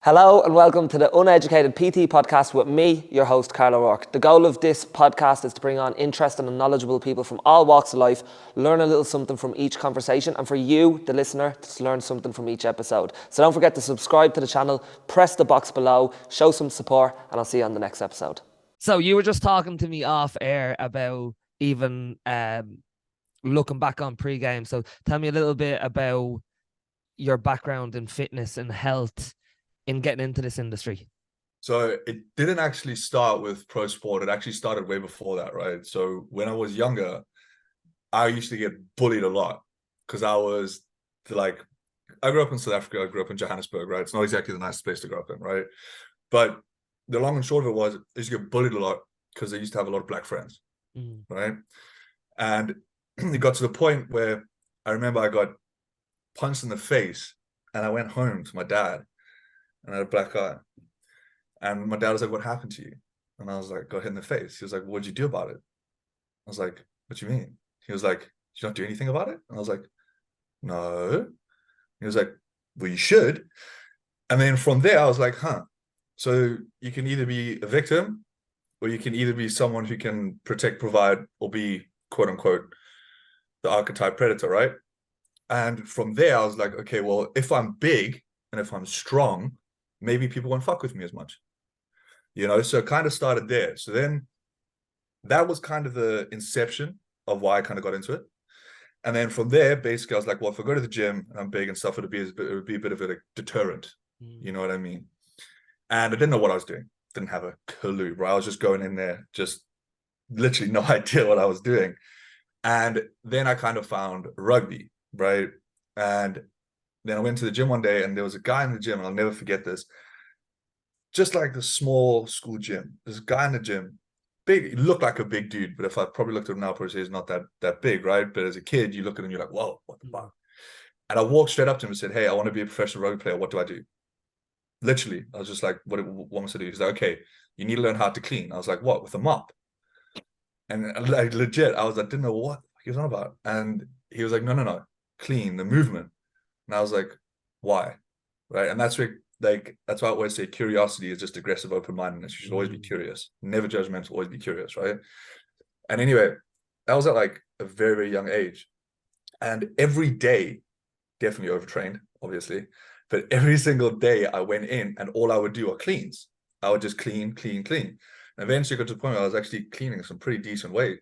Hello and welcome to the Uneducated PT podcast with me, your host, Carl O'Rourke. The goal of this podcast is to bring on interesting and knowledgeable people from all walks of life, learn a little something from each conversation, and for you, the listener, to learn something from each episode. So don't forget to subscribe to the channel, press the box below, show some support, and I'll see you on the next episode. So you were just talking to me off air about even looking back on pre-game. So tell me a little bit about your background in fitness and health in getting into this industry. So it didn't actually start with pro sport. It actually started way before that, right? So when I was younger, I used to get bullied a lot because I grew up in South Africa. I grew up in Johannesburg, right? It's not exactly the nicest place to grow up in, right? But the long and short of it was I used to get bullied a lot because I used to have a lot of black friends, right? And it got to the point where I remember I got punched in the face and I went home to my dad. And I had a black eye. And my dad was like, "What happened to you?" And I was like, "Got hit in the face." He was like, "What'd you do about it?" I was like, "What do you mean?" He was like, "Did you not do anything about it?" And I was like, "No." He was like, "Well, you should." And then from there, I was like, so you can either be a victim or you can either be someone who can protect, provide, or be, quote unquote, the archetype predator, right? And from there, I was like, okay, well, if I'm big and if I'm strong, maybe people won't fuck with me as much, so it kind of started there. So then that was kind of the inception of why I kind of got into it. And then from there, basically, I was like, well, if I go to the gym and I'm big and stuff, it would be a bit of a deterrent. You know what I mean? And I didn't know what I was doing. Didn't have a clue, bro. I was just going in there, just literally no idea what I was doing. And then I kind of found rugby, right? And then I went to the gym one day and there was a guy in the gym, and I'll never forget this. Just like the small school gym, there's a guy in the gym, big, he looked like a big dude, but if I probably looked at him now, probably say he's not that big, right? But as a kid, you look at him, you're like, whoa, what the fuck? And I walked straight up to him and said, "Hey, I want to be a professional rugby player. What do I do?" Literally, I was just like, what must I do? He's like, "Okay, you need to learn how to clean." I was like, "What, with a mop?" And like legit, I didn't know what he was on about. And he was like, no, clean, the movement. And I was like, why? Right. And that's where, that's why I always say curiosity is just aggressive open-mindedness. You should always be curious, never judgmental, always be curious, right? And anyway, that was at like a very, very young age. And every day, definitely overtrained, obviously, but every single day I went in and all I would do are cleans. I would just clean, clean, clean. And eventually got to the point where I was actually cleaning some pretty decent weight.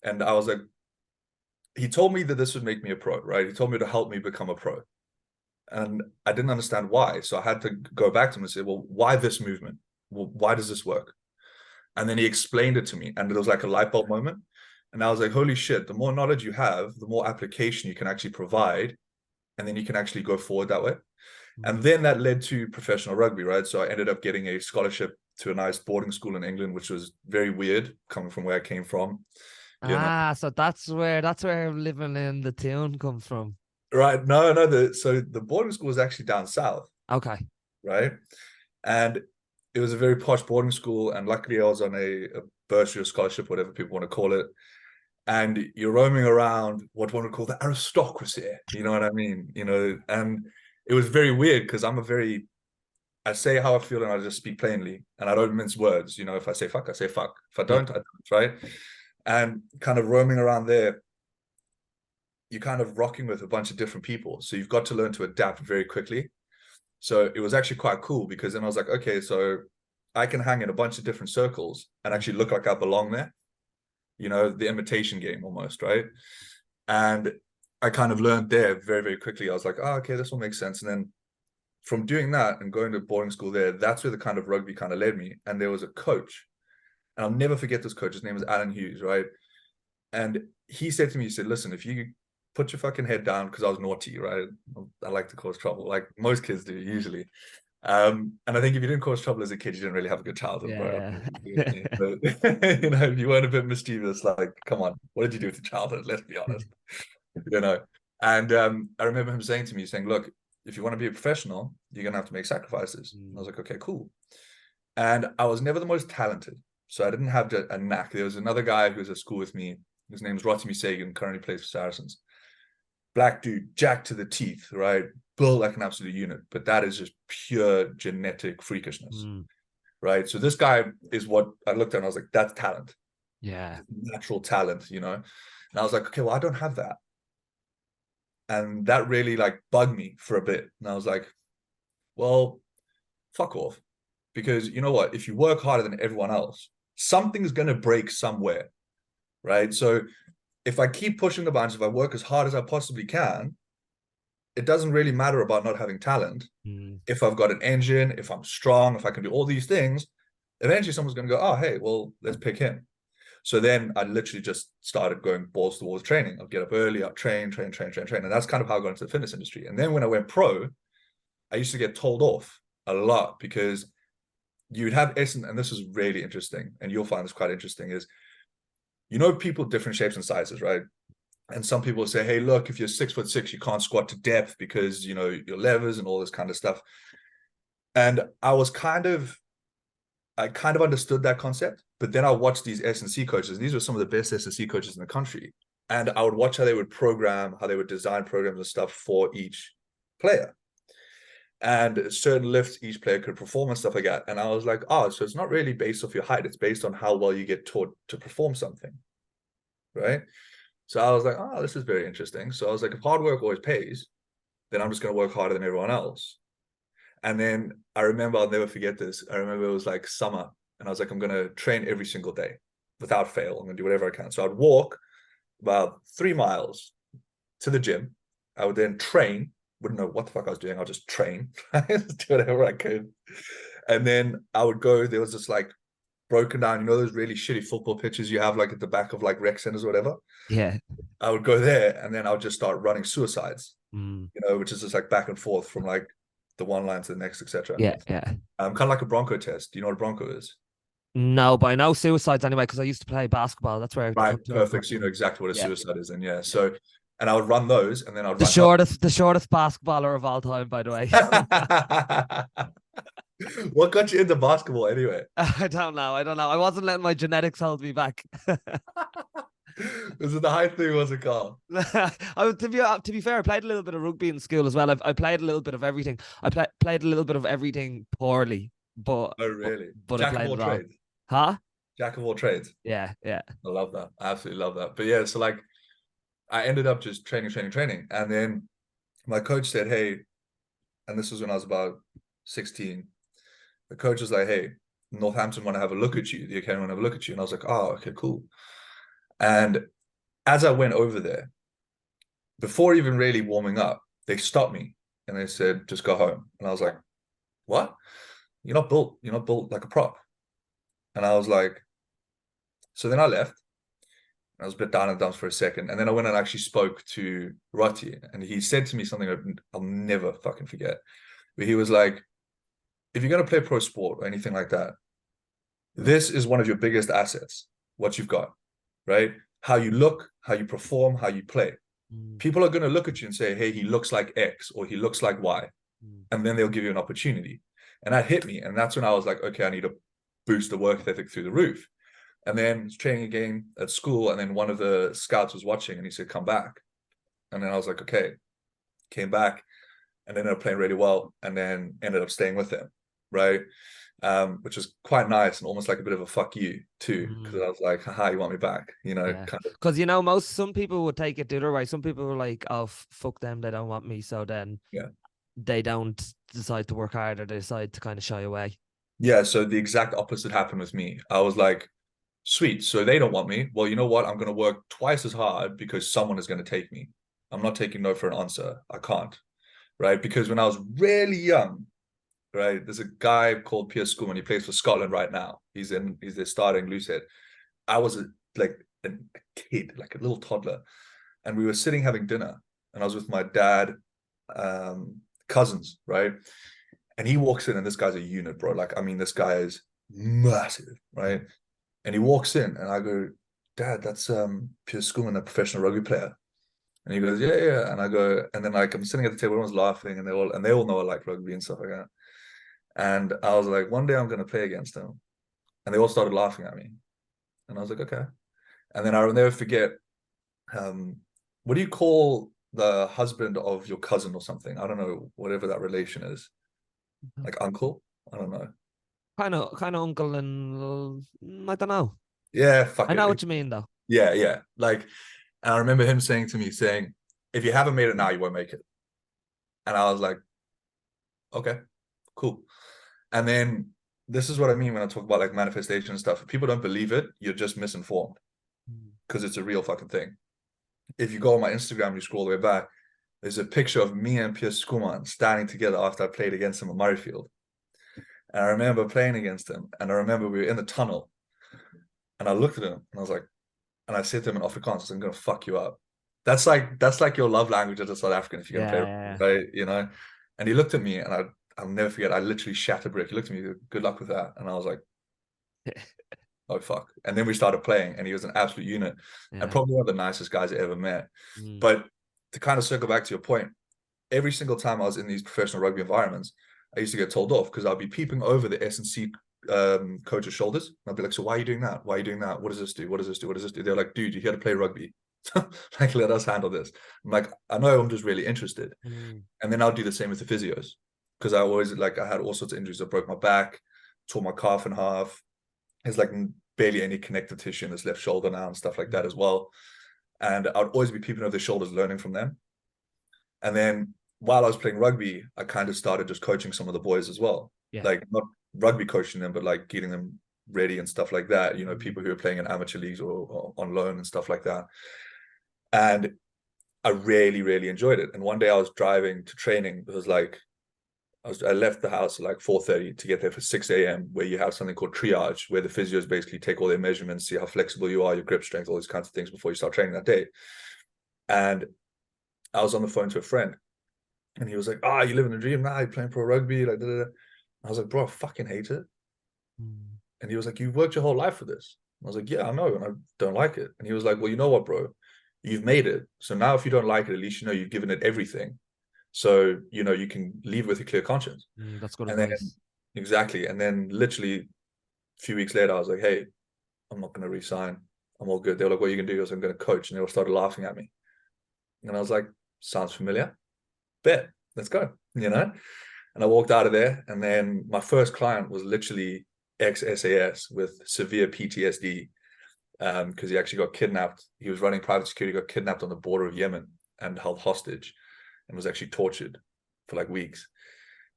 And I was like, he told me that this would make me a pro, right? He told me to help me become a pro. And I didn't understand why. So I had to go back to him and say, well, why this movement? Well, why does this work? And then he explained it to me. And it was like a light bulb moment. And I was like, holy shit, the more knowledge you have, the more application you can actually provide. And then you can actually go forward that way. And then that led to professional rugby, right? So I ended up getting a scholarship to a nice boarding school in England, which was very weird coming from where I came from. So that's where living in the town comes from. Right. No. So the boarding school was actually down south. Okay. Right. And it was a very posh boarding school. And luckily I was on a bursary or scholarship, whatever people want to call it. And you're roaming around what one would call the aristocracy. You know what I mean? And it was very weird because I say how I feel and I just speak plainly and I don't mince words. If I say fuck, I say fuck. If I don't, I don't, right? And kind of roaming around there, you're kind of rocking with a bunch of different people. So you've got to learn to adapt very quickly. So it was actually quite cool because then I was like, okay, so I can hang in a bunch of different circles and actually look like I belong there. The imitation game almost, right? And I kind of learned there very, very quickly. I was like, oh, okay, this will make sense. And then from doing that and going to boarding school there, that's where the kind of rugby kind of led me. And there was a coach, and I'll never forget this coach. His name was Alan Hughes, right? And he said to me, he said, listen, if you put your fucking head down, because I was naughty, right? I like to cause trouble, like most kids do usually. And I think if you didn't cause trouble as a kid, you didn't really have a good childhood, bro. If you weren't a bit mischievous, like, come on, what did you do with your childhood? Let's be honest, you know. And I remember him saying to me, saying, look, if you want to be a professional, you're going to have to make sacrifices. And I was like, okay, cool. And I was never the most talented. So I didn't have a knack. There was another guy who was at school with me. His name's Rotimi Sagan, currently plays for Saracens. Black dude, jacked to the teeth, right? built like an absolute unit, but that is just pure genetic freakishness, right? So this guy is what I looked at and I was like, that's talent. Yeah. Natural talent, you know? And I was like, okay, well, I don't have that. And that really like bugged me for a bit. And I was like, well, fuck off. Because you know what? If you work harder than everyone else, something's going to break somewhere, right? So if I keep pushing the buttons, if I work as hard as I possibly can, it doesn't really matter about not having talent. If I've got an engine, if I'm strong, if I can do all these things, eventually someone's going to go, oh, hey, well, let's pick him. So then I literally just started going balls to walls training. I'll get up early, I'll train. And that's kind of how I got into the fitness industry. And then when I went pro, I used to get told off a lot because you'd have and this is really interesting, and you'll find this quite interesting, is, you know, people different shapes and sizes, right? And some people say, hey, look, if you're 6'6", you can't squat to depth because, you know, your levers and all this kind of stuff. And I kind of understood that concept, but then I watched these S&C coaches. These were some of the best S&C coaches in the country. And I would watch how they would program, how they would design programs and stuff for each player. And certain lifts each player could perform and stuff like that. And I was like, oh, so it's not really based off your height. It's based on how well you get taught to perform something, right? So I was like, oh, this is very interesting. So I was like, if hard work always pays, then I'm just going to work harder than everyone else. And then I remember, I'll never forget this. I remember it was like summer, and I was like, I'm going to train every single day without fail. I'm going to do whatever I can. So I'd walk about 3 miles to the gym. I would then train. Wouldn't know what the fuck I was doing. I'll just train, do whatever I could. And then I would go, there was this like broken down, you know, those really shitty football pitches you have like at the back of like rec centers or whatever. Yeah. I would go there and then I would just start running suicides, Mm. you know, which is just like back and forth from like the one line to the next, etc. Yeah. Yeah. Kind of like a Bronco test. Do you know what a Bronco is? No, but I know suicides anyway because I used to play basketball. That's where Right, the term perfect. So you know exactly what a yeah. suicide is. And yeah, so, and I would run those and then I'd The run home. shortest basketballer of all time, by the way. What got you into basketball anyway? I don't know. I wasn't letting my genetics hold me back. Was it the height thing? Was it called? To be fair, I played a little bit of rugby in school as well. I played a little bit of everything. I played a little bit of everything poorly, but Oh really? but Jack I of played all it all. trades. Huh? Jack of all trades. Yeah, yeah. I love that. I absolutely love that. But yeah, so like I ended up just training. And then my coach said, hey, and this was when I was about 16. The coach was like, hey, Northampton want to have a look at you. The academy want to have a look at you. And I was like, oh, okay, cool. And as I went over there, before even really warming up, they stopped me and they said, just go home. And I was like, what? You're not built like a prop. And I was like, so then I left. I was a bit down in the dumps for a second. And then I went and actually spoke to Rotti. And he said to me something I'll never fucking forget. But he was like, if you're going to play pro sport or anything like that, this is one of your biggest assets, what you've got, right? How you look, how you perform, how you play. People are going to look at you and say, hey, he looks like X or he looks like Y. And then they'll give you an opportunity. And that hit me. And that's when I was like, okay, I need to boost the work ethic through the roof. And then training again at school. And then one of the scouts was watching and he said, come back. And then I was like, okay, came back and ended up playing really well and then ended up staying with him. Right. Which was quite nice and almost like a bit of a fuck you too. Because I was like, haha, you want me back? You know, Yeah. kind of. Because some people would take it the other way. Some people were like, oh, fuck them, they don't want me. So then they don't decide to work hard or they decide to kind of shy away. Yeah. So the exact opposite happened with me. I was like, sweet. So they don't want me. Well, you know what? I'm going to work twice as hard because someone is going to take me. I'm not taking no for an answer. I can't. Right. Because when I was really young, right, there's a guy called Piers Schoolman. He plays for Scotland right now. He's their starting loosehead. I was a kid, like a little toddler. And we were sitting having dinner. And I was with my dad, cousins, right? And he walks in and this guy's a unit, bro. Like, I mean, this guy is massive, right? And he walks in and I go, Dad, that's Piers Schoolman, a professional rugby player. And he goes, yeah. And I go, and then like I'm sitting at the table, everyone's laughing, and they all know I like rugby and stuff like that. And I was like, one day I'm gonna play against him. And they all started laughing at me. And I was like, okay. And then I'll never forget, what do you call the husband of your cousin or something. I don't know, whatever that relation is. Like uncle? I don't know. Kind of uncle and I don't know. Yeah, fuck I know it. what you mean though. Yeah, yeah. Like, and I remember him saying to me, saying, if you haven't made it now, you won't make it. And I was like, okay, cool. And then this is what I mean when I talk about like manifestation and stuff. If people don't believe it, you're just misinformed because it's a real fucking thing. If you go on my Instagram, you scroll all the way back, there's a picture of me and Piers Skuman standing together after I played against him at Murrayfield. And I remember playing against him, and I remember we were in the tunnel, and I looked at him, and I was like, and I said to him in Afrikaans, I'm gonna fuck you up. That's like your love language as a South African if you're gonna Yeah. play, right? You know. And he looked at me, and I'll never forget. I literally shattered a brick. He looked at me, good luck with that, and I was like, oh fuck. And then we started playing, and he was an absolute unit, and Yeah. probably one of the nicest guys I ever met. Mm. But to kind of circle back to your point, every single time I was in these professional rugby environments, I used to get told off because I'll be peeping over the S&C coach's shoulders. And I'll be like, so why are you doing that? Why are you doing that? What does this do? What does this do? What does this do? They're like, dude, you're here to play rugby. Like, let us handle this. I'm like, I know, I'm just really interested. Mm. And then I'll do the same with the physios because I always, like, I had all sorts of injuries. I broke my back, tore my calf in half. There's like barely any connective tissue in this left shoulder now and stuff like that as well. And I'd always be peeping over their shoulders, learning from them. And then while I was playing rugby, I kind of started just coaching some of the boys as well. Yeah. Like not rugby coaching them, but like getting them ready and stuff like that. You know, people who are playing in amateur leagues or on loan and stuff like that. And I really, really enjoyed it. And one day I was driving to training. It was like I left the house at like 4:30 to get there for 6 a.m. where you have something called triage, where the physios basically take all their measurements, see how flexible you are, your grip strength, all these kinds of things before you start training that day. And I was on the phone to a friend, and he was like, "Ah, you live in a dream now. You're playing pro rugby." Like, da, da, da. I was like, "Bro, I fucking hate it." And he was like, "You've worked your whole life for this." I was like, "Yeah, I know, and I don't like it." And he was like, "Well, you know what, bro? You've made it. So now if you don't like it, at least you know you've given it everything. So, you know, you can leave with a clear conscience." That's good And then advice. exactly. And then literally a few weeks later, I was like, "Hey, I'm not going to resign. I'm all good." They were like, "What are you going to do?" I was like, "I'm going to coach." And they all started laughing at me. And I was like, "Sounds familiar. Bet, let's go." You know? And I walked out of there. And then my first client was literally ex-SAS with severe PTSD because he actually got kidnapped. He was running private security, got kidnapped on the border of Yemen and held hostage and was actually tortured for like weeks.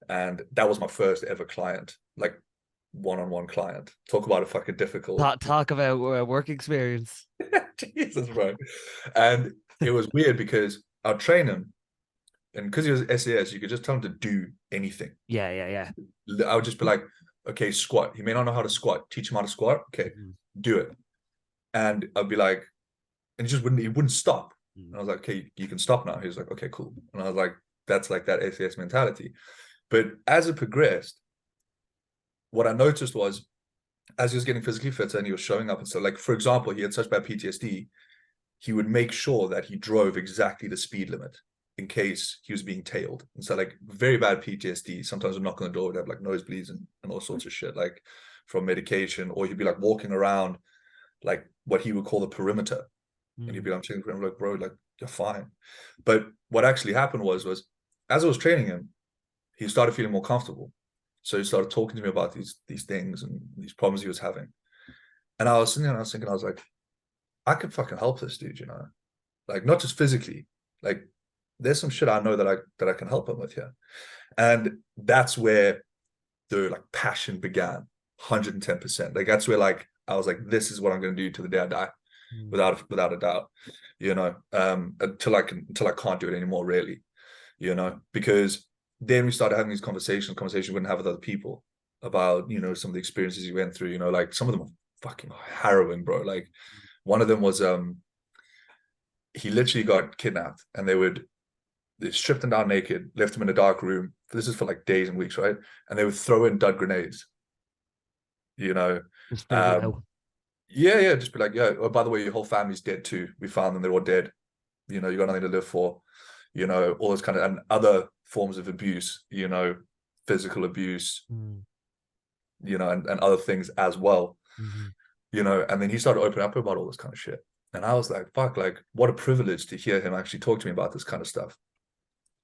And that was my first ever client, like one-on-one client. Talk about a fucking difficult. Talk about work experience. Jesus, bro. And it was weird because I'd train him, and because he was SAS, you could just tell him to do anything. Yeah. I would just be like, okay, squat. He may not know how to squat. Teach him how to squat. Okay, do it. And I'd be like, and he wouldn't stop. And I was like, okay, you can stop now. He was like, okay, cool. And I was like, that's like that SAS mentality. But as it progressed, what I noticed was as he was getting physically fitter and he was showing up and so, like, for example, he had such bad PTSD, he would make sure that he drove exactly the speed limit in case he was being tailed. And so, like, very bad PTSD, sometimes would knock on the door, would have like nosebleeds and all sorts of shit, like from medication, or he'd be like walking around like what he would call the perimeter. And he'd be like, I'm like, bro, like, you're fine. But what actually happened was as I was training him, he started feeling more comfortable. So he started talking to me about these things and these problems he was having. And I was sitting there and I was like, I could fucking help this dude, you know? Like, not just physically, like there's some shit I know that I can help him with here. And that's where the like passion began, 110%. Like that's where like I was like, this is what I'm gonna do to the day I die, without a doubt, you know, until I can't do it anymore, really, you know, because then we started having these conversations we wouldn't have with other people about, you know, some of the experiences he went through, you know, like some of them were fucking harrowing, bro. Like one of them was he literally got kidnapped and they stripped him down naked, left him in a dark room. This is for like days and weeks, right? And they would throw in dud grenades, you know. Just be low. Yeah, just be like, yeah, oh, by the way, your whole family's dead too. We found them, they're all dead. You know, you got nothing to live for, you know, all this kind of, and other forms of abuse, you know, physical abuse, you know, and other things as well, you know. And then he started opening up about all this kind of shit. And I was like, fuck, like, what a privilege to hear him actually talk to me about this kind of stuff.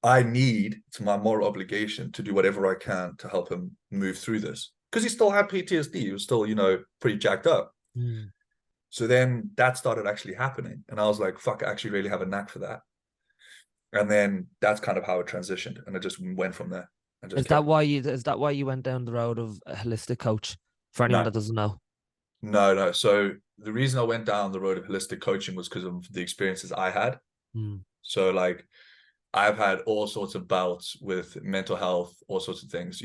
I need, it's my moral obligation to do whatever I can to help him move through this. Because he still had PTSD. He was still, pretty jacked up. Mm. So then that started actually happening. And I was like, fuck, I actually really have a knack for that. And then that's kind of how it transitioned. And it just went from there. And just kept. Is that why you went down the road of a holistic coach? For anyone No, that doesn't know. no. So the reason I went down the road of holistic coaching was because of the experiences I had. Mm. So like I've had all sorts of bouts with mental health, all sorts of things,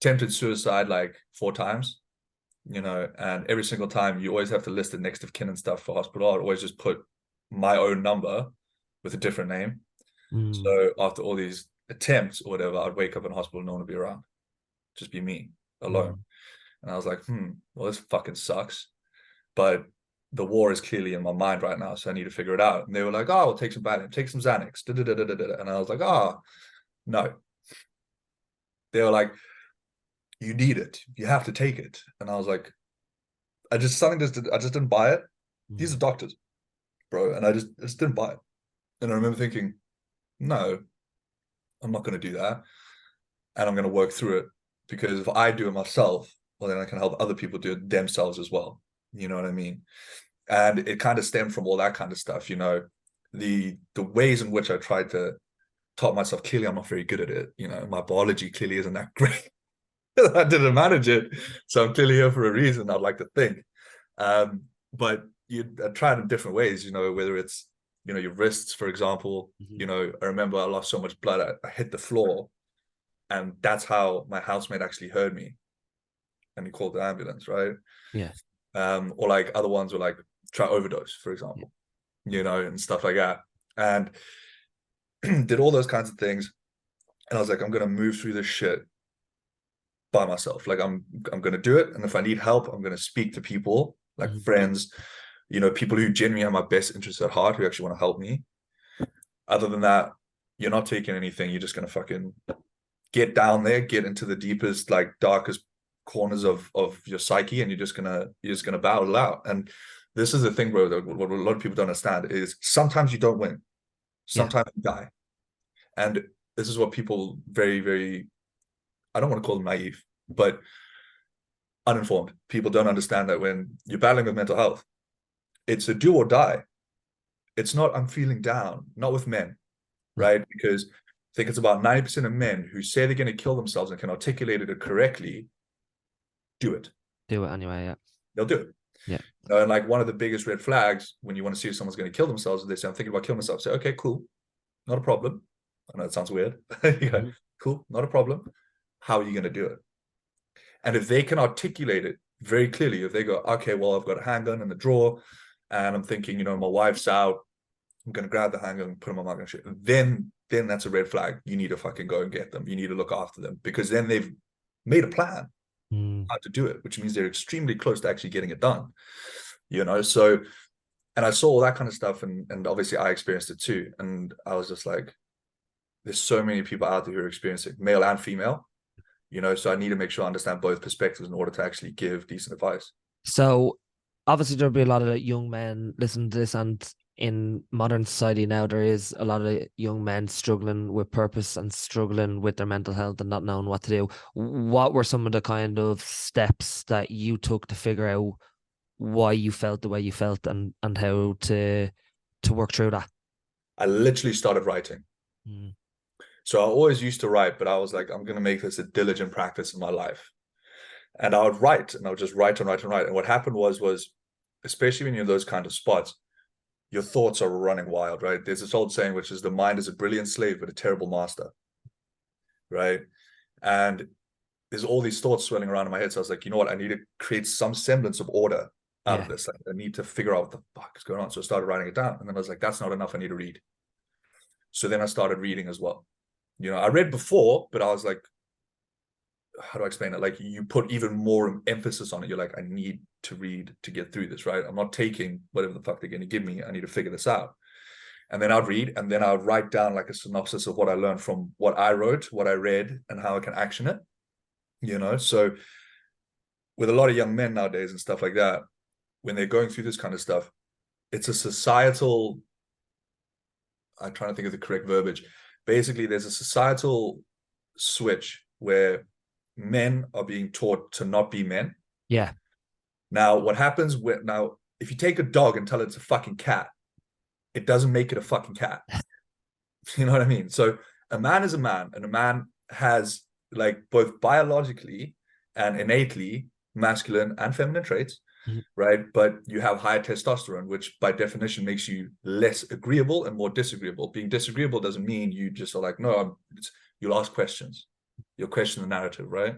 attempted suicide like 4 times, and every single time you always have to list the next of kin and stuff for hospital. I'd always just put my own number with a different name. Mm. So after all these attempts or whatever, I'd wake up in hospital, no one would be around, just be me alone. Mm. And I was like, well, this fucking sucks. But the war is clearly in my mind right now, so I need to figure it out. And they were like, oh, we'll take some Valium, take some Xanax. And I was like, oh, no. They were like, you need it. You have to take it. And I was like, I just didn't buy it. These Mm. are doctors, bro. And I just didn't buy it. And I remember thinking, no, I'm not going to do that. And I'm going to work through it, because if I do it myself, well, then I can help other people do it themselves as well. You know what I mean? And it kind of stemmed from all that kind of stuff, the ways in which I tried to taught myself, clearly I'm not very good at it. My biology clearly isn't that great. I didn't manage it, so I'm clearly here for a reason, I'd like to think. But I tried in different ways, whether it's your wrists, for example. I remember I lost so much blood, I hit the floor, and that's how my housemate actually heard me, and he called the ambulance, right? Yeah. Or like other ones were like try overdose, for example, and stuff like that. And did all those kinds of things. And I was like, I'm gonna move through this shit by myself. Like I'm gonna do it. And if I need help, I'm gonna speak to people like Mm. friends, people who genuinely have my best interests at heart, who actually want to help me. Other than that, you're not taking anything. You're just gonna fucking get down there, get into the deepest, like darkest corners of your psyche, and you're just gonna battle it out. And this is the thing, bro, that what a lot of people don't understand is sometimes you don't win, Yeah. sometimes you die. And this is what people very, very, I don't want to call them naive, but uninformed people don't understand, that when you're battling with mental health, it's a do or die. It's not, I'm feeling down, not with men, No. right? Because I think it's about 90% of men who say they're going to kill themselves and can articulate it correctly, do it. Do it anyway. Yeah. They'll do it. Yeah. And like one of the biggest red flags when you want to see if someone's going to kill themselves is they say, I'm thinking about killing myself. Say, okay, cool. Not a problem. I know it sounds weird. You go, cool, not a problem. How are you going to do it? And if they can articulate it very clearly, if they go, okay, well, I've got a handgun in the drawer and I'm thinking, my wife's out, I'm going to grab the handgun and put them on my gun shit, then that's a red flag. You need to fucking go and get them. You need to look after them, because then they've made a plan how to do it, which means they're extremely close to actually getting it done. So, and I saw all that kind of stuff, and obviously I experienced it too. And I was just like, there's so many people out there who are experiencing, male and female, so I need to make sure I understand both perspectives in order to actually give decent advice. So obviously there'll be a lot of young men listening to this, and in modern society now there is a lot of young men struggling with purpose and struggling with their mental health and not knowing what to do. What were some of the kind of steps that you took to figure out why you felt the way you felt, and how to work through that? I literally started writing. So I always used to write, but I was like, I'm going to make this a diligent practice in my life. And I would write, and I would just write and write and write. And what happened was, especially when you're in those kind of spots, your thoughts are running wild, right? There's this old saying, which is the mind is a brilliant slave, but a terrible master, right? And there's all these thoughts swirling around in my head. So I was like, you know what? I need to create some semblance of order out of this. Like, I need to figure out what the fuck is going on. So I started writing it down. And then I was like, that's not enough. I need to read. So then I started reading as well. I read before, but I was like, how do I explain it? Like, you put even more emphasis on it. You're like, I need to read to get through this, right? I'm not taking whatever the fuck they're going to give me. I need to figure this out. And then I'd read, and then I'd write down like a synopsis of what I learned from what I wrote, what I read, and how I can action it. So with a lot of young men nowadays and stuff like that, when they're going through this kind of stuff, it's a societal, I'm trying to think of the correct verbiage. Basically, there's a societal switch where men are being taught to not be men. Yeah. Now, what happens now, if you take a dog and tell it it's a fucking cat, it doesn't make it a fucking cat. You know what I mean? So a man is a man, and a man has like both biologically and innately masculine and feminine traits, right? But you have higher testosterone, which by definition makes you less agreeable and more disagreeable. Being disagreeable doesn't mean you just are like, no, you'll ask questions. You'll question the narrative, right?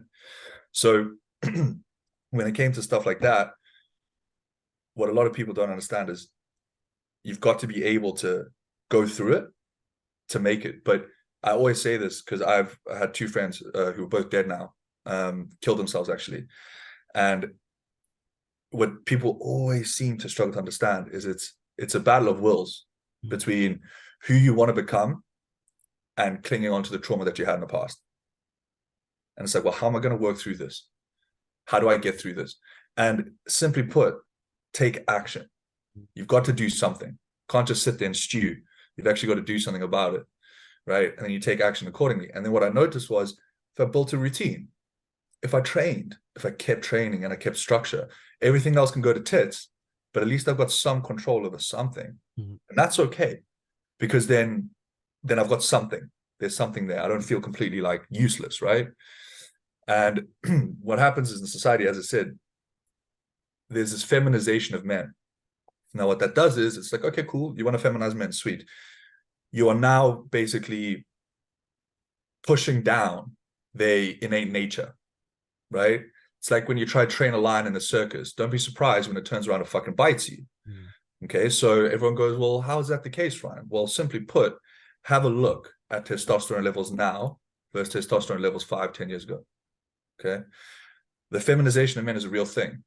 So when it came to stuff like that, what a lot of people don't understand is you've got to be able to go through it to make it. But I always say this because I've had two friends who are both dead now, killed themselves actually. And what people always seem to struggle to understand is it's a battle of wills between who you want to become and clinging on to the trauma that you had in the past. And it's like, well, how am I going to work through this? How do I get through this? And simply put, take action. You've got to do something. Can't just sit there and stew. You've actually got to do something about it, right? And then you take action accordingly. And then what I noticed was if I built a routine, if I trained, if I kept training and I kept structure, everything else can go to tits, but at least I've got some control over something. And that's okay, because then I've got something. There's something there. I don't feel completely like useless, right? And what happens is in society, as I said, there's this feminization of men. Now, what that does is it's like, okay, cool. You want to feminize men? Sweet. You are now basically pushing down their innate nature, right? It's like when you try to train a lion in a circus. Don't be surprised when it turns around and fucking bites you. Okay, so everyone goes, well, how is that the case, Ryan? Well, simply put, have a look at testosterone levels now versus testosterone levels 5-10 years ago. Okay, the feminization of men is a real thing.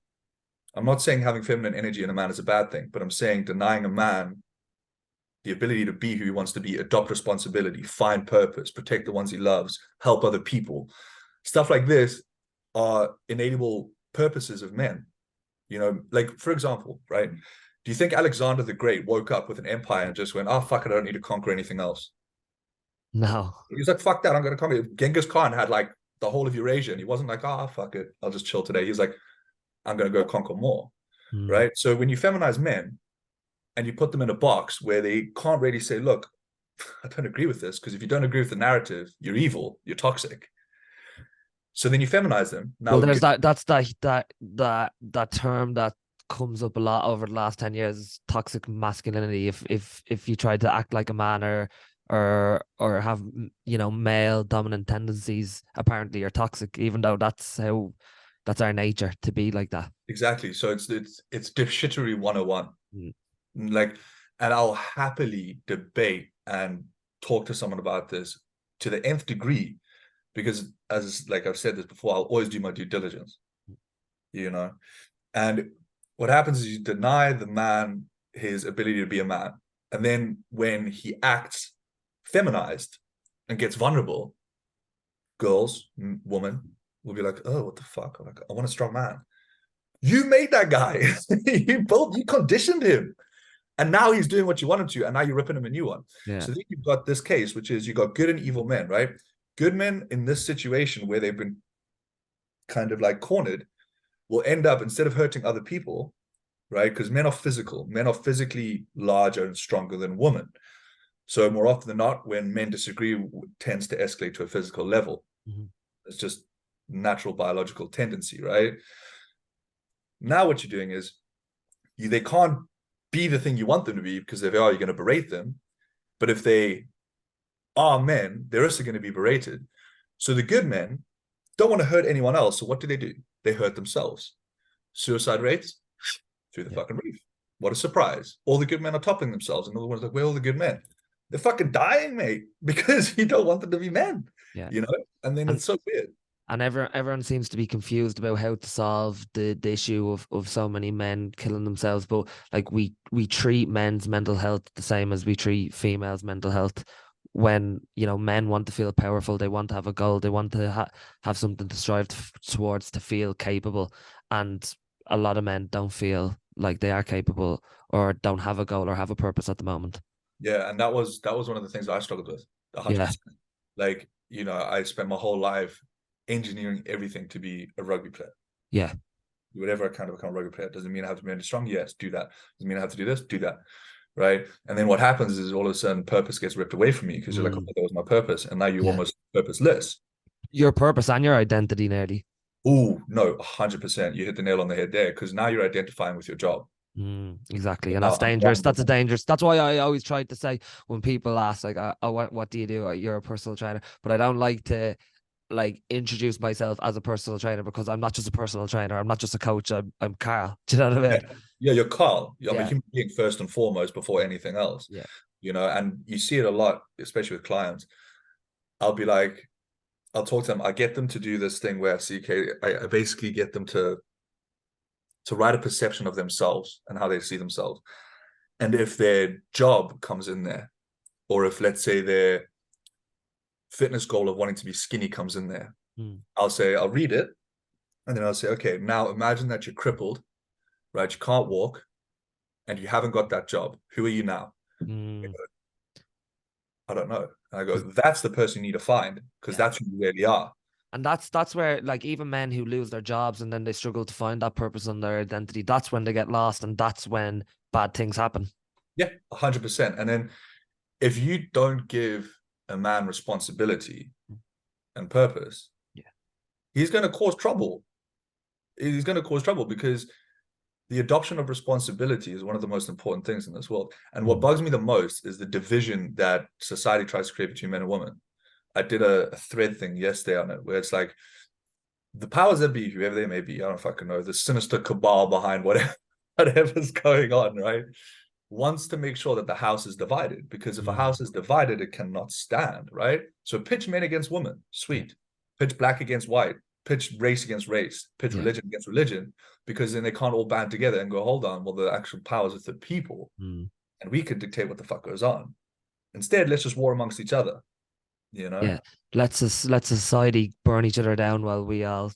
I'm not saying having feminine energy in a man is a bad thing, but I'm saying denying a man the ability to be who he wants to be, adopt responsibility, find purpose, protect the ones he loves, help other people. Stuff like this are enable purposes of men. You know, like, for example, right? Do you think Alexander the Great woke up with an empire and just went, oh, fuck it, I don't need to conquer anything else? No. He's like, fuck that, I'm going to conquer. Genghis Khan had like the whole of Eurasia, and he wasn't like, oh, fuck it, I'll just chill today. He's like, I'm going to go conquer more, right? So when you feminize men and you put them in a box where they can't really say, look, I don't agree with this, because if you don't agree with the narrative, you're evil, you're toxic. So then you feminize them. Now, well, there's that term that comes up a lot over the last 10 years, toxic masculinity. If you try to act like a man or have, you know, male dominant tendencies, apparently you're toxic, even though that's our nature to be like that. Exactly. So it's dipshittery 101. Like, and I'll happily debate and talk to someone about this to the nth degree, because as like I've said this before, I'll always do my due diligence, you know. And what happens is you deny the man his ability to be a man, and then when he acts feminized and gets vulnerable, girls, women will be like, oh, what the fuck? I'm like, I want a strong man. You made that guy. you conditioned him. And now he's doing what you want him to, and now you're ripping him a new one. Yeah. So then you've got this case, which is you got good and evil men, right? Good men in this situation where they've been kind of like cornered will end up, instead of hurting other people, right? Because men are physical. Men are physically larger and stronger than women. So more often than not, when men disagree, it tends to escalate to a physical level. It's just natural biological tendency, right? Now what you're doing is they can't be the thing you want them to be, because if they are, you're going to berate them. But if they are men, they're also going to be berated. So the good men don't want to hurt anyone else. So what do? They hurt themselves. Suicide rates through the fucking roof. What a surprise. All the good men are topping themselves. And the other one's like, where are all the good men? They're fucking dying, mate, because you don't want them to be men. Yeah. You know? And then it's so weird. And everyone seems to be confused about how to solve the issue of so many men killing themselves. But like we treat men's mental health the same as we treat females' mental health. When, you know, men want to feel powerful, they want to have a goal, they want to have something to strive towards, to feel capable. And a lot of men don't feel like they are capable or don't have a goal or have a purpose at the moment. Yeah, and that was one of the things I struggled with, Yeah, 100%. Like, I spent my whole life engineering everything to be a rugby player. yeah, Whatever I kind of become a rugby player. Doesn't mean I have to be really strong. Yes, do that. Doesn't mean I have to do this. Do that. Right. And then what happens is all of a sudden purpose gets ripped away from you because you're like, oh, that was my purpose. And now you're yeah. almost purposeless. Your purpose and your identity nearly. Oh, no, 100%. You hit the nail on the head there because now you're identifying with your job. Exactly, And and now that's I'm dangerous. blind. That's a dangerous. That's why I always try to say when people ask, like, "Oh, what do you do? You're a personal trainer," but I don't like to like introduce myself as a personal trainer because I'm not just a personal trainer. I'm not just a coach. I'm Carl. Do you know what I Yeah, mean? yeah, you're Carl. I'm a Yeah, human being first and foremost before anything else. yeah, And you see it a lot, especially with clients. I'll be like, I'll talk to them. I get them to do this thing where I basically get them to write a perception of themselves and how they see themselves. And if their job comes in there, or if let's say their fitness goal of wanting to be skinny comes in there, I'll read it, and then I'll say, okay, now imagine that you're crippled, right? You can't walk, and you haven't got that job. Who are you now? mm. I don't know. And I go, that's the person you need to find because Yeah. that's who you really are. And that's where like even men who lose their jobs and then they struggle to find that purpose and their identity, that's when they get lost and that's when bad things happen. Yeah, 100%. And then if you don't give a man responsibility and purpose, Yeah. he's going to cause trouble. He's going to cause trouble because the adoption of responsibility is one of the most important things in this world. And what bugs me the most is the division that society tries to create between men and women. I did a thread thing yesterday on it where it's like the powers that be, whoever they may be, I don't fucking know, the sinister cabal behind whatever's going on, right? Wants to make sure that the house is divided because if a house is divided, it cannot stand, right? So pitch men against women, sweet. Pitch black against white, pitch race against race, pitch Yeah. religion against religion, because then they can't all band together and go, hold on, well, the actual powers of the people, and we could dictate what the fuck goes on. Instead, let's just war amongst each other, you know? Yeah. Let society burn each other down while we all,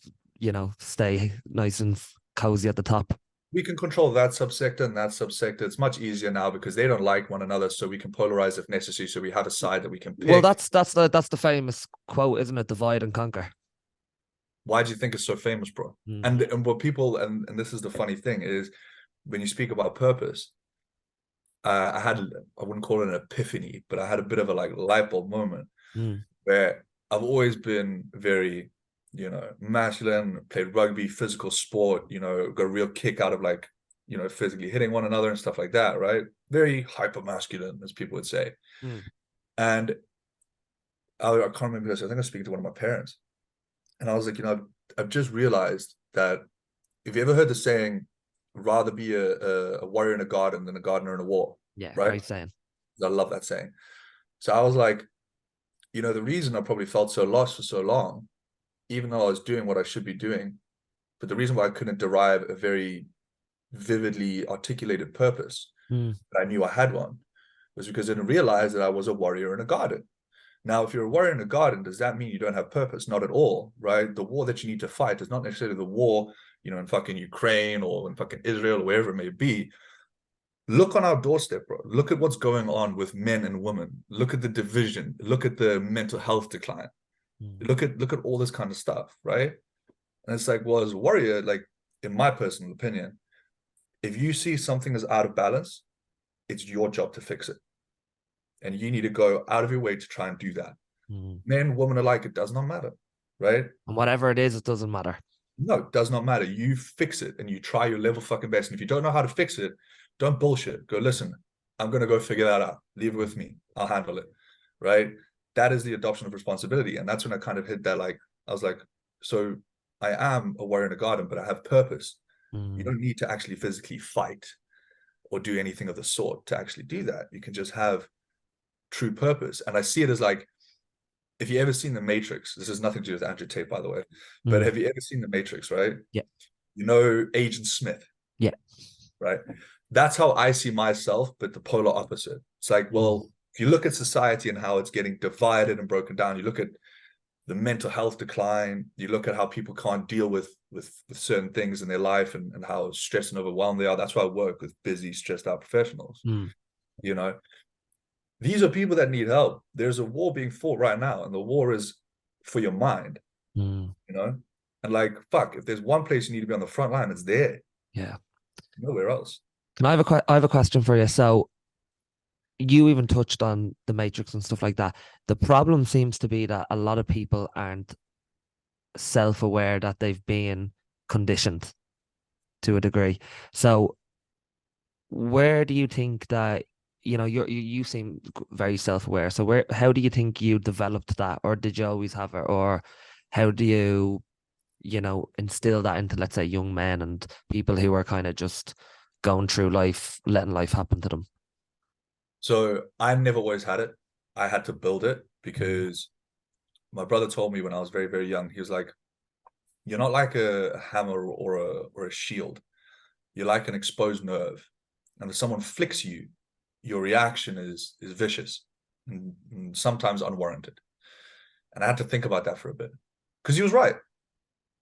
stay nice and cozy at the top. We can control that subsector and that subsector. It's much easier now because they don't like one another, so we can polarize if necessary. So we have a side that we can Well, pick. that's the famous quote, isn't it? Divide and conquer. Why do you think it's so famous, bro? And what people and this is the funny thing is when you speak about purpose, I wouldn't call it an epiphany, but I had a bit of a like light bulb moment where I've always been very, masculine, played rugby, physical sport, got a real kick out of like, physically hitting one another and stuff like that, right? Very hyper masculine, as people would say. And I can't remember this. I think I was speaking to one of my parents, and I was like, I've just realized that if you ever heard the saying, rather be a warrior in a garden than a gardener in a war, Yeah, right? great saying. I love that saying. So I was like, the reason I probably felt so lost for so long, even though I was doing what I should be doing, but the reason why I couldn't derive a very vividly articulated purpose, that I knew I had one, was because I didn't realize that I was a warrior in a garden. Now, if you're a warrior in a garden, does that mean you don't have purpose? Not at all, right? The war that you need to fight is not necessarily the war, in fucking Ukraine or in fucking Israel or wherever it may be. Look on our doorstep, bro. Look at what's going on with men and women. Look at the division. Look at the mental health decline. Look at all this kind of stuff, right? And it's like, well, as a warrior, like in my personal opinion, if you see something is out of balance, it's your job to fix it. And you need to go out of your way to try and do that. Men, women alike, it does not matter, right? And whatever it is, it doesn't matter. No, it does not matter. You fix it and you try your level fucking best. And if you don't know how to fix it, don't bullshit. Go, listen, I'm going to go figure that out. Leave it with me. I'll handle it, right? That is the adoption of responsibility. And that's when I kind of hit that, like, I was like, so I am a warrior in a garden, but I have purpose. You don't need to actually physically fight or do anything of the sort to actually do that. You can just have true purpose. And I see it as like, if you ever seen The Matrix, this has nothing to do with Andrew Tate, by the way, but have you ever seen The Matrix, right? Yeah. Agent Smith. Yeah. Right. That's how I see myself, but the polar opposite. It's like, well, if you look at society and how it's getting divided and broken down, you look at the mental health decline. You look at how people can't deal with certain things in their life, and how stressed and overwhelmed they are. That's why I work with busy, stressed out professionals. Mm. You know, these are people that need help. There's a war being fought right now, and the war is for your mind. Mm. You know, and like, fuck, if there's one place you need to be on the front line, it's there. Yeah. Nowhere else. Can I have I have a question for you? So you even touched on the Matrix and stuff like that. The problem seems to be that a lot of people aren't self-aware that they've been conditioned to a degree. So where do you think that, you seem very self-aware. So how do you think you developed that, or did you always have it, or how do you, instill that into, let's say, young men and people who are kind of just going through life, letting life happen to them? So I never always had it. I had to build it, Mm. because my brother told me when I was very, very young, he was like, you're not like a hammer or a shield. You're like an exposed nerve. And if someone flicks you, your reaction is vicious, and sometimes unwarranted. And I had to think about that for a bit. Because he was right.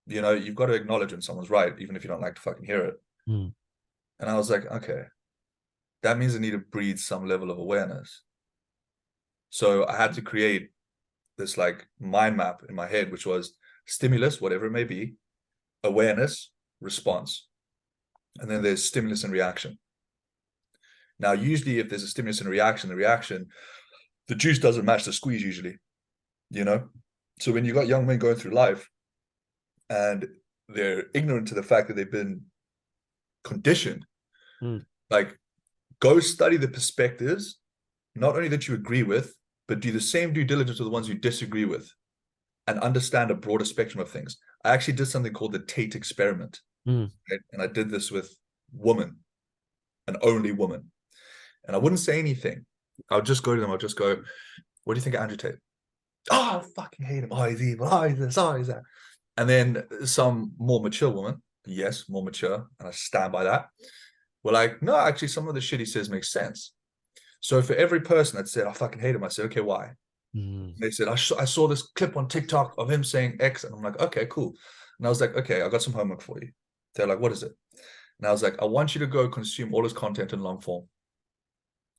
You know, you've got to acknowledge when someone's right, even if you don't like to fucking hear it. Mm. And I was like, okay, that means I need to breathe some level of awareness. So I had to create this like mind map in my head, which was stimulus, whatever it may be, awareness, response. And then there's stimulus and reaction. Now, usually if there's a stimulus and a reaction, the juice doesn't match the squeeze usually, you know? So when you got young men going through life and they're ignorant to the fact that they've been conditioned, Mm. like, go study the perspectives, not only that you agree with, but do the same due diligence with the ones you disagree with, and understand a broader spectrum of things. I actually did something called the Tate experiment, Mm. right? And I did this with women, and only women. And I wouldn't say anything. I'll just go to them. I'll just go, what do you think of Andrew Tate? Oh, I fucking hate him. Oh, he's evil. Oh, he's this. Oh, he's that. And then some more mature woman, yes, more mature, and I stand by that. We're like, no, actually, some of the shit he says makes sense. So for every person that said, I fucking hate him, I said, okay, why? Mm. They said, I saw this clip on TikTok of him saying X. And I'm like, okay, cool. And I was like, okay, I got some homework for you. They're like, what is it? And I was like, I want you to go consume all his content in long form.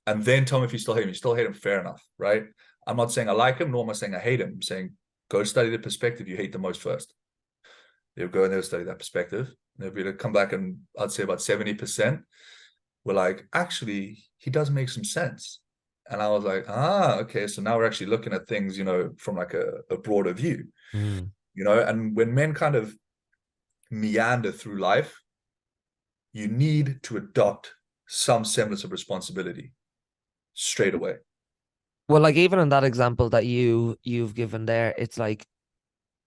And then tell me if you still hate him. You still hate him, fair enough, right? I'm not saying I like him, nor am I saying I hate him. I'm saying go study the perspective you hate the most first. They'll go and they'll study that perspective. They'll be able to come back, and I'd say about 70% were like, actually, he does make some sense. And I was like, okay. So now we're actually looking at things, from like a broader view, Mm. and when men kind of meander through life, you need to adopt some semblance of responsibility straight away. Well, like even in that example that you've given there, it's like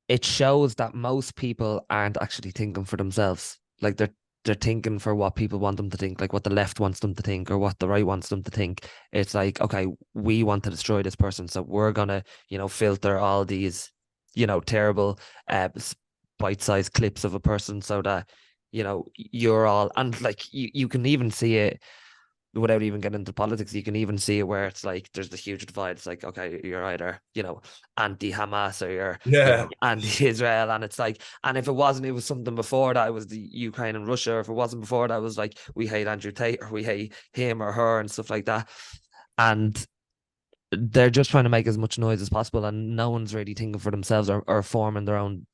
it shows that most people aren't actually thinking for themselves. Like they're thinking for what people want them to think, like what the left wants them to think or what the right wants them to think. It's like, okay, we want to destroy this person, so we're gonna, filter all these, terrible bite-sized clips of a person so that, you're all, and like you can even see it without even getting into politics. You can even see it where it's like there's the huge divide. It's like, okay, you're either, anti-Hamas or you're, Yeah. anti-Israel. And it's like, and if it wasn't, it was something before that, it was the Ukraine and Russia. Or if it wasn't before that, it was like, we hate Andrew Tate or we hate him or her and stuff like that. And they're just trying to make as much noise as possible. And no one's really thinking for themselves or forming their own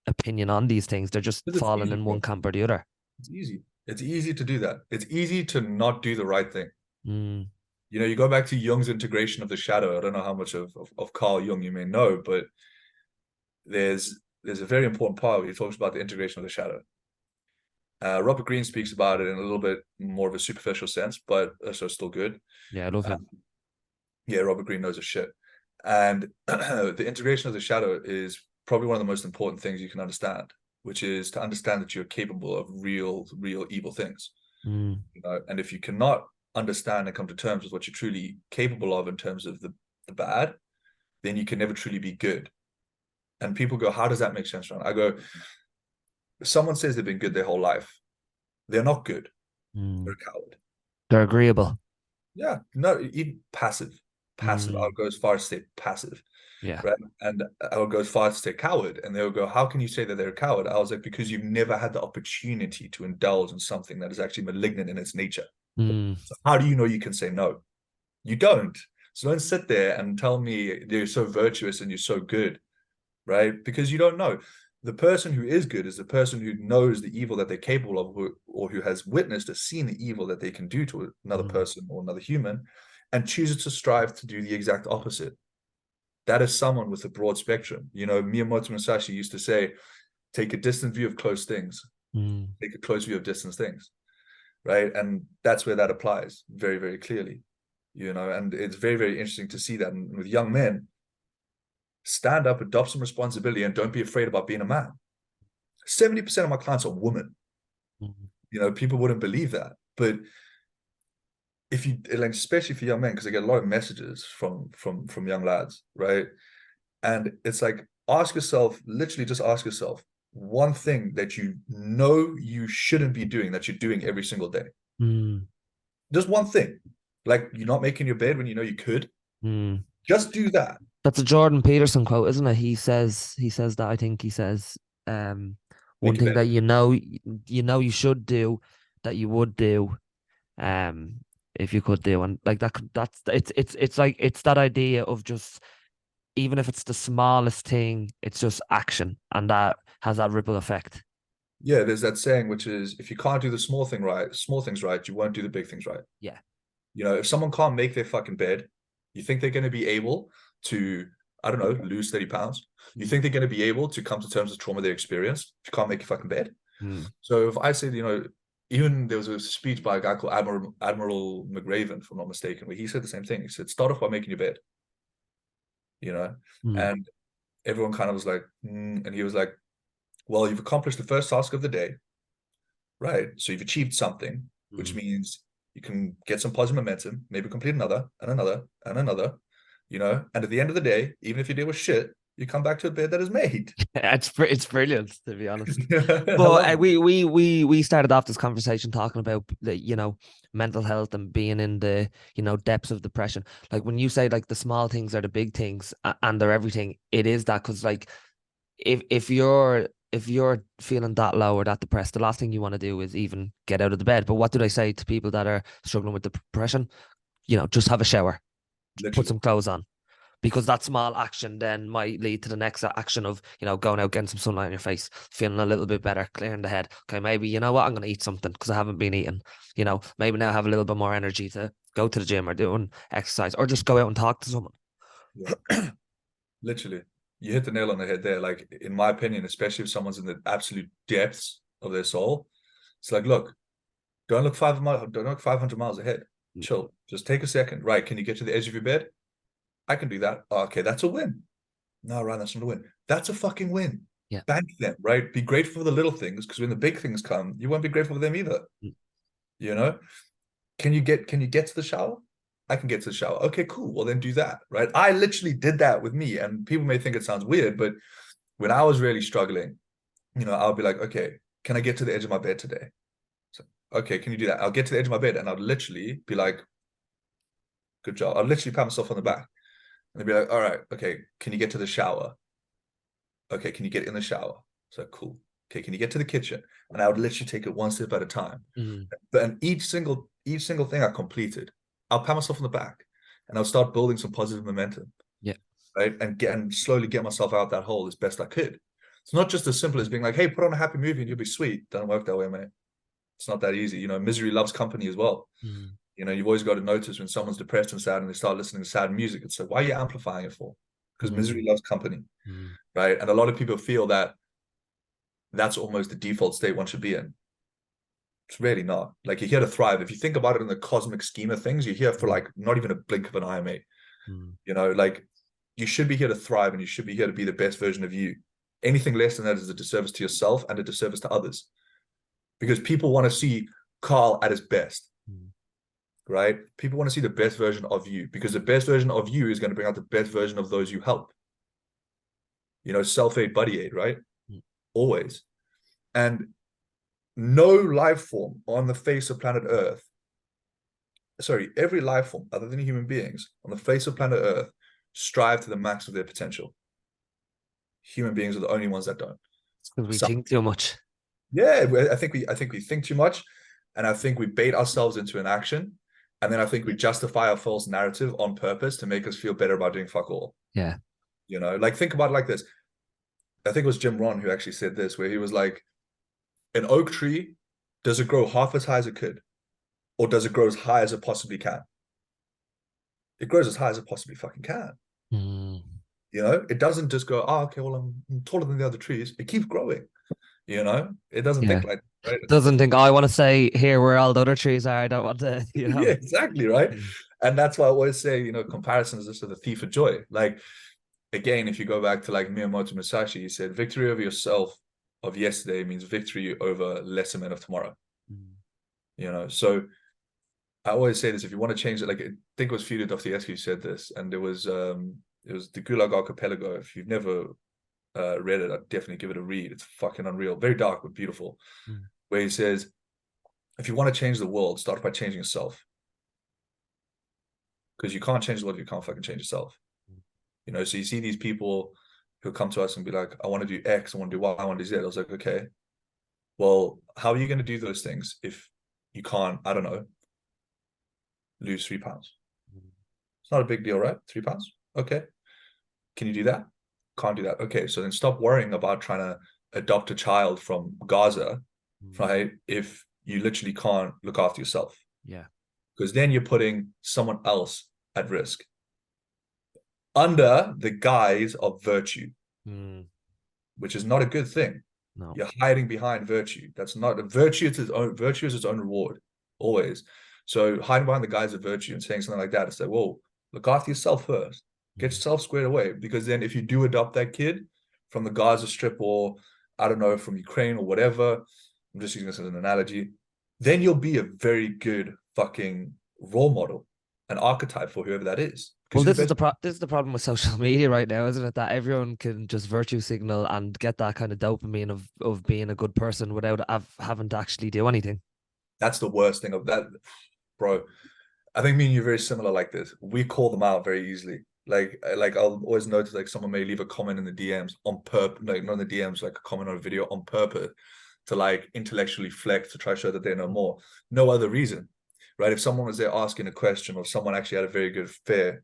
opinion on these things. They're just It's falling easy, in bro. one camp or the other. It's easy. It's easy to do that. It's easy to not do the right thing. Mm. You go back to Jung's integration of the shadow. I don't know how much of Carl Jung you may know, but there's a very important part where he talks about the integration of the shadow. Robert Greene speaks about it in a little bit more of a superficial sense, but so still good. Yeah, I love Uh, him. yeah, Robert Greene knows his shit. And the integration of the shadow is probably one of the most important things you can understand, which is to understand that you're capable of real evil things. Mm. And if you cannot understand and come to terms with what you're truly capable of in terms of the bad, then you can never truly be good. And people go, how does that make sense, Ron? I go, if someone says they've been good their whole life, they're not good. They're Mm. a coward. They're agreeable. Yeah, no, even passive. Passive. Mm. I'll go as far as to say passive. Yeah. right? And I would go as far as to say coward, and they would go, how can you say that they're a coward? I was like, because you've never had the opportunity to indulge in something that is actually malignant in its nature. Mm. So how do you know you can say no? You don't. So don't sit there and tell me you're so virtuous and you're so good, right? Because you don't know. The person who is good is the person who knows the evil that they're capable of, or who has witnessed or seen the evil that they can do to another person or another human, and chooses to strive to do the exact opposite. That is someone with a broad spectrum. Miyamoto Musashi used to say, take a distant view of close things, Mm. take a close view of distant things, right? And that's where that applies very, very clearly, and it's very, very interesting to see that. And with young men, stand up, adopt some responsibility, and don't be afraid about being a man. 70% of my clients are women. People wouldn't believe that. But if you, like, especially for young men, because I get a lot of messages from young lads, right? And it's like, literally just ask yourself one thing that you shouldn't be doing that you're doing every single day. Mm. Just one thing. Like, you're not making your bed when you know you could. Mm. Just do that. That's a Jordan Peterson quote, isn't it? He says that, I think he says, one Make your thing bed. that you should do, that you would do, um, if you could do, and like that, that's it's like, it's that idea of just, even if it's the smallest thing, it's just action, and that has that ripple effect. Yeah, there's that saying, which is, if you can't do the small things right, you won't do the big things right. Yeah. If someone can't make their fucking bed, you think they're going to be able to, I don't know, lose 30 pounds? You think they're going to be able to come to terms with trauma they experienced if you can't make your fucking bed? Mm. So if I said, even there was a speech by a guy called Admiral McRaven, if I'm not mistaken, where he said the same thing. He said, start off by making your bed, Mm. and everyone kind of was like, and he was like, well, you've accomplished the first task of the day, right? So you've achieved something, which means you can get some positive momentum, maybe complete another and another and another, and at the end of the day, even if you deal with shit, you come back to a bed that is made. It's brilliant, to be honest. I But love it. we started off this conversation talking about the, mental health and being in the, depths of depression. Like, when you say, like, the small things are the big things, and they're everything, it is that. Because, like, if you're feeling that low or that depressed, the last thing you want to do is even get out of the bed. But what do they say to people that are struggling with depression? Just have a shower, put Literally. some clothes on, because that small action then might lead to the next action of, going out, getting some sunlight on your face, feeling a little bit better, clearing the head. Okay, maybe, you know what, I'm going to eat something because I haven't been eating. Maybe now I have a little bit more energy to go to the gym or doing exercise, or just go out and talk to someone. Yeah. Literally. You hit the nail on the head there. Like, in my opinion, especially if someone's in the absolute depths of their soul, it's like, look, don't look 500 miles ahead. Chill. Just take a second. Right. Can you get to the edge of your bed? I can do that. Okay, that's a win. No, Ryan, that's not a win. That's a fucking win. Yeah. Bank them, right? Be grateful for the little things, because when the big things come, you won't be grateful for them either. Mm. You know? Can you get to the shower? I can get to the shower. Okay, cool. Well, then do that, right? I literally did that with me, and people may think it sounds weird, but when I was really struggling, I'll be like, okay, can I get to the edge of my bed today? So, okay, can you do that? I'll get to the edge of my bed, and I'll literally be like, good job. I'll literally pat myself on the back, and they'd be like, all right, okay, can you get to the shower? Okay, can you get in the shower? So cool. Okay, can you get to the kitchen? And I would literally take it one step at a time. Mm. But and each single thing I completed, I'll pat myself on the back, and I'll start building some positive momentum, Yeah. right? And slowly get myself out that hole as best I could. It's not just as simple as being like, hey, put on a happy movie and you'll be sweet. Doesn't work that way, mate. It's not that easy. Misery loves company as well. Mm. You've always got to notice when someone's depressed and sad and they start listening to sad music. It's like, why are you amplifying it for? Because misery Mm. loves company, Mm. right? And a lot of people feel that that's almost the default state one should be in. It's really not. Like, you're here to thrive. If you think about it in the cosmic scheme of things, you're here for like not even a blink of an eye, mate. Mm. Like, you should be here to thrive, and you should be here to be the best version of you. Anything less than that is a disservice to yourself and a disservice to others, because people want to see Carl at his best, Mm. right? People want to see the best version of you, because the best version of you is going to bring out the best version of those you help. Self-aid, buddy aid, right? Mm. Always. And no life form on the face of planet Earth, sorry, every life form other than human beings on the face of planet Earth strive to the max of their potential. Human beings are the only ones that don't. Because we think too much. Yeah, I think we think too much, and I think we bait ourselves into an action, and then I think we justify our false narrative on purpose to make us feel better about doing fuck all. Yeah. You know, like think about it like this. I think it was Jim Rohn who actually said this, where he was like, an oak tree, does it grow half as high as it could? Or does it grow as high as it possibly can? It grows as high as it possibly fucking can. Mm. You know, it doesn't just go, oh, okay, well, I'm taller than the other trees. It keeps growing. You know, it doesn't think like that, right? Doesn't think, oh, I want to stay here where all the other trees are. I don't want to, you know. Yeah, exactly, right? And that's why I always say, you know, comparison is just the thief of joy. Like, again, if you go back to like Miyamoto Musashi, he said, victory over yourself of yesterday means victory over lesser men of tomorrow. You know, so I always say this: if you want to change it, like I think it was Fyodor Dostoevsky who said this, and it was the Gulag Archipelago. If you've never read it, I'd definitely give it a read. It's fucking unreal, very dark but beautiful. Where he says, if you want to change the world, start by changing yourself, because you can't change the world if you can't fucking change yourself. You know, so you see these people who come to us and be like, I want to do X, I want to do Y, I want to do Z. I was like, okay, well, how are you going to do those things if you can't, I don't know, lose 3 pounds? It's not a big deal, right? 3 pounds. Okay. Can you do that? Can't do that. Okay. So then stop worrying about trying to adopt a child from Gaza, right? If you literally can't look after yourself. Yeah. Because then you're putting someone else at risk under the guise of virtue, which is not a good thing. No. You're hiding behind virtue. That's not a virtue. It's its own virtue is its own reward, always. So hiding behind the guise of virtue and saying something like that, it's like, whoa, look after yourself first. Get yourself squared away. Because then if you do adopt that kid from the Gaza Strip, or I don't know, from Ukraine or whatever, I'm just using this as an analogy, then you'll be a very good fucking role model, an archetype for whoever that is. Well, this is the problem with social media right now, isn't it? That everyone can just virtue signal and get that kind of dopamine of being a good person without having to actually do anything. That's the worst thing of that, bro. I think me and you are very similar like this. We call them out very easily. Like I'll always notice like someone may leave a comment in the DMs on purpose, like not in the DMs, like a comment on a video on purpose to like intellectually flex to try to show that they know more. No other reason, right? If someone was there asking a question or someone actually had a very good, fair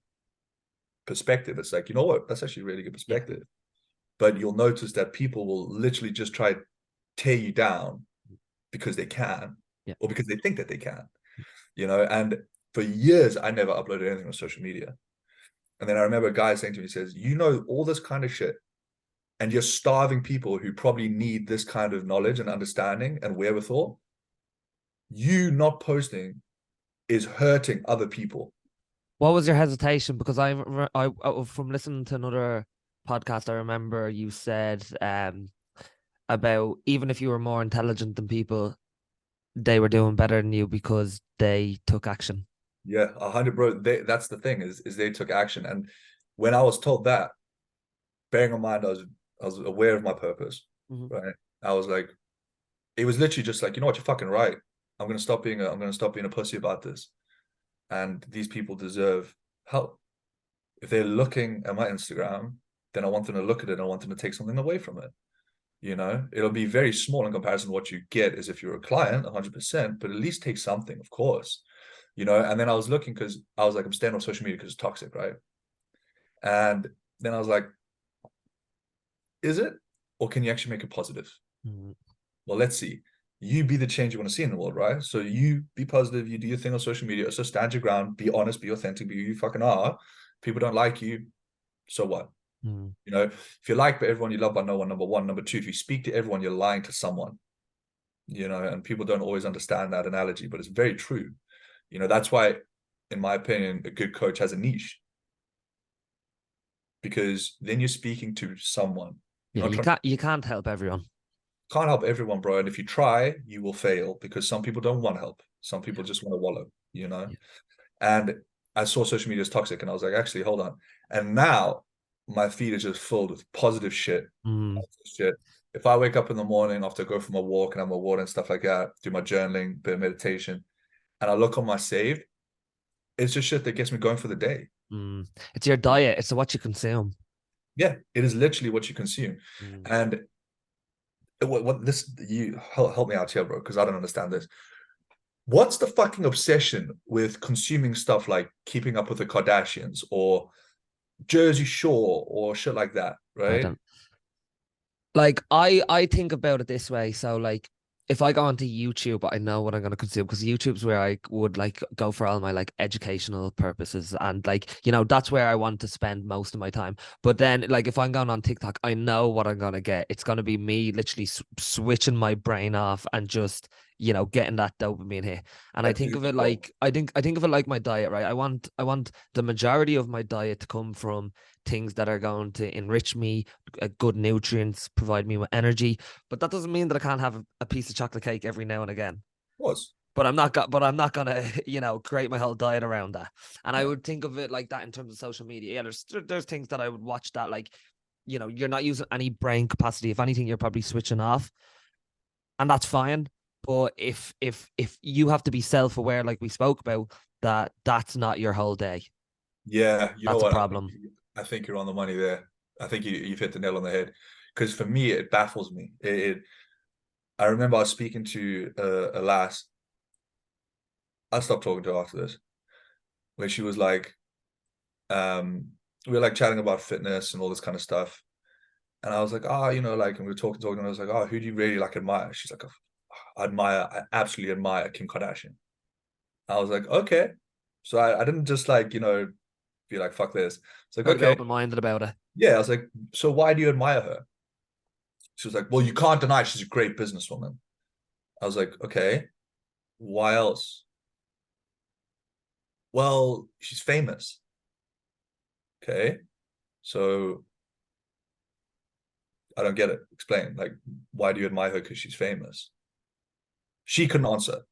perspective, it's like, you know what? That's actually a really good perspective. But you'll notice that people will literally just try to tear you down because they can, or because they think that they can, you know? And for years, I never uploaded anything on social media. And then I remember a guy saying to me, he says, you know, all this kind of shit, and you're starving people who probably need this kind of knowledge and understanding and wherewithal. You not posting is hurting other people. What was your hesitation? Because I from listening to another podcast, I remember you said about even if you were more intelligent than people, they were doing better than you because they took action. Yeah, 100, bro. That's the thing is they took action. And when I was told that, bearing in mind I was aware of my purpose, right? I was like, it was literally just like, you know what, you're fucking right. I'm gonna stop being a pussy about this. And these people deserve help. If they're looking at my Instagram, then I want them to look at it and I want them to take something away from it. You know, it'll be very small in comparison to what you get as if you're a client, 100%, but at least take something, of course. You know, and then I was looking because I was like, I'm staying off social media because it's toxic, right? And then I was like, is it? Or can you actually make it positive? Well, let's see. You be the change you want to see in the world, right? So you be positive, you do your thing on social media. So stand your ground, be honest, be authentic, be who you fucking are. People don't like you, so what? You know, if you're liked by everyone, you love by no one, number one. Number two, if you speak to everyone, you're lying to someone. You know, and people don't always understand that analogy, but it's very true. You know, that's why, in my opinion, a good coach has a niche. Because then you're speaking to someone. Yeah, you can't help everyone. Can't help everyone, bro. And if you try, you will fail because some people don't want help. Some people just want to wallow, you know? And I saw social media as toxic and I was like, actually, hold on. And now my feed is just filled with positive shit. Shit. If I wake up in the morning after I go for my walk and have my water and stuff like that, do my journaling, bit of meditation, and I look on my saved, it's just shit that gets me going for the day. It's your diet. It's what you consume. Yeah, it is literally what you consume. Mm. And what this, you help me out here, bro, because I don't understand this. What's the fucking obsession with consuming stuff like Keeping Up with the Kardashians or Jersey Shore or shit like that, I right? don't like. I think about it this way. So like, if I go onto YouTube, I know what I'm going to consume because YouTube's where I would like go for all my like educational purposes and like that's where I want to spend most of my time. But then like if I'm going on TikTok, I know what I'm going to get. It's going to be me literally switching my brain off and just getting that dopamine hit. And I A think of it doofy. like I think of it like my diet, right? I want the majority of my diet to come from things that are going to enrich me, good nutrients, provide me with energy. But that doesn't mean that I can't have a piece of chocolate cake every now and again. Was. But I'm not gonna create my whole diet around that. And I Yeah. would think of it like that in terms of social media. Yeah, there's things that I would watch that like you're not using any brain capacity. If anything, you're probably switching off, and that's fine. But if you have to be self aware, like we spoke about, that's not your whole day. Yeah, you know That's a what? problem. I think you're on the money there. I think you've hit the nail on the head. Because for me, it baffles me. I remember I was speaking to a lass. I stopped talking to her after this, where she was like, we were like chatting about fitness and all this kind of stuff. And I was like, like, and we were talking, and I was like, who do you really like admire? She's like, I absolutely admire Kim Kardashian. I was like, okay. So I didn't just like, be like, fuck this. It's like, Gotta be okay. open minded about it. Yeah. I was like, so why do you admire her? She was like, well, you can't deny she's a great businesswoman. I was like, okay, why else? Well, she's famous. Okay. So I don't get it. Explain. Like, why do you admire her? Because she's famous. She couldn't answer.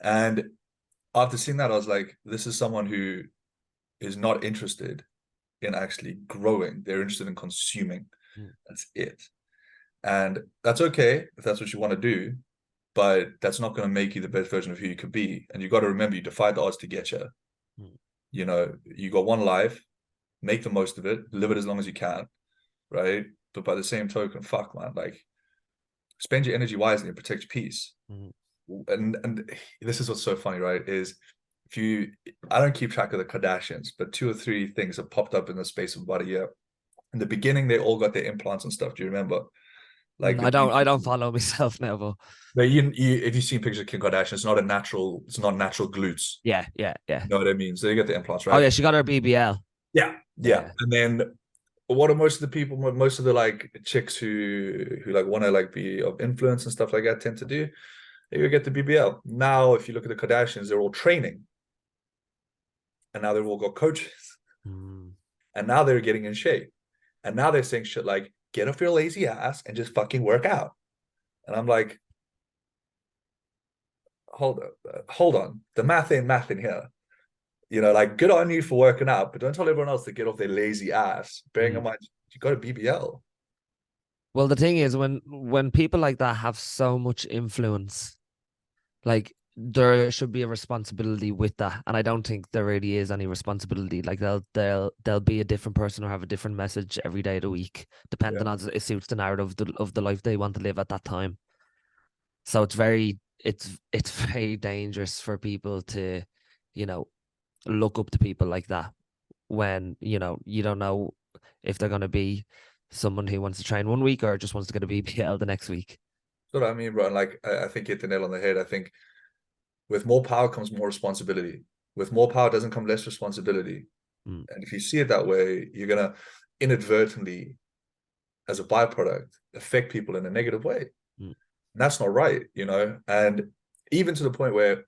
And after seeing that, I was like, this is someone who is not interested in actually growing. They're interested in consuming. Mm. That's it. And that's okay if that's what you want to do, but that's not going to make you the best version of who you could be. And you got to remember, you defied the odds to get you. Mm. You got one life, make the most of it, live it as long as you can, right? But by the same token, fuck, man, like spend your energy wisely and protect peace. Mm. And this is what's so funny, right? Is if you, I don't keep track of the Kardashians, but 2 or 3 things have popped up in the space of about a year. In the beginning, they all got their implants and stuff. Do you remember? Like the I don't follow myself now, but if you've seen pictures of Kim Kardashian, it's not natural glutes. yeah, yeah, yeah. You know what I mean? So you get the implants, Oh right? yeah, she got her BBL. Yeah, yeah. Yeah. And then what are most of the people, most of the like chicks who like want to like be of influence and stuff like that tend to do? They go get the BBL. Now, if you look at the Kardashians, they're all training, and now they've all got coaches, Mm. and now they're getting in shape, and now they're saying shit like, "Get off your lazy ass and just fucking work out." And I'm like, hold on, the math ain't math in here. Like good on you for working out, but don't tell everyone else to get off their lazy ass. Bearing in Mm. mind, you got a BBL. Well, the thing is, when people like that have so much influence, like there should be a responsibility with that, and I don't think there really is any responsibility. Like they'll be a different person or have a different message every day of the week, Yeah, depending on it suits the narrative of the life they want to live at that time. So it's very dangerous for people to, you know, look up to people like that when you don't know if they're going to be someone who wants to train one week or just wants to get a BPL the next week. that's what I mean, bro. And like I think you hit the nail on the head. I think with more power comes more responsibility. With more power doesn't come less responsibility. Mm. And if you see it that way, you're gonna inadvertently, as a byproduct, affect people in a negative way. Mm. And that's not right. And even to the point where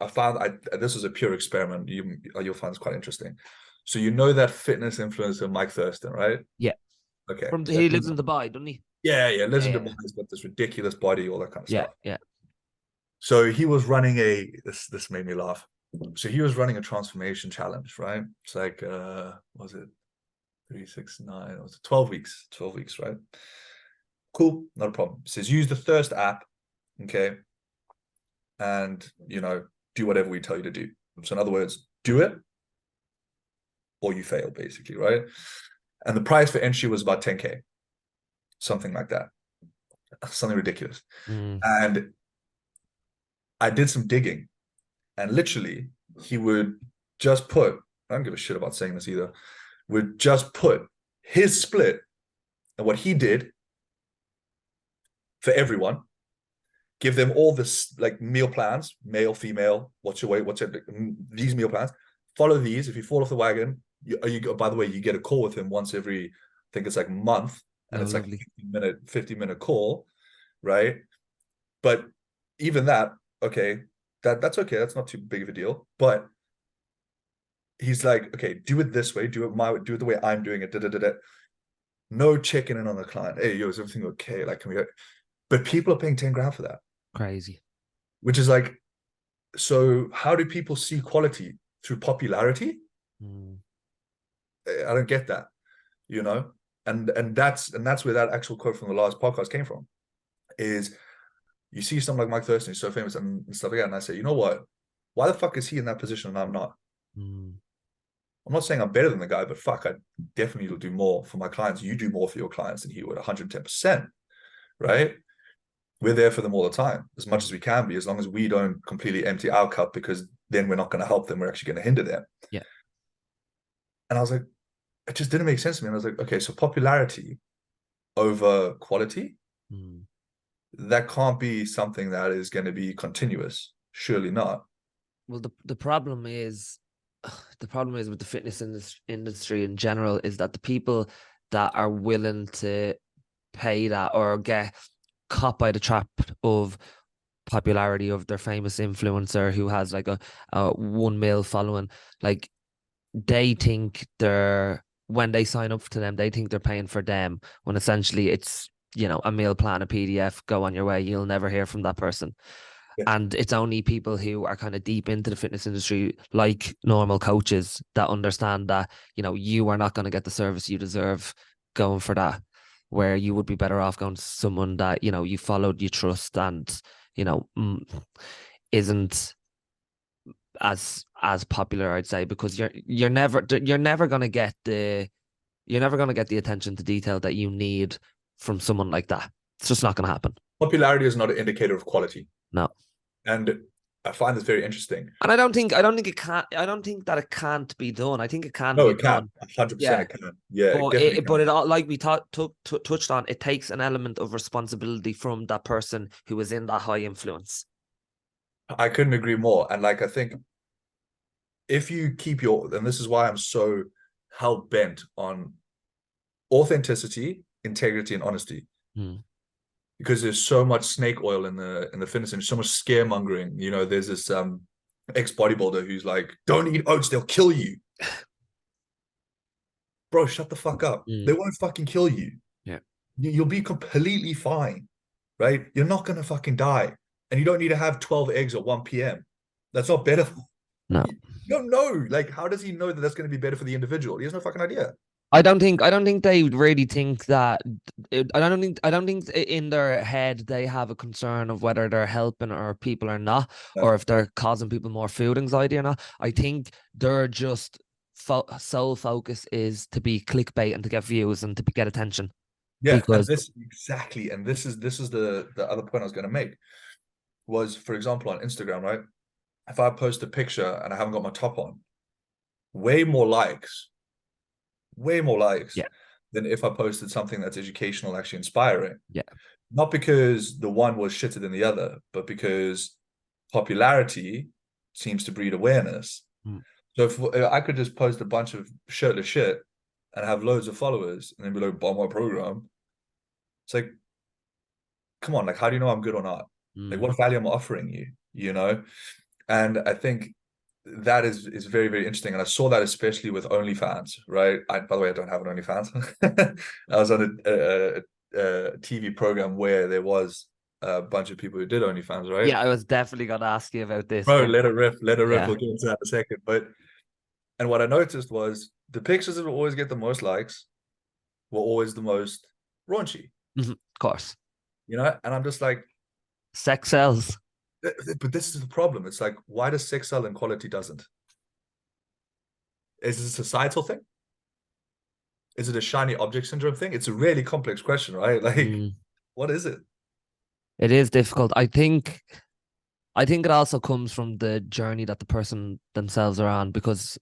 I found this was a pure experiment. You'll find this quite interesting. So that fitness influencer Mike Thurston, right? Yeah, Okay. from So he lives in Dubai, doesn't he? yeah, lives in Yeah, Dubai. He's got this ridiculous body, all that kind of yeah, stuff. yeah. So he was running this made me laugh. So he was running a transformation challenge, right? It's like was it 369? It was 12 weeks. 12 weeks, right? Cool, not a problem. It says use the Thirst app, okay, and do whatever we tell you to do. So in other words, do it, or you fail, basically, right? And the price for entry was about 10K, something like that, something ridiculous. And I did some digging, and literally he would just put, I don't give a shit about saying this either, would just put his split and what he did for everyone, give them all this like meal plans, male, female, what's your weight, what's it, these meal plans, follow these. If you fall off the wagon, by the way, you get a call with him once every, I think it's like a month, and it's lovely. like a 50-minute call, right? But even that, okay, that's okay. That's not too big of a deal. But he's like, okay, do it this way, do it the way I'm doing it. Da, da, da, da. No checking in on the client. Hey, yo, is everything okay? Like, can we? But people are paying 10 grand for that. Crazy. Which is like, so how do people see quality? Through popularity? I don't get that, you know? And that's where that actual quote from the last podcast came from. Is you see someone like Mike Thurston, who's so famous and stuff like that, and I say, you know what? Why the fuck is he in that position and I'm not? I'm not saying I'm better than the guy, but fuck, I definitely will do more for my clients. You do more for your clients than he would, 110%, right? We're there for them all the time, as much as we can be, as long as we don't completely empty our cup, because then we're not going to help them. We're actually going to hinder them. Yeah. And I was like, it just didn't make sense to me. And I was like, okay, so popularity over quality, that can't be something that is going to be continuous. Surely not. Well, the problem is with the fitness industry in general is that the people that are willing to pay that or get caught by the trap of popularity of their famous influencer who has like a 1 mil following, like they think when they sign up to them, they think they're paying for them, when essentially it's, a meal plan, a PDF, go on your way. You'll never hear from that person. Yeah. And it's only people who are kind of deep into the fitness industry, like normal coaches, that understand that, you are not going to get the service you deserve going for that, where you would be better off going to someone that, you followed, you trust, and, isn't as popular, I'd say, because you're never going to get the attention to detail that you need from someone like that. It's just not going to happen. Popularity is not an indicator of quality. No. And I find this very interesting. And I don't think it can't. I don't think that it can't be done. I think it can. No, be it can. done. 100% it can. Yeah, but it definitely but can. it all, like we touched on, it takes an element of responsibility from that person who is in that high influence. I couldn't agree more. And like, I think if you keep and this is why I'm so hell bent on authenticity, integrity, and honesty. Because there's so much snake oil in the fitness industry, so much scaremongering. There's this ex-bodybuilder who's like, don't eat oats, they'll kill you. Bro, shut the fuck up. They won't fucking kill you. Yeah. You'll be completely fine, right? You're not going to fucking die. And you don't need to have 12 eggs at 1 p.m. That's not better. No. You don't know. Like, how does he know that that's going to be better for the individual? He has no fucking idea. I don't think they really think that. I don't think in their head they have a concern of whether they're helping or people or not, or if they're causing people more food anxiety or not. I think they're just sole focus is to be clickbait and to get views and to get attention. Yeah, because and this is the other point I was going to make was, for example, on Instagram, right? If I post a picture and I haven't got my top on, way more likes yeah. than if I posted something that's educational, actually inspiring. Yeah. Not because the one was shitter than the other, but because popularity seems to breed awareness. So if I could just post a bunch of shirtless shit and have loads of followers and then be like, buy my program, it's like, come on, like, how do you know I'm good or not? Like, what value am I offering you, And I think that is very, very interesting. And I saw that especially with OnlyFans, right? By the way, I don't have an OnlyFans. I was on a TV program where there was a bunch of people who did OnlyFans, right? Yeah, I was definitely going to ask you about this. Bro, let it rip. Yeah. We'll get into that in a second. And what I noticed was the pictures that will always get the most likes were always the most raunchy. Of course. And I'm just like, sex sells. But this is the problem. It's like, why does sex sell and quality doesn't? Is it a societal thing? Is it a shiny object syndrome thing? It's a really complex question, right? Like, what is it? It is difficult. I think it also comes from the journey that the person themselves are on, because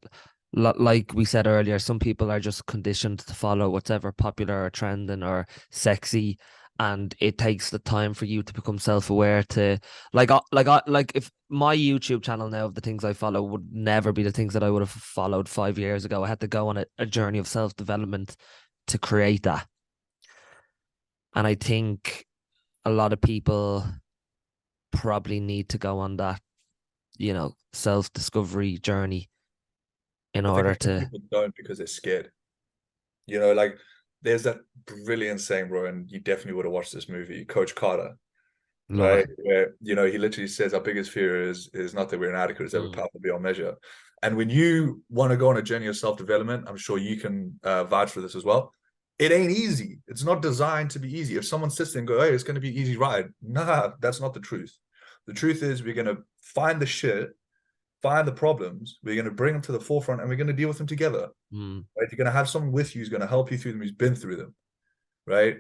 like we said earlier, some people are just conditioned to follow whatever popular or trending or sexy, and it takes the time for you to become self-aware to like if my YouTube channel now of the things I follow would never be the things that I would have followed 5 years ago. I had to go on a journey of self-development to create that. And I think a lot of people probably need to go on that, self-discovery journey in I think a order lot of to people don't because they're scared. You know, like there's that brilliant saying, bro, and you definitely would have watched this movie, Coach Carter, love right? it. Where, he literally says our biggest fear is not that we're inadequate, it's that we're Mm, powerful beyond measure. And when you want to go on a journey of self-development, I'm sure you can vouch for this as well. It ain't easy. It's not designed to be easy. If someone sits there and go, hey, it's going to be an easy ride. Nah, that's not the truth. The truth is we're going to find the shit, find the problems, we're going to bring them to the forefront, and we're going to deal with them together. mm, Right? You're going to have someone with you who's going to help you through them, who's been through them. Right?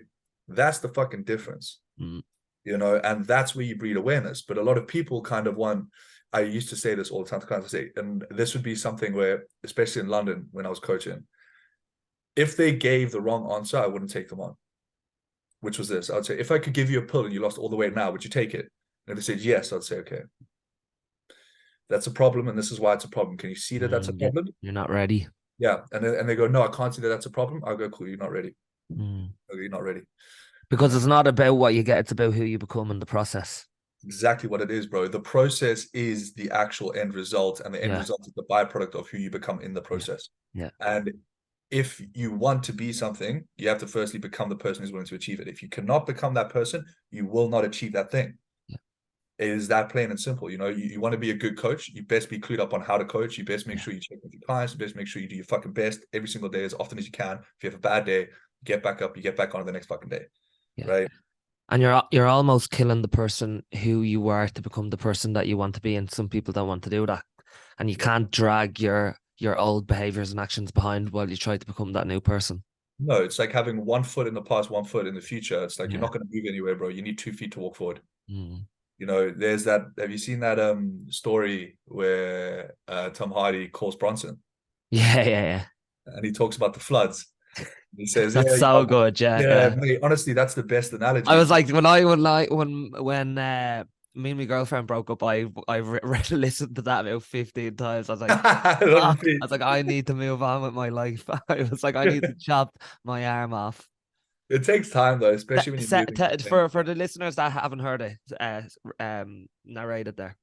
That's the fucking difference. mm. And that's where you breed awareness. But a lot of people kind of want, I used to say this all the time to kind of say, and this would be something where, especially in London when I was coaching, if they gave the wrong answer, I wouldn't take them on, which was this. I'd say, if I could give you a pill and you lost all the weight now, would you take it? And if they said yes, I'd say, okay, that's a problem. And this is why it's a problem. Can you see that that's a problem? You're not ready. Yeah. And they go, no, I can't see that that's a problem. I'll go, cool, you're not ready. Mm. Okay, you're not ready. Because it's not about what you get, it's about who you become in the process. Exactly what it is, bro. The process is the actual end result, and the end Yeah, result is the byproduct of who you become in the yeah, process. yeah, And if you want to be something, you have to firstly become the person who's willing to achieve it. If you cannot become that person, you will not achieve that thing. yeah, It is that plain and simple. You want to be a good coach, you best be clued up on how to coach. You best make yeah, sure you check with your clients. You best make sure you do your fucking best every single day as often as you can. If you have a bad day, get back up, you get back on the next fucking day. yeah. Right? And you're almost killing the person who you are to become the person that you want to be, and some people don't want to do that. And you can't drag your old behaviors and actions behind while you try to become that new person. No, it's like having 1 foot in the past, 1 foot in the future. It's like you're Yeah. not going to move anywhere, bro. You need 2 feet to walk forward. Mm. There's that. Have you seen that story where Tom Hardy calls Bronson Yeah, yeah, yeah. and he talks about the floods? He says, That's "Yeah, so good. Yeah, yeah, yeah. mate. Honestly, that's the best I analogy." was like, when me and my girlfriend broke up, I listened to that about 15 times. I was like, On fuck. I repeat. was like, I need to move on with my life. I was like, I need to chop my arm off. It takes time though, especially when you're moving. For the listeners that haven't heard it, narrated there.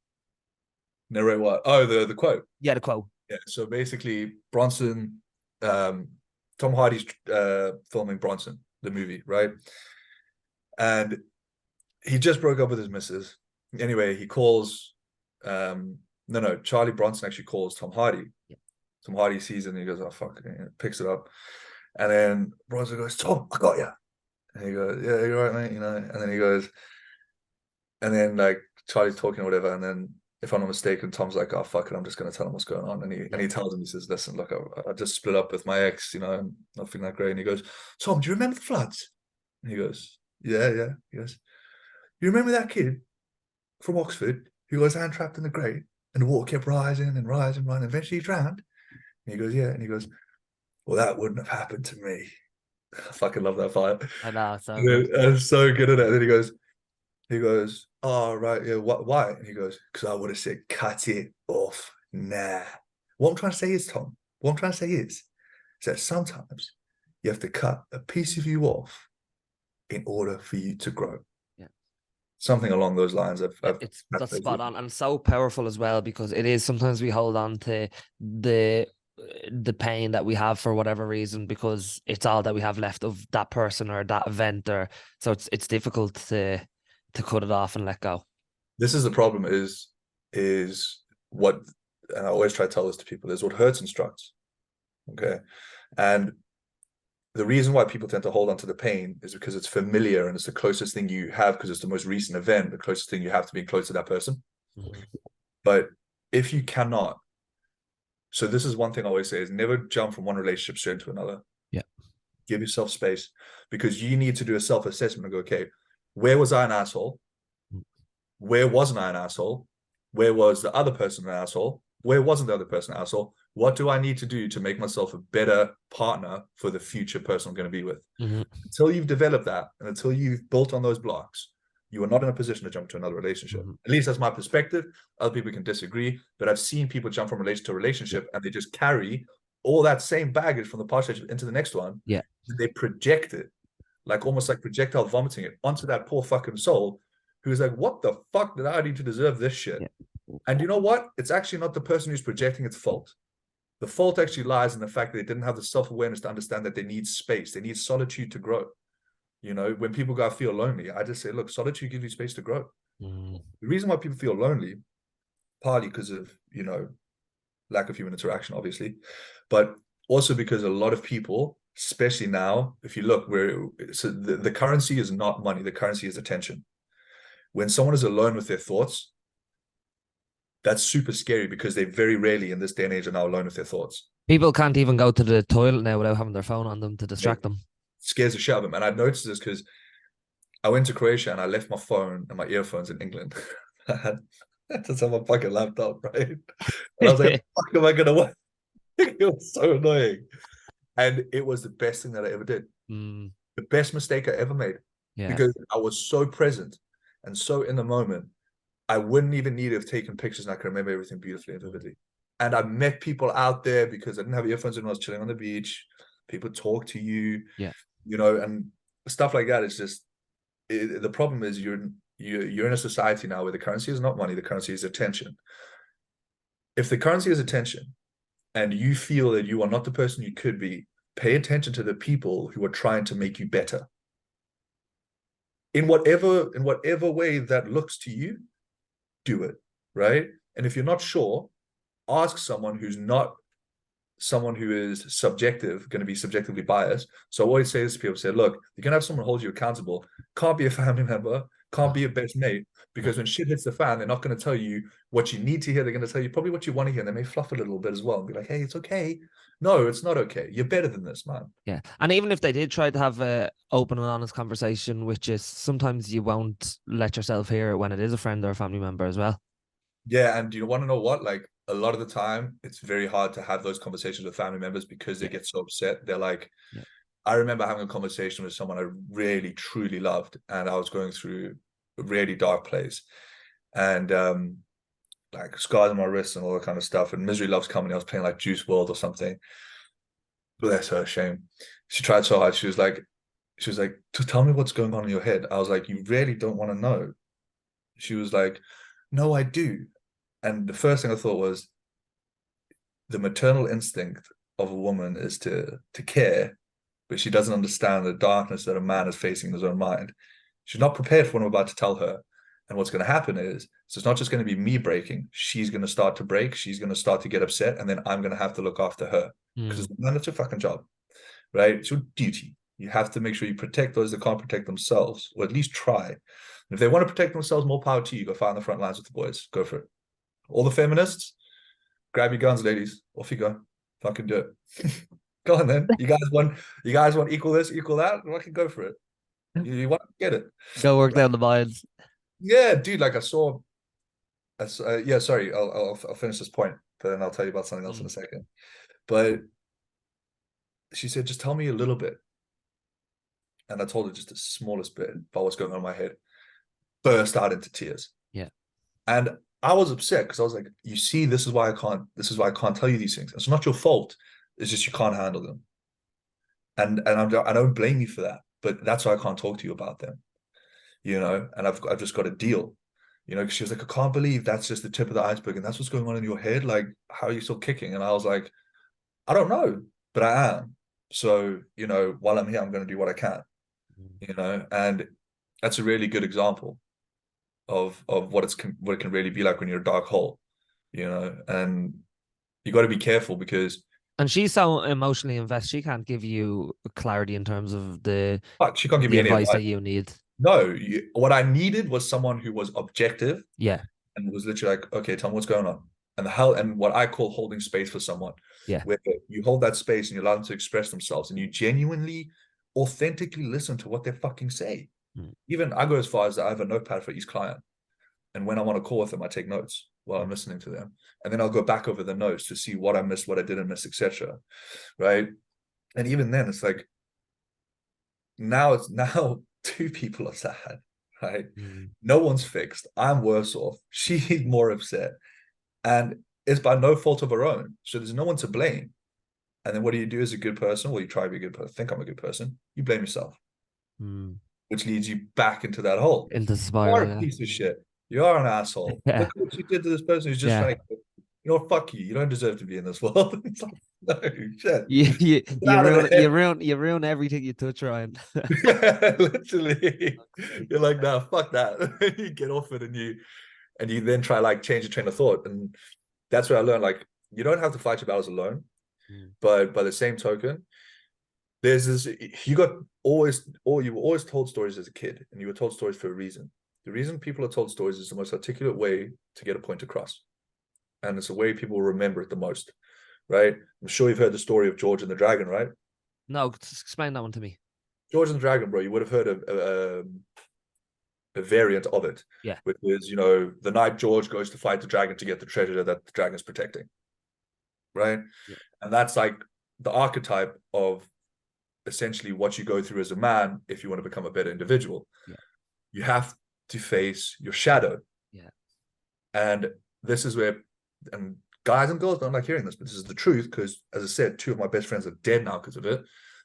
Narrate what? Oh, the quote. Yeah, the quote. Yeah. So basically, Bronson, Tom Hardy's filming Bronson, the movie, right? And he just broke up with his missus. Anyway, he calls. No, Charlie Bronson actually calls Tom Hardy. Yeah. Tom Hardy sees it and he goes, "Oh fuck!" And picks it up, and then Bronson goes, "Tom, I got you." And he goes, "Yeah, you're right, mate." And then he goes, and then like Charlie's talking or whatever, and then if I'm not mistaken, Tom's like, "Oh fuck it, I'm just gonna tell him what's going on." And he Yeah. tells him, he says, "Listen, look, I just split up with my ex. I'm not feeling that great." And he goes, "Tom, do you remember the floods?" And he goes, "Yeah, yeah." He goes, "You remember that kid from Oxford who got his hand trapped in the grate and the water kept rising and rising and rising. Eventually he drowned?" And he goes, "Yeah." And he goes, "Well, that wouldn't have happened to me." I fucking love that fight. I know, so good. I'm so good at it. And then he goes, "Oh, right. Yeah. Why?" And he goes, "Because I would have said, cut it off. Nah." What I'm trying to say is, Tom, what I'm trying to say is that sometimes you have to cut a piece of you off in order for you to grow. Yeah. Something along those lines. That's spot on and so powerful as well, because it is sometimes we hold on to the pain that we have for whatever reason because it's all that we have left of that person or that event, or so it's difficult to cut it off and let go. This is the problem is what, and I always try to tell this to people, is what hurts instructs. Okay. And the reason why people tend to hold on to the pain is because it's familiar and it's the closest thing you have, because it's the most recent event, the closest thing you have to being close to that person. Mhm. But if you cannot So this is one thing I always say is never jump from one relationship straight into another. Yeah. Give yourself space, because you need to do a self-assessment and go, okay, where was I an asshole? Where wasn't I an asshole? Where was the other person an asshole? Where wasn't the other person an asshole? What do I need to do to make myself a better partner for the future person I'm going to be with? Until you've developed that, and until you've built on those blocks, you are not in a position to jump to another relationship. At least that's my perspective. Other people can disagree, but I've seen people jump from relationship to relationship and they just carry all that same baggage from the past relationship into the next one. Yeah. They project it, like almost like projectile vomiting it onto that poor fucking soul who's like, what the fuck did I do to deserve this shit? Yeah. And you know what? It's actually not the person who's projecting its fault. The fault actually lies in the fact that they didn't have the self-awareness to understand that they need space. They need solitude to grow. You know, when people go, I feel lonely, I just say, look, solitude gives you space to grow. The reason why people feel lonely, partly because of, you know, lack of human interaction, obviously, but also because a lot of people, especially now, if you look, so the currency is not money, the currency is attention. When someone is alone with their thoughts, that's super scary, because they very rarely in this day and age are now alone with their thoughts. People can't even go to the toilet now without having their phone on them to distract them. It scares the shit out of them. And I've noticed this because I went to Croatia and I left my phone and my earphones in England. I had to have my fucking laptop, right? And I was like, what the fuck am I going to work? It was so annoying. And it was the best thing that I ever did. The best mistake I ever made. Yeah. Because I was so present and so in the moment. I wouldn't even need to have taken pictures, and I could remember everything beautifully and vividly. And I met people out there because I didn't have earphones when I was chilling on the beach. People talk to you, yeah, you know, and stuff like that. It's just the problem is you're in a society now where the currency is not money, the currency is attention. If the currency is attention, and you feel that you are not the person you could be, pay attention to the people who are trying to make you better. In whatever way that looks to you, do it, right? And if you're not sure, ask someone who's not someone who is going to be subjectively biased. So I always say this to people, say, look, you're going to have someone hold you accountable. Can't be a family member, can't be a best mate, because when shit hits the fan, they're not going to tell you what you need to hear. They're going to tell you probably what you want to hear. And they may fluff it a little bit as well and be like, hey, it's okay. No, it's not okay. You're better than this, man. Yeah. And even if they did try to have an open and honest conversation, which is sometimes you won't let yourself hear it when it is a friend or a family member as well. Yeah. And you want to know what? Like, a lot of the time, it's very hard to have those conversations with family members because they get so upset. They're like, I remember having a conversation with someone I really, truly loved, and I was going through a really dark place. And like scars on my wrists and all that kind of stuff. And Misery Loves Company, I was playing like Juice WRLD or something. Bless her, shame. She tried so hard. She was like, to tell me what's going on in your head. I was like, you really don't want to know. She was like, no, I do. And the first thing I thought was, the maternal instinct of a woman is to care, but she doesn't understand the darkness that a man is facing in his own mind. She's not prepared for what I'm about to tell her. And what's going to happen is, so it's not just going to be me breaking. She's going to start to break. She's going to start to get upset. And then I'm going to have to look after her. Because that's your fucking job, right? It's your duty. You have to make sure you protect those that can't protect themselves, or at least try. And if they want to protect themselves, more power to you. Go fight on the front lines with the boys. Go for it. All the feminists, grab your guns, ladies. Off you go. Fucking do it. Go on then. You guys want equal this, equal that? Fucking go for it. You want to get it. Go work down the mines. Yeah, dude. Like yeah. Sorry, I'll finish this point, but then I'll tell you about something else in a second. But she said, just tell me a little bit, and I told her just the smallest bit about what's going on in my head. Burst out into tears. Yeah, and I was upset because I was like, you see, this is why I can't tell you these things. It's not your fault. It's just you can't handle them. And I don't blame you for that, but that's why I can't talk to you about them. You know, and I've just got a deal. You know, because she was like, I can't believe that's just the tip of the iceberg, and that's what's going on in your head. Like, how are you still kicking? And I was like, I don't know, but I am. So, you know, while I'm here, I'm going to do what I can. You know, and that's a really good example of what it can really be like when you're a dark hole, you know. And you got to be careful, because she's so emotionally invested, she can't give you clarity in terms of she can't give me any advice that you need. No, what I needed was someone who was objective, yeah, and was literally like, okay, tell me what's going on. and what I call holding space for someone, Yeah. where you hold that space and you allow them to express themselves, and you genuinely, authentically listen to what they fucking say. Even I go as far as I have a notepad for each client, and when I'm on a call with them, I take notes while I'm listening to them, and then I'll go back over the notes to see what I missed, what I didn't miss, etc. Right? And even then, it's like now two people are sad, right? No one's fixed. I'm worse off. She's more upset, and it's by no fault of her own. So there's no one to blame. And then what do you do as a good person? Well, you try to be a good person. Think I'm a good person. You blame yourself, which leads you back into that hole. Into the You spiral. are a piece of shit. You are an asshole. Yeah. Look at what you did to this person who's just trying to, you know, fuck you. You don't deserve to be in this world. It's like, no, shit. You ruin everything you touch, Ryan. Literally. You're like, nah, fuck that. You get off it and you then try like change the train of thought. And that's where I learned, like, you don't have to fight your battles alone. But by the same token, there's this, you were always told stories as a kid, and you were told stories for a reason. The reason people are told stories is the most articulate way to get a point across. And it's the way people remember it the most, right? I'm sure you've heard the story of George and the Dragon, right? No, explain that one to me. George and the Dragon, bro, you would have heard of a variant of it. Yeah. Which is, you know, the night George goes to fight the dragon to get the treasure that the dragon's protecting. Right? Yeah. And that's like the archetype of essentially what you go through as a man if you want to become a better individual. Yeah. You have to face your shadow. Yeah. And this is where, and guys and girls don't like hearing this, but this is the truth, because as I said, two of my best friends are dead now because of it.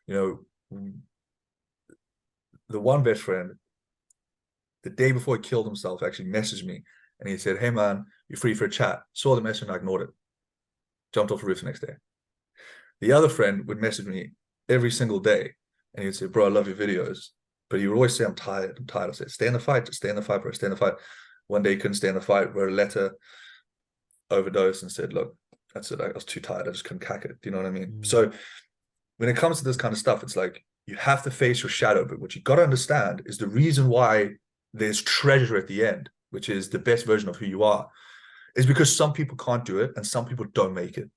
You know, the one best friend, the day before he killed himself, actually messaged me and he said, "Hey man, you're free for a chat." Saw the message and I ignored it. Jumped off the roof the next day. The other friend would message me every single day and he'd say, "Bro, I love your videos." But he would always say, "I'm tired, I'm tired." I said, "Stay in the fight, just stay in the fight, bro, stay in the fight." One day he couldn't stay in the fight, wrote a letter, overdosed, and said, "Look, that's it. I was too tired. I just couldn't hack it." Do you know what I mean? So when it comes to this kind of stuff, it's like you have to face your shadow. But what you got to understand is the reason why there's treasure at the end, which is the best version of who you are, is because some people can't do it and some people don't make it.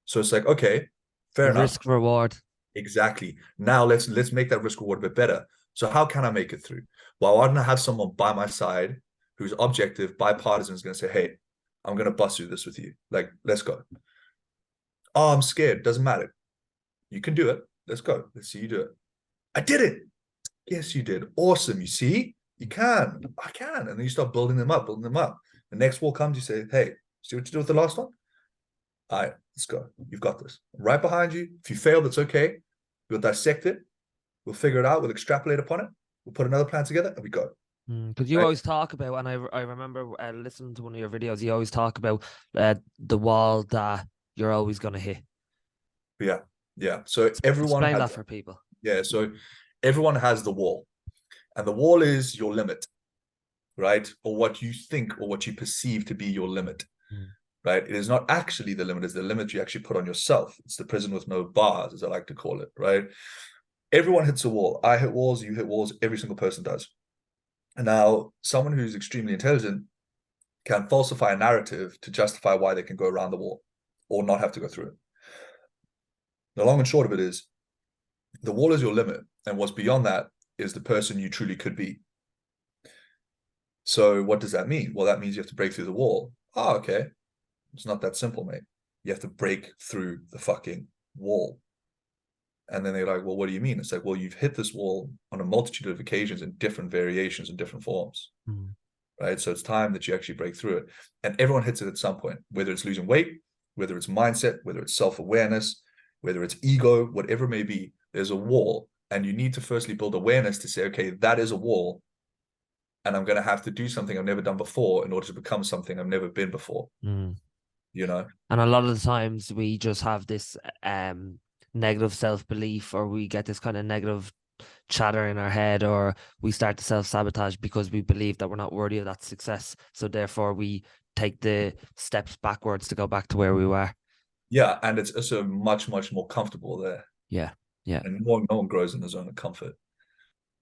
So it's like, okay, fair enough. Risk reward. Exactly. Now let's make that risk reward a bit better. So how can I make it through? Well, I want to have someone by my side who's objective, bipartisan, is going to say, "Hey, I'm going to bust through this with you. Like, let's go." "Oh, I'm scared." Doesn't matter. You can do it. Let's go. Let's see you do it. "I did it." "Yes, you did." "Awesome. You see, you can. I can." And then you start building them up, building them up. The next wall comes, you say, "Hey, see what you did with the last one? All right, let's go. You've got this. I'm right behind you. If you fail, that's okay. We'll dissect it. We'll figure it out. We'll extrapolate upon it. We'll put another plan together and we go." Because you always talk about, and I remember listening to one of your videos, you always talk about the wall that you're always going to hit. Yeah. So everyone explain has that for people. Yeah. So everyone has the wall, and the wall is your limit, right? Or what you think or what you perceive to be your limit. Right? It is not actually the limit, it's the limit you actually put on yourself. It's the prison with no bars, as I like to call it, right? Everyone hits a wall. I hit walls, you hit walls, every single person does. And now, someone who's extremely intelligent can falsify a narrative to justify why they can go around the wall or not have to go through it. The long and short of it is, the wall is your limit, and what's beyond that is the person you truly could be. So what does that mean? Well, that means you have to break through the wall. Oh, okay. It's not that simple, mate. You have to break through the fucking wall. And then they're like, "Well, what do you mean?" It's like, well, you've hit this wall on a multitude of occasions in different variations and different forms, right? So it's time that you actually break through it. And everyone hits it at some point, whether it's losing weight, whether it's mindset, whether it's self-awareness, whether it's ego, whatever it may be, there's a wall. And you need to firstly build awareness to say, okay, that is a wall. And I'm going to have to do something I've never done before in order to become something I've never been before. You know? And a lot of the times we just have this negative self-belief, or we get this kind of negative chatter in our head, or we start to self-sabotage because we believe that we're not worthy of that success. So therefore we take the steps backwards to go back to where we were. Yeah. And it's also much, much more comfortable there. Yeah. And no one grows in the zone of comfort.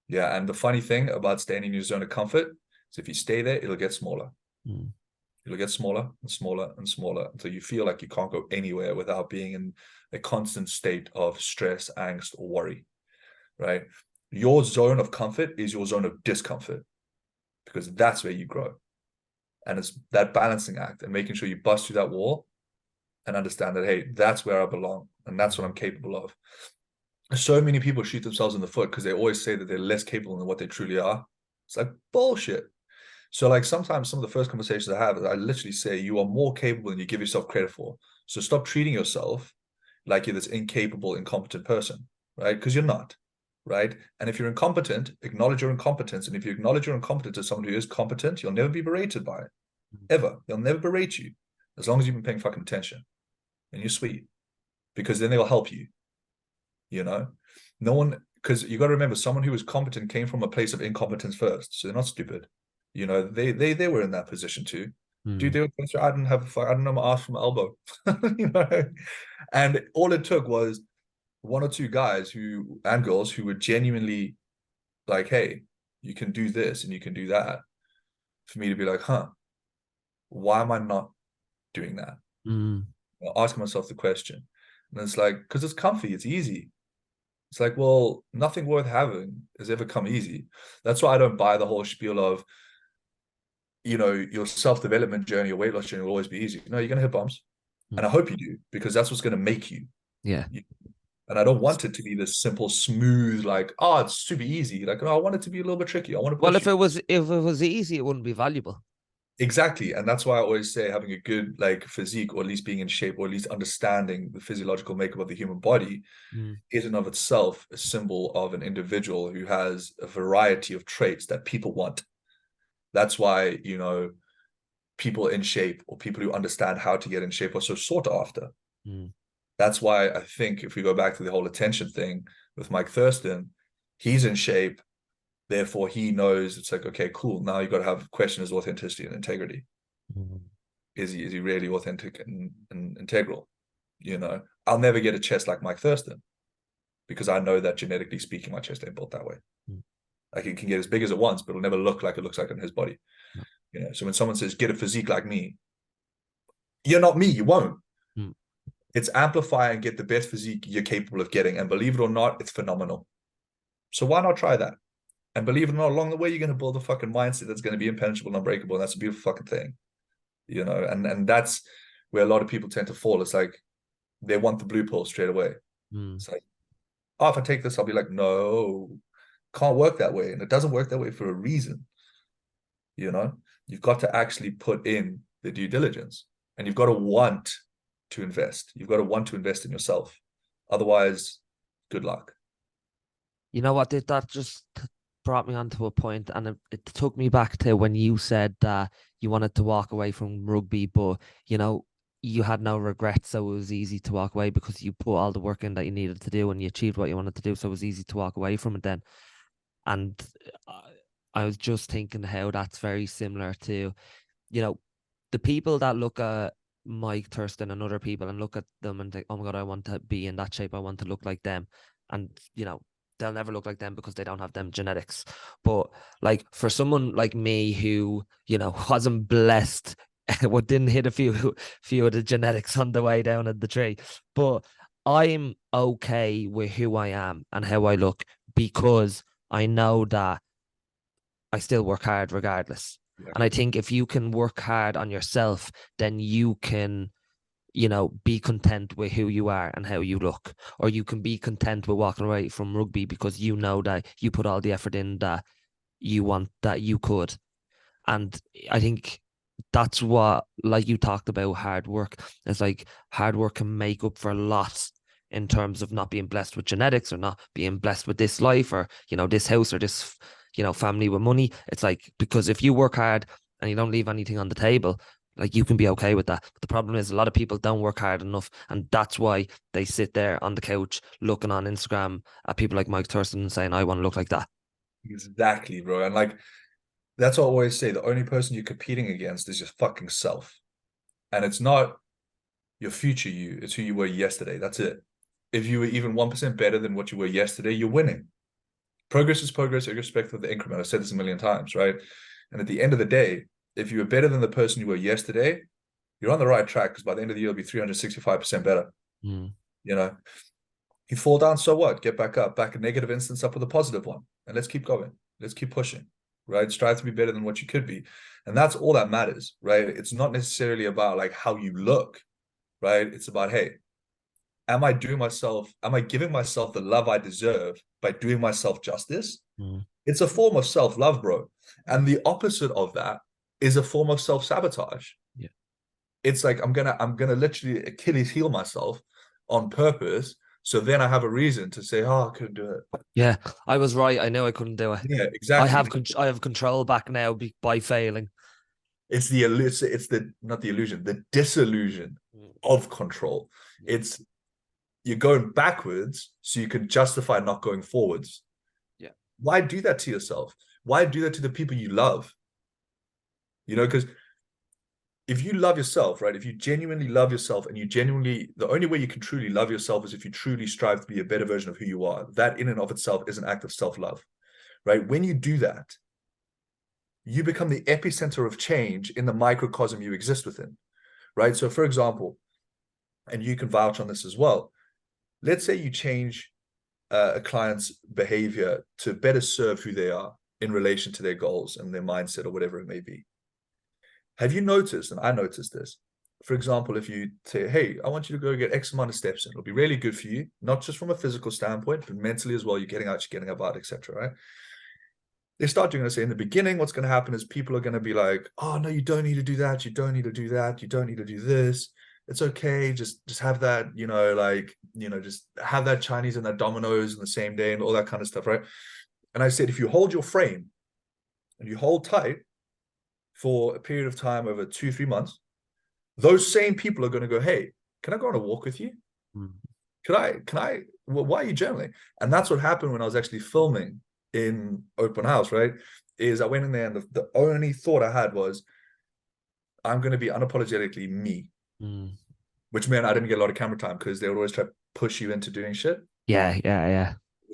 Yeah. And the funny thing about staying in your zone of comfort is if you stay there, it'll get smaller. It'll get smaller and smaller and smaller until you feel like you can't go anywhere without being in a constant state of stress, angst, or worry, right? Your zone of comfort is your zone of discomfort, because that's where you grow. And it's that balancing act and making sure you bust through that wall and understand that, hey, that's where I belong and that's what I'm capable of. So many people shoot themselves in the foot because they always say that they're less capable than what they truly are. It's like bullshit. So like sometimes some of the first conversations I have, I literally say you are more capable than you give yourself credit for. So stop treating yourself like you're this incapable, incompetent person, right? Because you're not, right? And if you're incompetent, acknowledge your incompetence. And if you acknowledge your incompetence as someone who is competent, you'll never be berated by it, ever. They'll never berate you as long as you've been paying fucking attention and you're sweet, because then they'll help you, you know? No one, because you got to remember, someone who was competent came from a place of incompetence first. So they're not stupid. You know, they were in that position too. Dude, they were, I didn't know my ass from my elbow. You know, and all it took was one or two guys who and girls who were genuinely like, hey, you can do this and you can do that, for me to be like, huh, why am I not doing that? Mm. You know, asking myself the question. And it's like, because it's comfy, it's easy. It's like, well, nothing worth having has ever come easy. That's why I don't buy the whole spiel of, you know, your self-development journey, your weight loss journey will always be easy. No, you're going to hit bumps. And I hope you do, because that's what's going to make you. Yeah. And I don't want it to be this simple, smooth, like, oh, it's super easy. Like, no, I want it to be a little bit tricky. I want to push Well, if it was easy, it wouldn't be valuable. Exactly. And that's why I always say having a good like physique, or at least being in shape, or at least understanding the physiological makeup of the human body is in of itself a symbol of an individual who has a variety of traits that people want. That's why, you know, people in shape or people who understand how to get in shape are so sought after. That's why I think if we go back to the whole attention thing with Mike Thurston, he's in shape. Therefore, he knows it's like, okay, cool. Now you've got to have question his authenticity and integrity. Is he really authentic and integral? You know, I'll never get a chest like Mike Thurston, because I know that genetically speaking, my chest ain't built that way. Like it can get as big as it wants, but it'll never look like it looks like in his body. You know, so when someone says get a physique like me, you're not me. You won't. It's amplify and get the best physique you're capable of getting, and believe it or not, it's phenomenal. So why not try that? And believe it or not, along the way, you're going to build a fucking mindset that's going to be impenetrable and unbreakable. And that's a beautiful fucking thing, you know? And that's where a lot of people tend to fall. It's like they want the blue pill straight away. It's like, oh, if I take this, I'll be like, no, can't work that way. And it doesn't work that way for a reason. You know, you've got to actually put in the due diligence, and you've got to want to invest. You've got to want to invest in yourself. Otherwise, good luck. You know what? That just brought me onto a point, and it took me back to when you said that you wanted to walk away from rugby, but you know, you had no regrets, so it was easy to walk away because you put all the work in that you needed to do and you achieved what you wanted to do, so it was easy to walk away from it then. And I was just thinking how that's very similar to, you know, the people that look at Mike Thurston and other people and look at them and think, oh my God, I want to be in that shape, I want to look like them. And, you know, they'll never look like them because they don't have them genetics. But like for someone like me who, you know, wasn't blessed, what didn't hit a few of the genetics on the way down at the tree, but I'm okay with who I am and how I look, because I know that I still work hard regardless. Yeah. And I think if you can work hard on yourself, then you can, you know, be content with who you are and how you look. Or you can be content with walking away from rugby because you know that you put all the effort in that you want, that you could. And I think that's what, like you talked about hard work. It's like hard work can make up for a lot in terms of not being blessed with genetics or not being blessed with this life or, you know, this house or this, you know, family with money. It's like, because if you work hard and you don't leave anything on the table, like you can be okay with that. But the problem is a lot of people don't work hard enough, and that's why they sit there on the couch looking on Instagram at people like Mike Thurston and saying, I want to look like that. Exactly, bro. And like, that's what I always say. The only person you're competing against is your fucking self. And it's not your future you, it's who you were yesterday. That's it. If you were even 1% better than what you were yesterday, you're winning. Progress is progress, irrespective of the increment. I've said this a million times, right? And at the end of the day, if you were better than the person you were yesterday, you're on the right track, because by the end of the year, you'll be 365% better. Mm. You know, you fall down, so what? Get back up, back a negative instance up with a positive one. And let's keep going. Let's keep pushing, right? Strive to be better than what you could be. And that's all that matters, right? It's not necessarily about like how you look, right? It's about, hey, am I giving myself the love I deserve by doing myself justice? Mm. It's a form of self-love, bro. And the opposite of that is a form of self-sabotage. Yeah. It's like I'm gonna literally Achilles heel myself on purpose, so then I have a reason to say, oh, I couldn't do it. Yeah, I was right. I knew I couldn't do it. Yeah, exactly. I have control back now by failing. It's the not the illusion, the disillusion of control. It's you're going backwards so you can justify not going forwards. Yeah. Why do that to yourself? Why do that to the people you love? You know, because if you love yourself, right? If you genuinely love yourself, and the only way you can truly love yourself is if you truly strive to be a better version of who you are. That in and of itself is an act of self-love, right? When you do that, you become the epicenter of change in the microcosm you exist within, right? So for example, and you can vouch on this as well, let's say you change a client's behavior to better serve who they are in relation to their goals and their mindset or whatever it may be. Have you noticed, and I noticed this, for example, if you say, hey, I want you to go get X amount of steps in, it'll be really good for you, not just from a physical standpoint, but mentally as well. You're getting out, you're getting about, etc. Right? They start doing this in the beginning. What's going to happen is people are going to be like, oh, no, you don't need to do that. You don't need to do that. You don't need to do this. It's okay. Just have that, just have that Chinese and that Domino's in the same day and all that kind of stuff, right? And I said, if you hold your frame and you hold tight for a period of time over 2-3 months, those same people are going to go, hey, can I go on a walk with you? Why are you journaling? And that's what happened when I was actually filming in open house, right? Is I went in there and the only thought I had was, I'm going to be unapologetically me, which meant I didn't get a lot of camera time because they would always try to push you into doing shit. Yeah.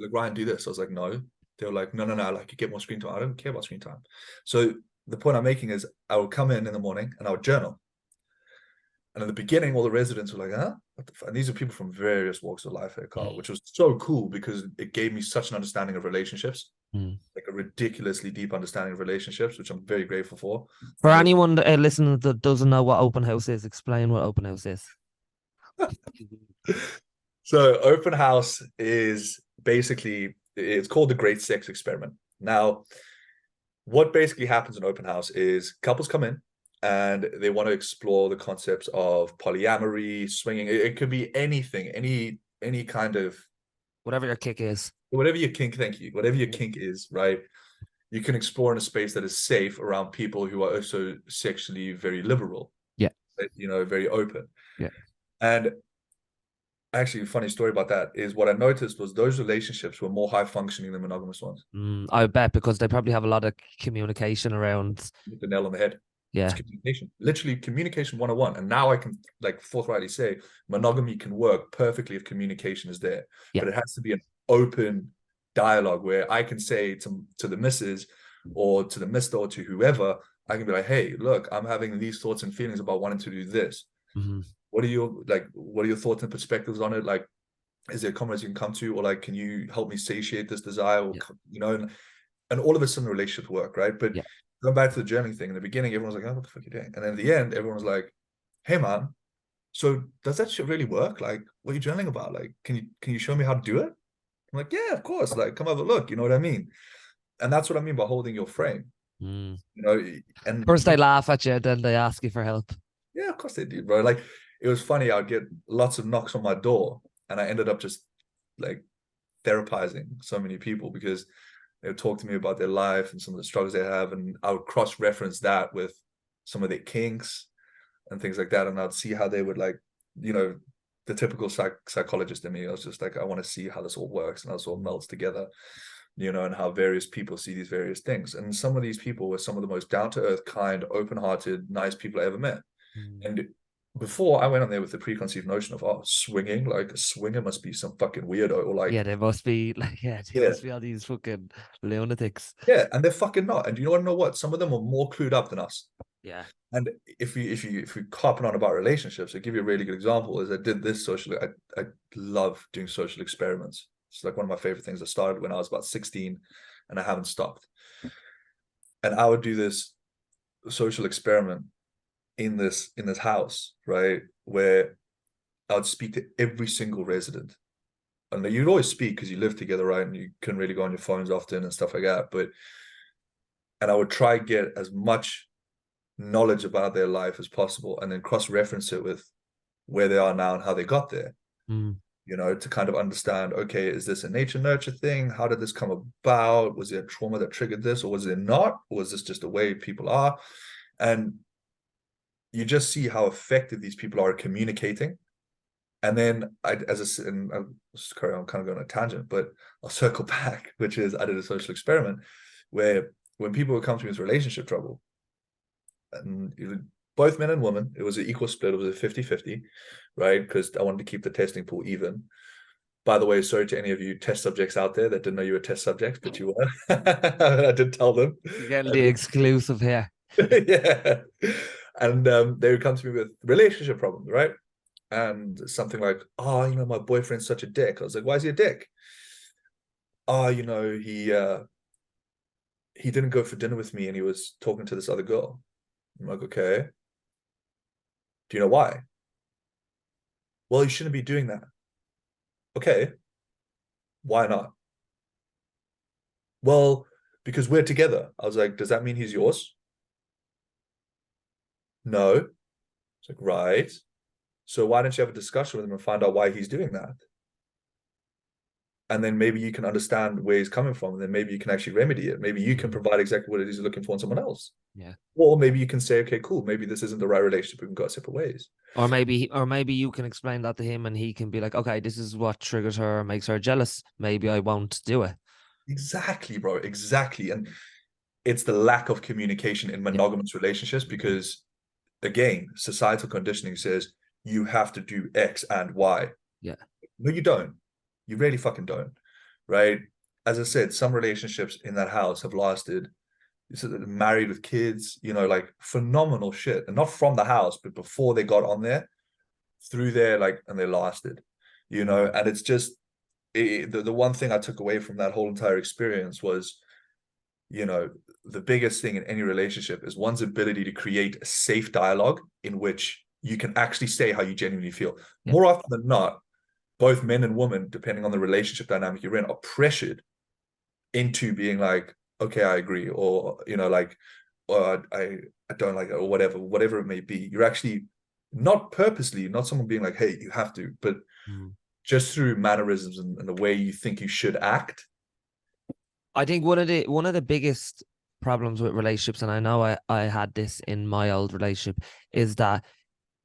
Like, Ryan, do this. I was like, no. They were like, no, like, you get more screen time. I don't care about screen time. So the point I'm making is I would come in the morning and I would journal. And in the beginning, all the residents were like, huh? What the fuck? And these are people from various walks of life here, Carl, which was so cool because it gave me such an understanding of relationships, like a ridiculously deep understanding of relationships, which I'm very grateful for. For anyone listening that doesn't know what open house is, explain what open house is. So open house is basically, it's called the Great Sex Experiment. Now, what basically happens in open house is couples come in and they want to explore the concepts of polyamory, swinging. It could be anything, any kind of, whatever your kick is, whatever your kink. Thank you. Whatever your kink is, right? You can explore in a space that is safe around people who are also sexually very liberal. Yeah. Very open. Yeah. And actually, a funny story about that is what I noticed was those relationships were more high functioning than monogamous ones. I bet, because they probably have a lot of communication around. Hit the nail on the head. Yeah. It's communication, literally communication 101. And now I can like forthrightly say monogamy can work perfectly if communication is there. Yeah. But it has to be an open dialogue where I can say to the missus or to the mister or to whoever, I can be like, hey, look, I'm having these thoughts and feelings about wanting to do this. What are your thoughts and perspectives on it? Like, is there comments you can come to, or like, can you help me satiate this desire? Or, and all of a sudden relationships work, right? But going back to the journaling thing, in the beginning, everyone was like, oh, what the fuck are you doing? And then at the end, everyone was like, hey man, so does that shit really work? Like, what are you journaling about? Like, can you show me how to do it? I'm like, yeah, of course. Like, come have a look. You know what I mean? And that's what I mean by holding your frame. And first they laugh at you, then they ask you for help. Yeah, of course they do, bro. Like, it was funny. I'd get lots of knocks on my door, and I ended up just like therapizing so many people because they would talk to me about their life and some of the struggles they have, and I would cross-reference that with some of their kinks and things like that, and I'd see how they would like, the typical psychologist in me. I was just like, I want to see how this all works and how this all melts together, and how various people see these various things. And some of these people were some of the most down-to-earth, kind, open-hearted, nice people I ever met. And before I went on there with the preconceived notion of, swinging, like a swinger must be some fucking weirdo, or like, they must be like, they must be all these fucking lunatics. Yeah, and they're fucking not. And you want to know what? Some of them are more clued up than us. Yeah. And if we carping on about relationships, I'll give you a really good example. Is I did this social. I love doing social experiments. It's like one of my favorite things. I started when I was about 16, and I haven't stopped. And I would do this social experiment in this house, right, where I would speak to every single resident. And you'd always speak because you live together, right? And you couldn't really go on your phones often and stuff like that. And I would try get as much knowledge about their life as possible, and then cross-reference it with where they are now and how they got there. To kind of understand, okay, is this a nature nurture thing? How did this come about? Was there a trauma that triggered this, or was it not? Or was this just the way people are? And you just see how effective these people are at communicating. And then I'm kind of going on a tangent, but I'll circle back, which is I did a social experiment where when people would come to me with relationship trouble, and both men and women, it was an equal split, it was a 50-50, right? Because I wanted to keep the testing pool even. By the way, sorry to any of you test subjects out there that didn't know you were test subjects, but you were. I did tell them. You're getting the exclusive here. Yeah. And they would come to me with relationship problems, right? And something like, oh, my boyfriend's such a dick. I was like, why is he a dick? Oh, he didn't go for dinner with me and he was talking to this other girl. I'm like, okay. Do you know why? Well, you shouldn't be doing that. Okay. Why not? Well, because we're together. I was like, does that mean he's yours? No. It's like, right. So why don't you have a discussion with him and find out why he's doing that? And then maybe you can understand where he's coming from, and then maybe you can actually remedy it. Maybe you can provide exactly what it is you're looking for in someone else. Yeah. Or maybe you can say, okay, cool, maybe this isn't the right relationship. We can go separate ways. Or maybe you can explain that to him and he can be like, okay, this is what triggers her or makes her jealous. Maybe I won't do it. Exactly, bro. Exactly. And it's the lack of communication in monogamous relationships, because again, societal conditioning says you have to do X and Y. Yeah. No, you don't. You really fucking don't. Right? As I said, some relationships in that house have lasted, married with kids, like phenomenal shit. And not from the house, but before they got on there, through there, and they lasted. And it's just the one thing I took away from that whole entire experience was, the biggest thing in any relationship is one's ability to create a safe dialogue in which you can actually say how you genuinely feel. More often than not, both men and women, depending on the relationship dynamic you're in, are pressured into being like, okay, I agree, or or I don't like it, or whatever it may be. You're actually not purposely, not someone being like, hey, you have to, but just through mannerisms and the way you think you should act. I think one of the biggest problems with relationships, and I know I had this in my old relationship, is that,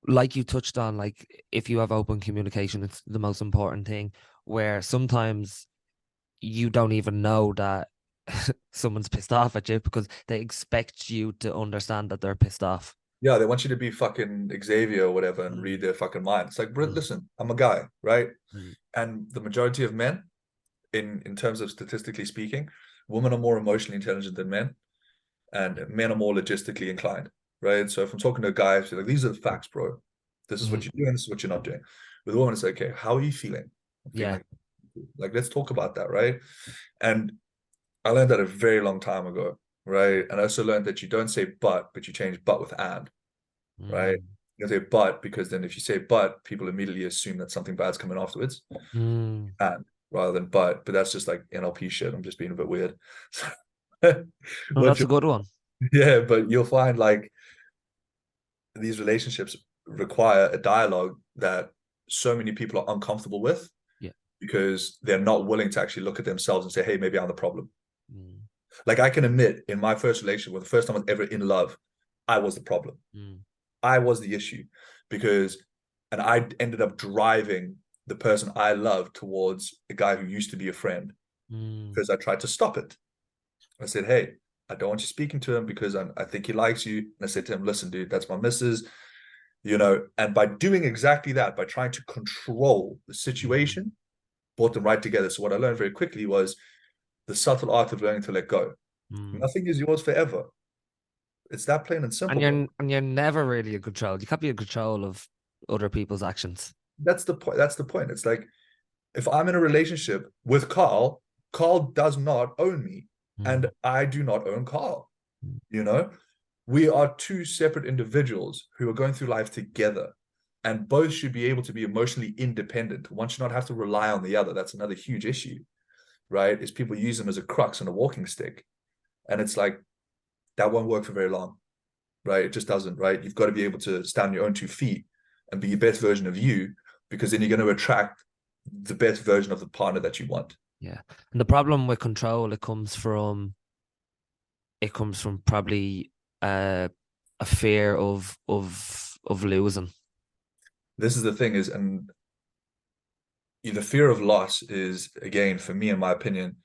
like you touched on, like if you have open communication, it's the most important thing, where sometimes you don't even know that someone's pissed off at you because they expect you to understand that they're pissed off. Yeah, they want you to be fucking Xavier or whatever and read their fucking mind. It's like, bro, listen, I'm a guy, right? And the majority of men, in terms of statistically speaking, women are more emotionally intelligent than men, and men are more logistically inclined, right? So if I'm talking to a guy, it's like, these are the facts, bro. This is what you're doing, this is what you're not doing. With a woman, it's like, okay, how are you feeling? I'm feeling like, let's talk about that, right? And I learned that a very long time ago, right? And I also learned that you don't say but you change but with and, right? You don't say but, because then if you say but, people immediately assume that something bad's coming afterwards. And rather than but that's just like NLP shit. I'm just being a bit weird. No, that's a good one. Yeah, but you'll find like these relationships require a dialogue that so many people are uncomfortable with, because they're not willing to actually look at themselves and say, hey, maybe I'm the problem. Like, I can admit, in my first relationship, when the first time I was ever in love, I was the problem. I was the issue, and I ended up driving the person I loved towards a guy who used to be a friend, because I tried to stop it. I said, hey, I don't want you speaking to him because I think he likes you. And I said to him, listen, dude, that's my missus, and by doing exactly that, by trying to control the situation, brought them right together. So what I learned very quickly was the subtle art of learning to let go. Nothing is yours forever. It's that plain and simple. And you're never really in control. You can't be in control of other people's actions. That's the point. That's the point. It's like, if I'm in a relationship with Carl, Carl does not own me, and I do not own Carl. You know, we are two separate individuals who are going through life together, and both should be able to be emotionally independent. One should not have to rely on the other. That's another huge issue, right? Is people use them as a crux and a walking stick, and it's like, that won't work for very long, right? It just doesn't, right? You've got to be able to stand on your own 2 feet and be your best version of you, because then you're going to attract the best version of the partner that you want. Yeah. And the problem with control, it comes from probably a fear of losing. This is the thing is, and the fear of loss is, again, for me, in my opinion,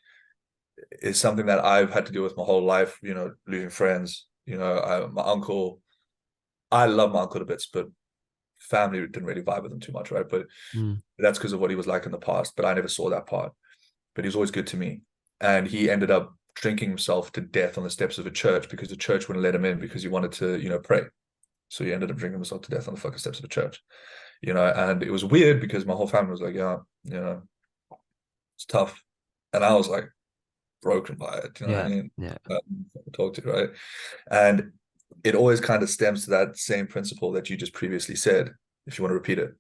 is something that I've had to deal with my whole life, losing friends, my uncle. I love my uncle to bits, but family didn't really vibe with him too much, right? But that's because of what he was like in the past, but I never saw that part. But he was always good to me. And he ended up drinking himself to death on the steps of a church because the church wouldn't let him in because he wanted to, pray. So he ended up drinking himself to death on the fucking steps of a church, and it was weird because my whole family was like, yeah, it's tough. And I was like broken by it, what I mean? Yeah. Talk to, right? And it always kind of stems to that same principle that you just previously said, if you want to repeat it.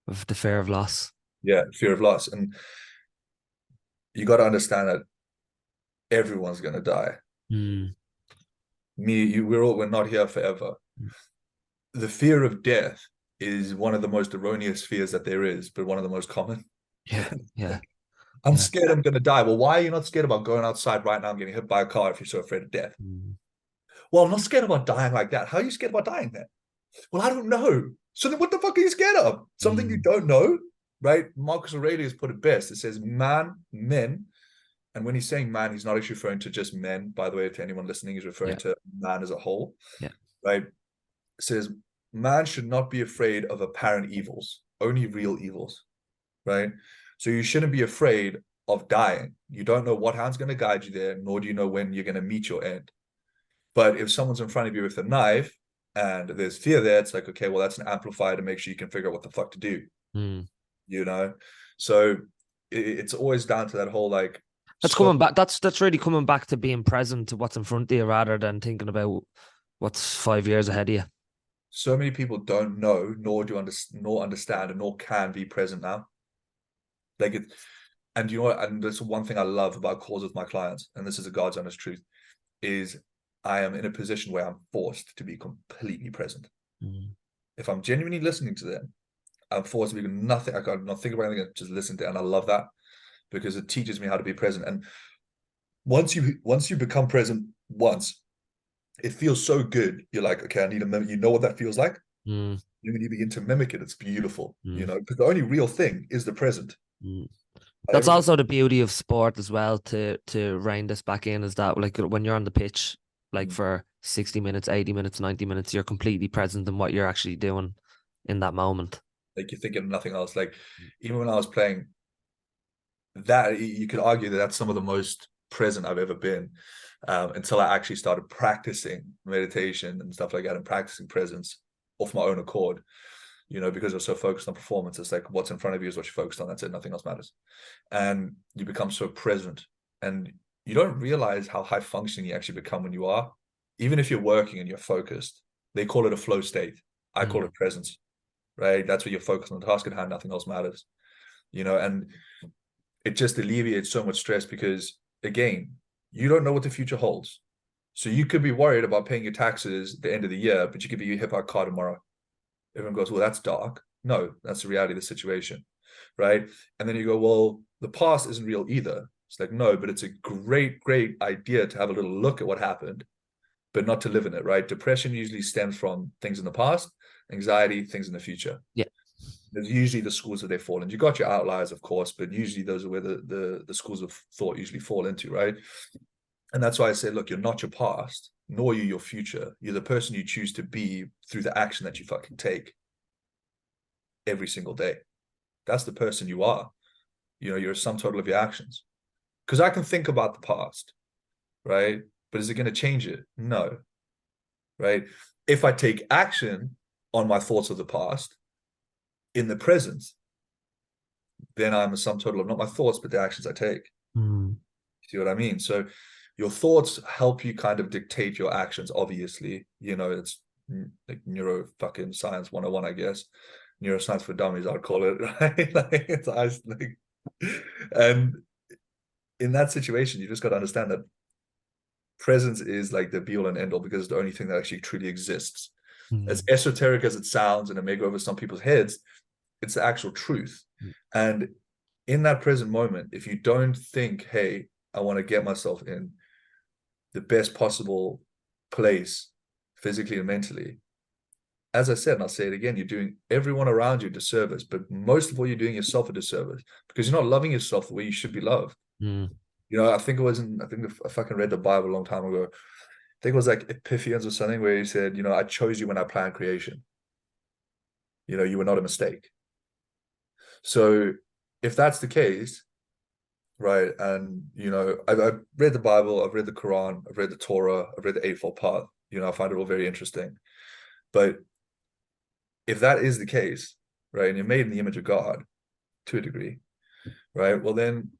Of the fear of loss. Yeah, fear of loss. And you got to understand that everyone's going to die. Me, you, we're not here forever. The fear of death is one of the most erroneous fears that there is, but one of the most common. Yeah. I'm scared I'm going to die. Well, why are you not scared about going outside right now and getting hit by a car if you're so afraid of death? Well, I'm not scared about dying like that. How are you scared about dying then? Well, I don't know. So then what the fuck are you scared of? Something you don't know, right? Marcus Aurelius put it best. It says men. And when he's saying man, he's not actually referring to just men. By the way, to anyone listening, he's referring to man as a whole. Yeah. Right? It says man should not be afraid of apparent evils, only real evils. Right? So you shouldn't be afraid of dying. You don't know what hand's going to guide you there, nor do you know when you're going to meet your end. But if someone's in front of you with a knife and there's fear there, it's like, okay, well, that's an amplifier to make sure you can figure out what the fuck to do. So it's always down to that whole like, that's coming back. That's really coming back to being present to what's in front of you rather than thinking about what's 5 years ahead of you. So many people don't know, nor understand, and nor can be present now. Like it, and and that's one thing I love about calls with my clients, and this is a God's honest truth, is I am in a position where I'm forced to be completely present. If I'm genuinely listening to them, I'm forced to be nothing. I got not think about anything, just listen to it, and I love that because it teaches me how to be present. And once you become present once, it feels so good. You're like, okay, I need to mimic. You know what that feels like? When you begin to mimic it, it's beautiful. Because the only real thing is the present. That's also the beauty of sport as well. To rein this back in, is that like when you're on the pitch, like for 60 minutes, 80 minutes, 90 minutes, you're completely present in what you're actually doing in that moment. Like you're thinking of nothing else. Like even when I was playing, that you could argue that that's some of the most present I've ever been, until I actually started practicing meditation and stuff like that, and practicing presence off my own accord. Because I was so focused on performance, it's like what's in front of you is what you're focused on. That's it. Nothing else matters. And you become so present, and you don't realize how high functioning you actually become when you are. Even if you're working and you're focused, they call it a flow state. I call it presence, right? That's where you're focused on the task at hand. Nothing else matters, and it just alleviates so much stress because, again, you don't know what the future holds. So you could be worried about paying your taxes at the end of the year, but you could be hit by a car tomorrow. Everyone goes, well, that's dark. No, that's the reality of the situation, right? And then you go, well, the past isn't real either. It's like, no, but it's a great, great idea to have a little look at what happened, but not to live in it, right? Depression usually stems from things in the past, anxiety, things in the future. Yeah. There's usually the schools that they fall in. You got your outliers, of course, but usually those are where the schools of thought usually fall into, right? And that's why I say, look, you're not your past, nor are you your future. You're the person you choose to be through the action that you fucking take every single day. That's the person you are. You're a sum total of your actions. Because I can think about the past, right? But is it going to change it? No. right? If I take action on my thoughts of the past in the present, then I'm a sum total of not my thoughts, but the actions I take. Mm. See what I mean? So your thoughts help you kind of dictate your actions, obviously. It's like neuro fucking science 101, I guess. Neuroscience for dummies, I'd call it, right? And in that situation, you just got to understand that presence is like the be all and end all, because it's the only thing that actually truly exists. As esoteric as it sounds, and it may go over some people's heads, it's the actual truth. And in that present moment, if you don't think, hey, I want to get myself in the best possible place physically and mentally, as I said, and I'll say it again, you're doing everyone around you a disservice, but most of all, you're doing yourself a disservice, because you're not loving yourself the way you should be loved. I think I fucking read the Bible a long time ago. I think it was like Epiphanians or something, where he said, I chose you when I planned creation. You were not a mistake. So if that's the case, right, and I've read the Bible, I've read the Quran, I've read the Torah, I've read the Eightfold Path. I find it all very interesting. But if that is the case, right, and you're made in the image of God to a degree, right, well then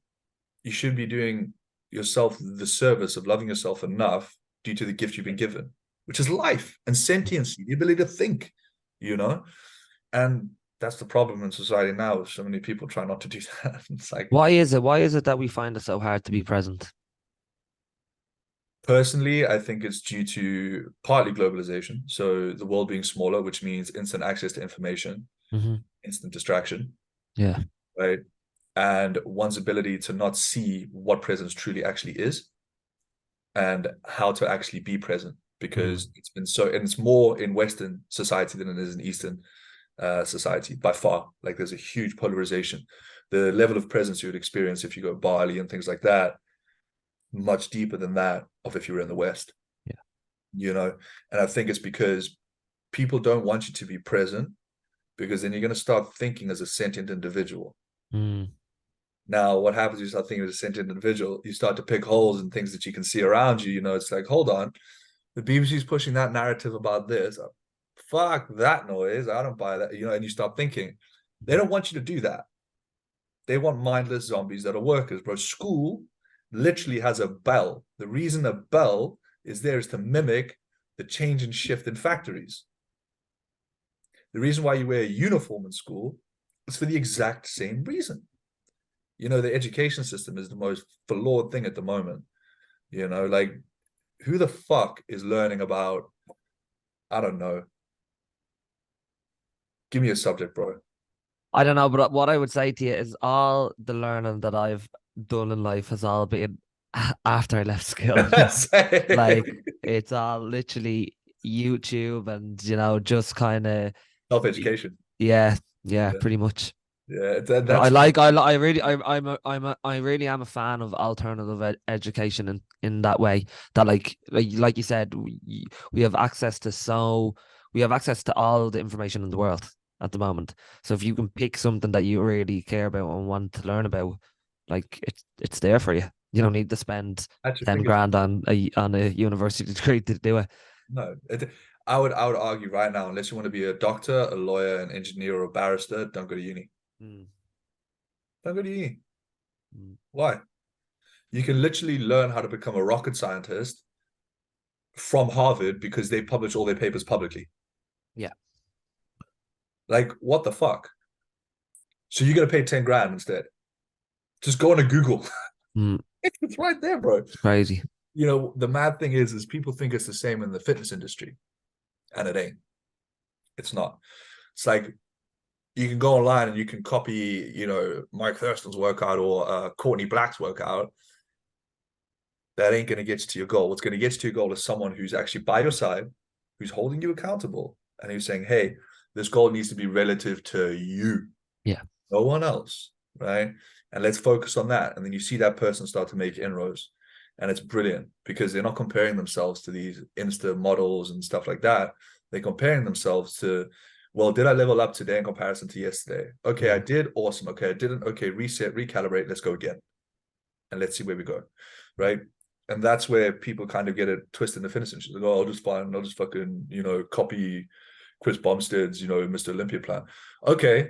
you should be doing yourself the service of loving yourself enough due to the gift you've been given, which is life and sentiency, the ability to think, and that's the problem in society now. So many people try not to do that. It's like, Why is it that we find it so hard to be present? Personally, I think it's due to partly globalization. So the world being smaller, which means instant access to information, instant distraction. Yeah. Right. And one's ability to not see what presence truly actually is and how to actually be present, because it's been and it's more in Western society than it is in Eastern society by far. Like there's a huge polarization. The level of presence you would experience if you go to Bali and things like that, much deeper than that of if you were in the West. And I think it's because people don't want you to be present, because then you're going to start thinking as a sentient individual. Now what happens is, you start thinking as a sentient individual, you start to pick holes in things that you can see around you. It's like, hold on, the BBC's pushing that narrative about this, fuck that noise, I don't buy that. And you start thinking, they don't want you to do that. They want mindless zombies that are workers, bro. School literally has a bell. The reason a bell is there is to mimic the change and shift in factories. The reason why you wear a uniform in school is for the exact same reason. The education system is the most flawed thing at the moment. Like, who the fuck is learning about, I don't know. Give me a subject, bro. I don't know, but what I would say to you is all the learning that I've done in life has all been after I left school. Like, it's all literally YouTube and, just kind of self-education. Yeah, pretty much. Yeah, But that's I really am a fan of alternative education in that way, that like you said, we have access to all the information in the world at the moment. So if you can pick something that you really care about and want to learn about, like it's there for you. You don't need to spend 10 grand on a university degree to do it. No, I would argue right now, unless you want to be a doctor, a lawyer, an engineer, or a barrister, don't go to uni. Don't go to uni. Why? You can literally learn how to become a rocket scientist from Harvard because they publish all their papers publicly. Yeah. Like, what the fuck? So you're going to pay 10 grand instead. Just go on to Google. It's right there, bro. It's crazy. The mad thing is people think it's the same in the fitness industry, and it ain't. It's not. It's like, you can go online and you can copy, Mike Thurston's workout or Courtney Black's workout. That ain't going to get you to your goal. What's going to get you to your goal is someone who's actually by your side, who's holding you accountable, and who's saying, hey, this goal needs to be relative to you. Yeah. No one else, right? And let's focus on that. And then you see that person start to make inroads. And it's brilliant because they're not comparing themselves to these Insta models and stuff like that. They're comparing themselves to, well, did I level up today in comparison to yesterday? Okay, I did. Awesome. Okay, I didn't. Okay, reset, recalibrate. Let's go again. And let's see where we go, right? And that's where people kind of get it twisted in the finish. And she's like, oh, I'll just fucking, copy Chris Bumstead's, Mr. Olympia plan. Okay,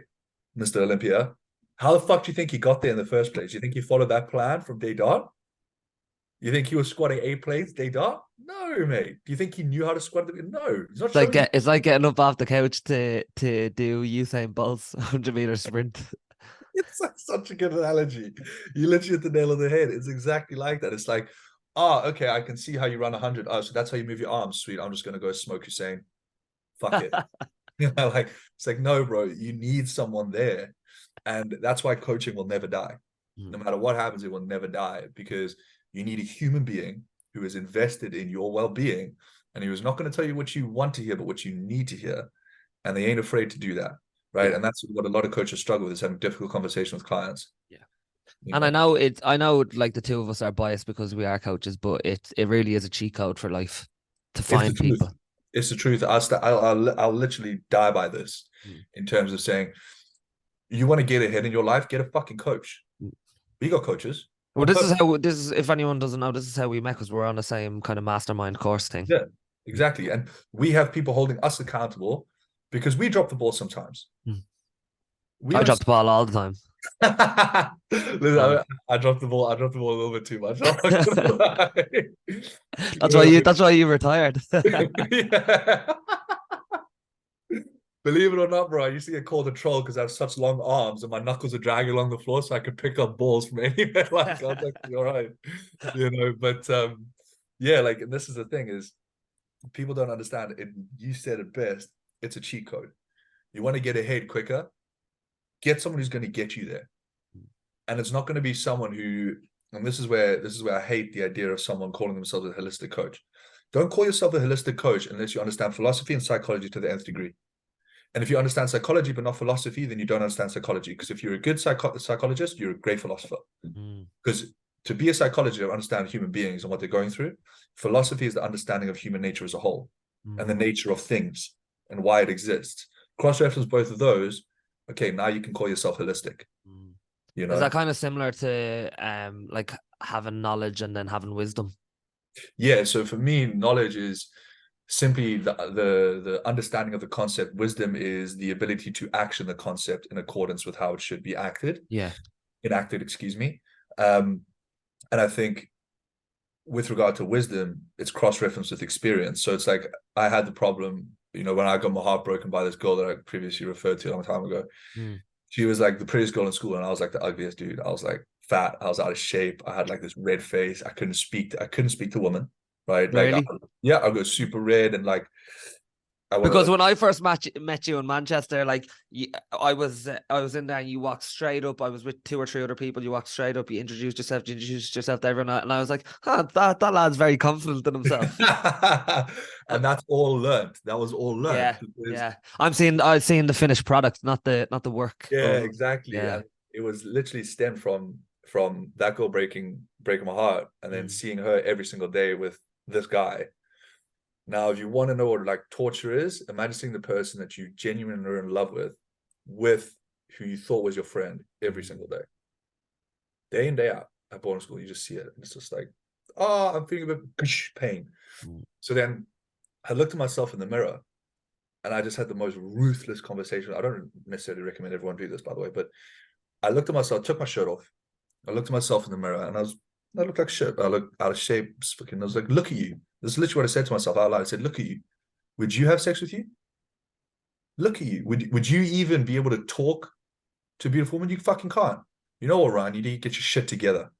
Mr. Olympia, how the fuck do you think he got there in the first place? You think he followed that plan from day dot? You think he was squatting 8 plates day dot? No, mate. Do you think he knew how to squat? No, he's not It's like showing you. it's like getting up off the couch to do Usain Bolt's 100-meter sprint. It's like such a good analogy. You literally hit the nail on the head. It's exactly like that. It's like, okay, I can see how you run 100. Oh, so that's how you move your arms. Sweet. I'm just gonna go smoke Hussein. Fuck it. Like it's like, no, bro, you need someone there. And that's why coaching will never die. No matter what happens, it will never die, because you need a human being who is invested in your well-being, and who is not going to tell you what you want to hear, but what you need to hear. And they ain't afraid to do that. Right. Yeah. And that's what a lot of coaches struggle with, is having difficult conversations with clients. Yeah. And I know like the two of us are biased because we are coaches, but it really is a cheat code for life to find people. It's the truth. I'll literally die by this in terms of saying, you want to get ahead in your life, get a fucking coach. We got coaches. Well, this is if anyone doesn't know, this is how we met, because we're on the same kind of mastermind course thing. Yeah, exactly. And we have people holding us accountable because we drop the ball sometimes. I drop the ball all the time. Listen, I dropped the ball. I dropped the ball a little bit too much. That's why you retired. Yeah. Believe it or not, bro, I used to get called a troll because I have such long arms and my knuckles are dragging along the floor, so I could pick up balls from anywhere. Like, I was like, all right, But yeah, like, and this is the thing, is people don't understand it. You said it best. It's a cheat code. You want to get ahead quicker, get someone who's going to get you there. And it's not going to be someone who, and this is where I hate the idea of someone calling themselves a holistic coach. Don't call yourself a holistic coach unless you understand philosophy and psychology to the nth degree. And if you understand psychology but not philosophy, then you don't understand psychology. Because if you're a good psychologist, you're a great philosopher. Because to be a psychologist, you understand human beings and what they're going through. Philosophy is the understanding of human nature as a whole and the nature of things and why it exists. Cross-reference both of those. Okay, now you can call yourself holistic. Is that kind of similar to like having knowledge and then having wisdom? Yeah. So for me, knowledge is simply the understanding of the concept. Wisdom is the ability to action the concept in accordance with how it should be enacted, excuse me. And I think with regard to wisdom, it's cross-reference with experience. So it's like, I had the problem, when I got my heart broken by this girl that I previously referred to a long time ago. She was like the prettiest girl in school, and I was like the ugliest dude. I was like fat, I was out of shape, I had like this red face, I couldn't speak to women. Right. Really? Like, I got super red, and like, because when I first met you in Manchester, like I was in there and you walked straight up. I was with 2 or 3 other people. You walked straight up. You introduced yourself to everyone, and I was like, that lad's very confident in himself. And that's all learned. That was all learned. Yeah. I've seen the finished product, not the work. Yeah, exactly. Yeah. And it was literally stemmed from that girl breaking my heart, and then seeing her every single day with this guy. Now, if you want to know what like torture is, imagine seeing the person that you genuinely are in love with who you thought was your friend every single day. Day in, day out at boarding school, you just see it. It's just like, I'm feeling a bit pain. So then I looked at myself in the mirror, and I just had the most ruthless conversation. I don't necessarily recommend everyone do this, by the way, but I looked at myself, took my shirt off. I looked at myself in the mirror, and I looked like shit. I looked out of shape. I was like, look at you. This is literally what I said to myself out loud. I said, look at you. Would you have sex with you? Look at you. Would you even be able to talk to a beautiful woman? You fucking can't. You know what, Ryan? You need to get your shit together.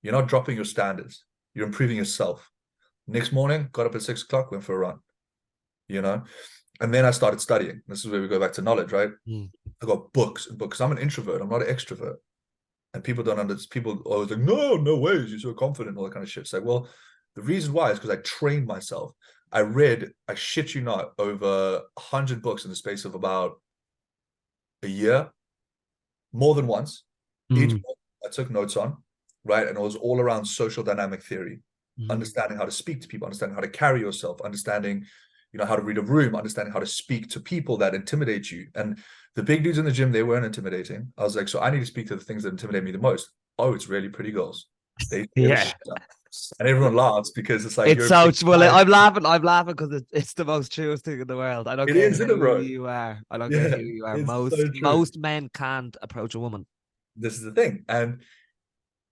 You're not dropping your standards. You're improving yourself. Next morning, got up at 6 o'clock, went for a run. And then I started studying. This is where we go back to knowledge, right? I got books and books. I'm an introvert. I'm not an extrovert. And people don't understand. People always like, no ways. You're so confident, all that kind of shit. It's like, well, the reason why is because I trained myself. I read, I shit you not, over 100 books in the space of about a year, more than once. Each book I took notes on, right? And it was all around social dynamic theory, understanding how to speak to people, understanding how to carry yourself, understanding, how to read a room, understanding how to speak to people that intimidate you. And the big dudes in the gym, they weren't intimidating. I was like, so I need to speak to the things that intimidate me the most. Oh, it's really pretty girls. They And everyone laughs because it's like, It's you're a so big well. guy. I'm laughing because it's the most truest thing in the world. I don't It care is, isn't it, who bro? you are. I don't care Yeah, who you are. it's so true. Most men can't approach a woman. This is the thing. And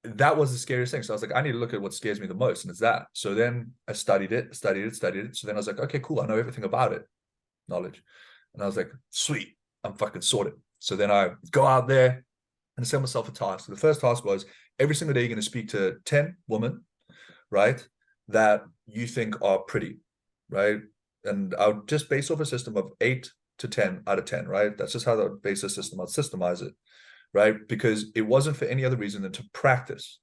that was the scariest thing. So I was like, I need to look at what scares me the most, and it's that. So then I studied it. So then I was like, okay, cool. I know everything about it, knowledge. And I was like, sweet, I'm fucking sorted. So then I go out there and set myself a task. So the first task was every single day you're going to speak to 10 women, right, that you think are pretty, right? And I'll just base off a system of 8 to 10 out of 10, right? That's just how I base the system. I'll systemize it, right? Because it wasn't for any other reason than to practice,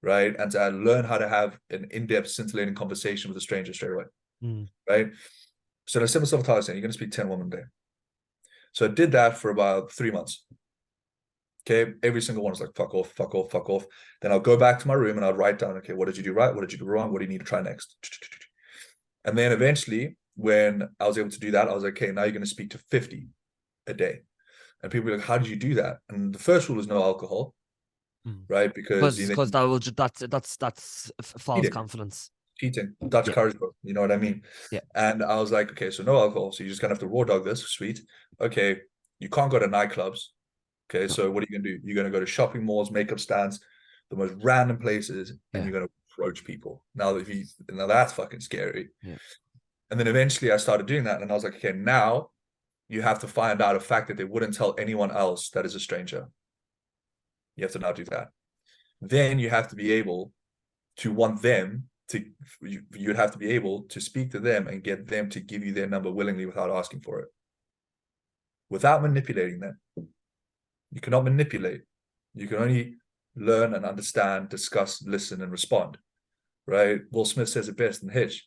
right? And to learn how to have an in-depth, scintillating conversation with a stranger straight away, right? So I set myself a task saying, you're going to speak 10 women a day. So I did that for about 3 months. Okay, every single one was like, fuck off, fuck off, fuck off. Then I'll go back to my room and I'll write down, okay, what did you do right? What did you do wrong? What do you need to try next? And then eventually, when I was able to do that, I was like, okay, now you're going to speak to 50 a day. And people were like, how did you do that? And the first rule is no alcohol, right? Because Because that's false confidence. cheating, Dutch courage, bro. You know what I mean? Yeah. And I was like, okay, so no alcohol. So you just kind of have to raw dog this. Sweet. Okay, you can't go to nightclubs. Okay, so what are you going to do? You're going to go to shopping malls, makeup stands, the most random places, and you're going to approach people. Now that's fucking scary. Yeah. And then eventually I started doing that, and I was like, okay, now you have to find out a fact that they wouldn't tell anyone else that is a stranger. You have to now do that. Then you have to be able to want them to, you'd have to be able to speak to them and get them to give you their number willingly without asking for it, without manipulating them. You cannot manipulate. You can only learn and understand, discuss, listen, and respond, right? Will Smith says it best in Hitch.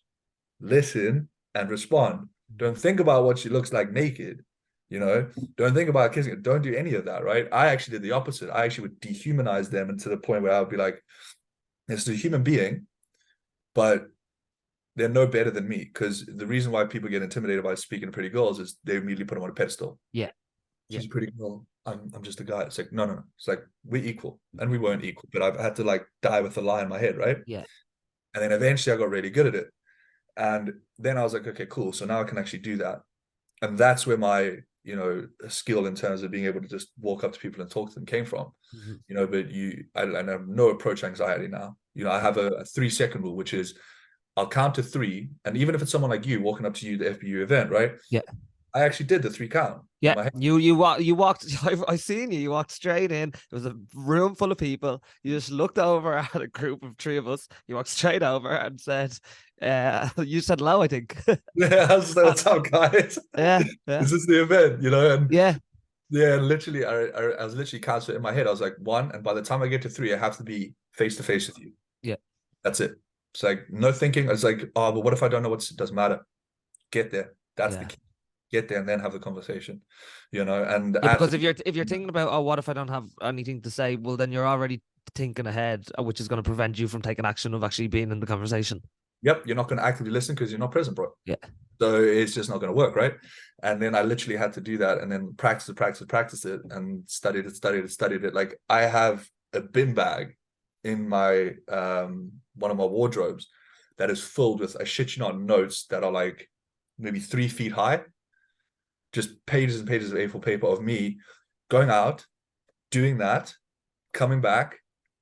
Listen and respond. Don't think about what she looks like naked, you know? Don't think about kissing her. Don't do any of that, right? I actually did the opposite. I actually would dehumanize them, and to the point where I would be like, it's a human being, but they're no better than me. Because the reason why people get intimidated by speaking to pretty girls is they immediately put them on a pedestal. Yeah. She's a pretty girl. I'm just a guy. It's like, no. It's like, we're equal. And we weren't equal, but I've had to like die with a lie in my head, right? Yeah. And then eventually I got really good at it. And then I was like, okay, cool. So now I can actually do that. And that's where my, skill in terms of being able to just walk up to people and talk to them came from. But I have no approach anxiety now. I have a 3-second rule, which is I'll count to 3. And even if it's someone like you walking up to you, the FBU event, right? Yeah. I actually did the 3 count. Yeah, you walked. I seen you. You walked straight in. It was a room full of people. You just looked over at a group of 3 of us. You walked straight over and said, "You said hello, I think." Yeah, I was like, "What's up, guys?" Yeah. This is the event, And yeah, literally, I was literally counting in my head. I was like 1, and by the time I get to 3, I have to be face to face with you. Yeah, that's it. It's like no thinking. It's like, oh, but what if I don't know it doesn't matter? Get there. That's the key. Get there and then have the conversation, and because if you're thinking about, oh, what if I don't have anything to say, well, then you're already thinking ahead, which is going to prevent you from taking action of actually being in the conversation. Yep, you're not going to actively listen because you're not present, bro. Yeah, so it's just not going to work, right? And then I literally had to do that, and then practice it, and studied it. Like, I have a bin bag in my one of my wardrobes that is filled with, I shit you not, notes that are like maybe 3 feet high. Just pages and pages of A4 paper of me going out, doing that, coming back,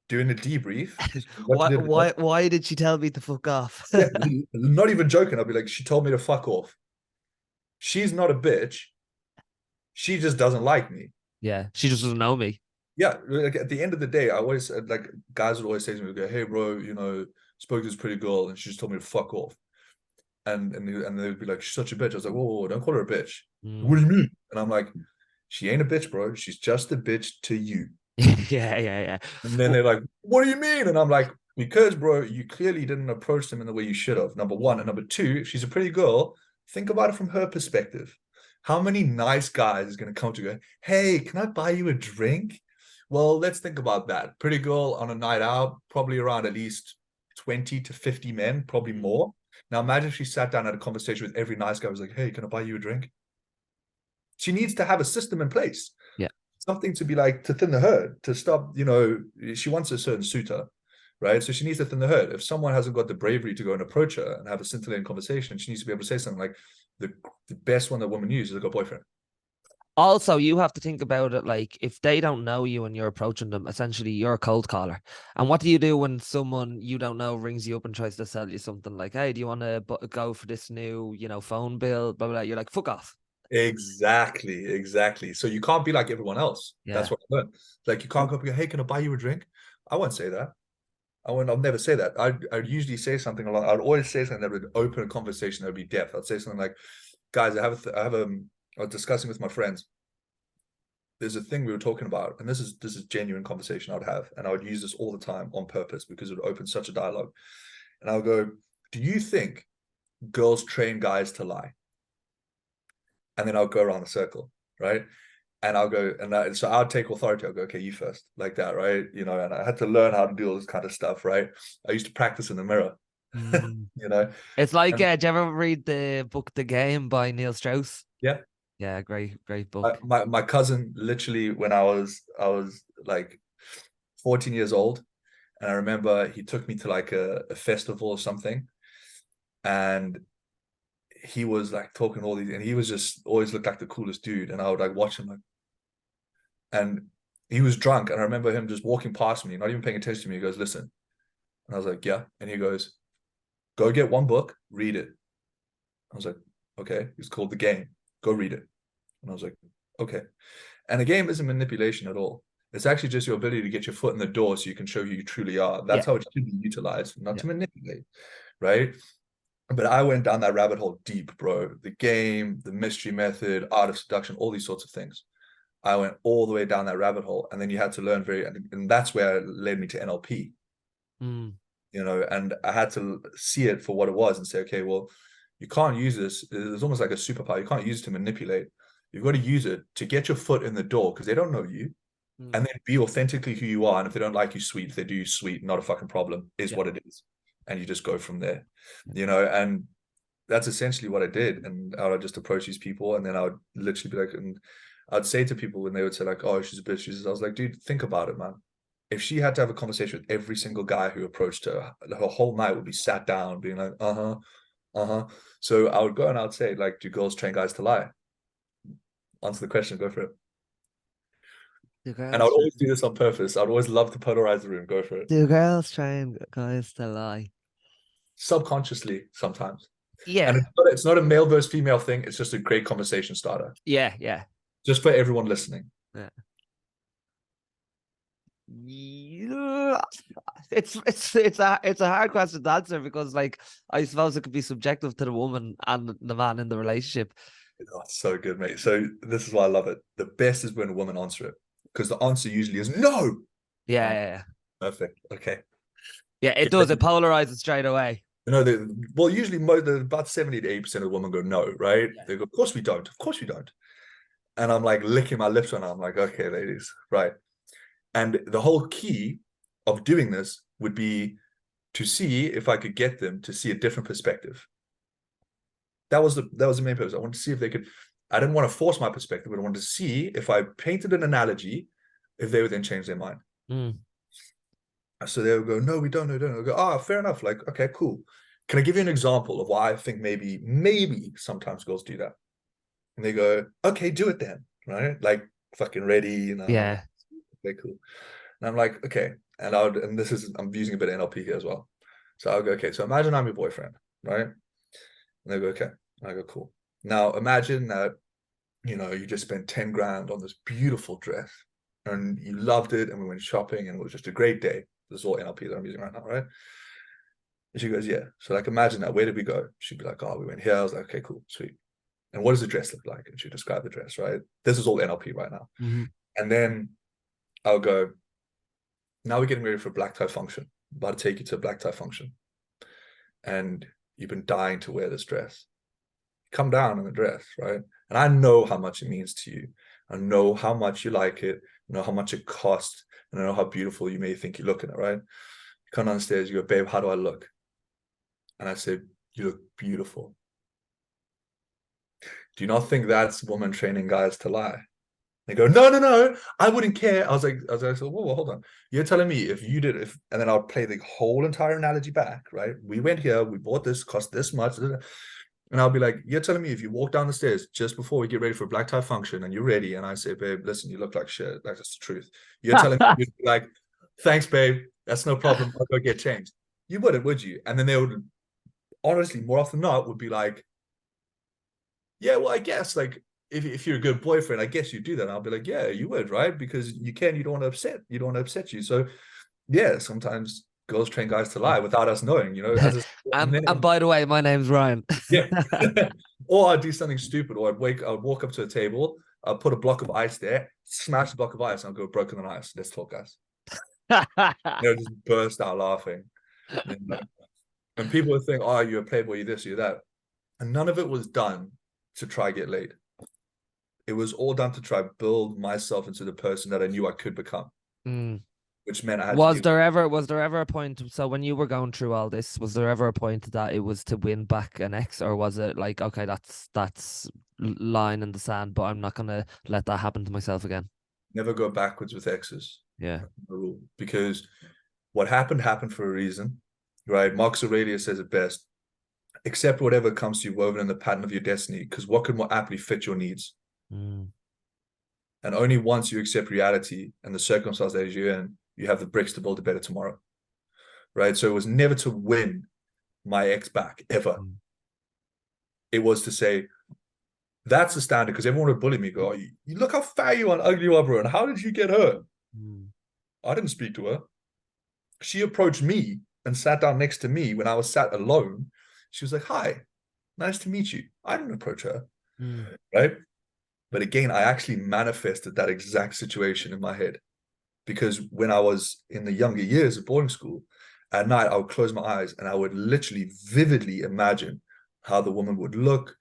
doing a debrief. Why did she tell me to fuck off? Yeah, not even joking. I'll be like, she told me to fuck off. She's not a bitch. She just doesn't like me. Yeah, she just doesn't know me. Yeah, like at the end of the day, I always, like, guys would always say to me, go, hey, bro, spoke to this pretty girl and she just told me to fuck off. And they would be like, she's such a bitch. I was like, whoa, don't call her a bitch. What do you mean? And I'm like, she ain't a bitch, bro. She's just a bitch to you. Yeah. And then they're like, what do you mean? And I'm like, because, bro, you clearly didn't approach them in the way you should have, number 1. And number 2, if she's a pretty girl, think about it from her perspective. How many nice guys is going to come to go, hey, can I buy you a drink? Well, let's think about that. Pretty girl on a night out, probably around at least 20 to 50 men, probably more. Now imagine if she sat down, had a conversation with every nice guy, was like, hey, can I buy you a drink? She needs to have a system in place. Yeah. Something to be like, to thin the herd, to stop, she wants a certain suitor. right? So she needs to thin the herd. If someone hasn't got the bravery to go and approach her and have a scintillating conversation, she needs to be able to say something like, the best one that women use is a good boyfriend. Also, you have to think about it like if they don't know you and you're approaching them, essentially you're a cold caller. And what do you do when someone you don't know rings you up and tries to sell you something like, hey, do you want to go for this new, phone bill? Blah, blah, blah. You're like, fuck off. Exactly. So you can't be like everyone else. That's Yeah. what I learned. Like you can't go up and go, hey, can I buy you a drink? I won't say that. I'll never say that. I'd usually say something along. I'd always say something that would open a conversation that would be depth. I'd say something like, guys, I was discussing with my friends. There's a thing we were talking about, and this is genuine conversation I'd have, and I would use this all the time on purpose because it would open such a dialogue. And I'll go, do you think girls train guys to lie? And then I'll go around the circle, right? And I'll go, so I'll take authority. I'll go, okay, you first, like that, right? And I had to learn how to do all this kind of stuff, right? I used to practice in the mirror, Mm. you know. It's like, And, did you ever read the book The Game by Neil Strauss? yeah. Yeah, great book. My cousin, literally, when I was like 14 years old, and I remember he took me to like a festival or something, and he was like talking all these, and he was just always looked like the coolest dude, and I would like watch him, like, and he was drunk, and I remember him just walking past me, not even paying attention to me. He goes, listen, and I was like, yeah, and he goes, go get one book, read it. I was like, okay. It's called The Game. Go read it. And I was like, okay. And the game isn't manipulation at all. It's actually just your ability to get your foot in the door so you can show who you truly are. That's how it should be utilized, not to manipulate, right? But I went down that rabbit hole deep, bro. The game, the mystery method, art of seduction, all these sorts of things. I went all the way down that rabbit hole. And then you had to learn and that's where it led me to NLP. Mm. And I had to see it for what it was and say, okay, well, you can't use this. It's almost like a superpower. You can't use it to manipulate. You've got to use it to get your foot in the door because they don't know you. And then be authentically who you are. And if they don't like you, sweet. If they do you, sweet. Not a fucking problem. Is what it is. And you just go from there, and that's essentially what I did. And I would just approach these people, and then I would literally be like, and I'd say to people when they would say like, oh, she's a bitch. I was like, dude, think about it, man. If she had to have a conversation with every single guy who approached her whole night would be sat down being like, So I would go and I would say, like, do girls train guys to lie? Answer the question, go for it. And I would always do this on purpose. I'd always love to polarize the room. Go for it. Do girls train guys to lie? Subconsciously, sometimes. Yeah. And it's not a male versus female thing. It's just a great conversation starter. Yeah. Just for everyone listening. Yeah. It's a hard question to answer because, like, I suppose it could be subjective to the woman and the man in the relationship. Oh, it's so good, mate. So this is why I love it. The best is when a woman answer it, because the answer usually is no. Yeah. Perfect. Okay. Yeah, it does. It polarizes straight away. Usually about 70 to 80% of the women go no, right? Yeah. They go, of course we don't. Of course we don't. And I'm like licking my lips, and I'm like, okay, ladies, right. And the whole key of doing this would be to see if I could get them to see a different perspective. That was the main purpose. I wanted to see if they could. I didn't want to force my perspective, but I wanted to see if I painted an analogy, if they would then change their mind. So they would go, no, we don't know. I go, fair enough. Like, okay, cool. Can I give you an example of why I think maybe sometimes girls do that? And they go, okay, do it then, right? Like, fucking ready, Yeah. Okay, cool. And I'm like, okay. And I'm using a bit of NLP here as well. So I'll go, okay, so imagine I'm your boyfriend, right? And they go, okay. And I go, cool. Now imagine that, you just spent 10 grand on this beautiful dress and you loved it, and we went shopping and it was just a great day. This is all NLP that I'm using right now, right? And she goes, yeah. So like, imagine that. Where did we go? She'd be like, oh, we went here. I was like, okay, cool, sweet. And what does the dress look like? And she'd describe the dress, right? This is all NLP right now. And then I'll go, now we're getting ready for a black tie function. I'm about to take you to a black tie function. And you've been dying to wear this dress. Come down in the dress, right? And I know how much it means to you. I know how much you like it. I know how much it costs. And I know how beautiful you may think you're looking at, right? You come downstairs, you go, babe, how do I look? And I said, you look beautiful. Do you not think that's woman training guys to lie? They go, no, no, no, I wouldn't care. I was like, whoa, hold on. You're telling me if you did, and then I'll play the whole entire analogy back, right? We went here, we bought this, cost this much. And I'll be like, you're telling me if you walk down the stairs just before we get ready for a black tie function and you're ready, and I say, babe, listen, you look like shit. Like, that's the truth. You're telling me, you'd be like, thanks, babe. That's no problem. I'll go get changed. You wouldn't, would you? And then they would, honestly, more often than not, would be like, yeah, well, I guess, like, if you're a good boyfriend, I guess you do that. And I'll be like, yeah, you would, right? Because you don't want to upset you. So yeah, sometimes girls train guys to lie without us knowing, as And by the way, my name's Ryan. yeah. Or I'd do something stupid, or I'd walk up to a table, I'll put a block of ice there, smash the block of ice, and I'll go, broken on ice. Let's talk, guys. Just burst out laughing. And people would think, oh, you're a playboy, you're this, you're that. And none of it was done to try get laid. It was all done to try build myself into the person that I knew I could become. Which meant I had was there ever a point, so when you were going through all this, was there ever a point that it was to win back an ex, or was it like, okay, that's line in the sand, but I'm not gonna let that happen to myself again? Never go backwards with exes. Yeah. Rule. Because what happened for a reason, right? Marcus Aurelius says it best: accept whatever comes to you woven in the pattern of your destiny, because what could more aptly fit your needs? And only once you accept reality and the circumstance that you're in, you have the bricks to build a better tomorrow, right? So it was never to win my ex back, ever. It was to say, that's the standard, because everyone would bully me, go, oh, you look how fat you are and ugly you are, bro, and how did you get her? I didn't speak to her. She approached me and sat down next to me when I was sat alone. She was like, hi, nice to meet you. I didn't approach her, right? But again, I actually manifested that exact situation in my head, because when I was in the younger years of boarding school, at night, I would close my eyes and I would literally vividly imagine how the woman would look,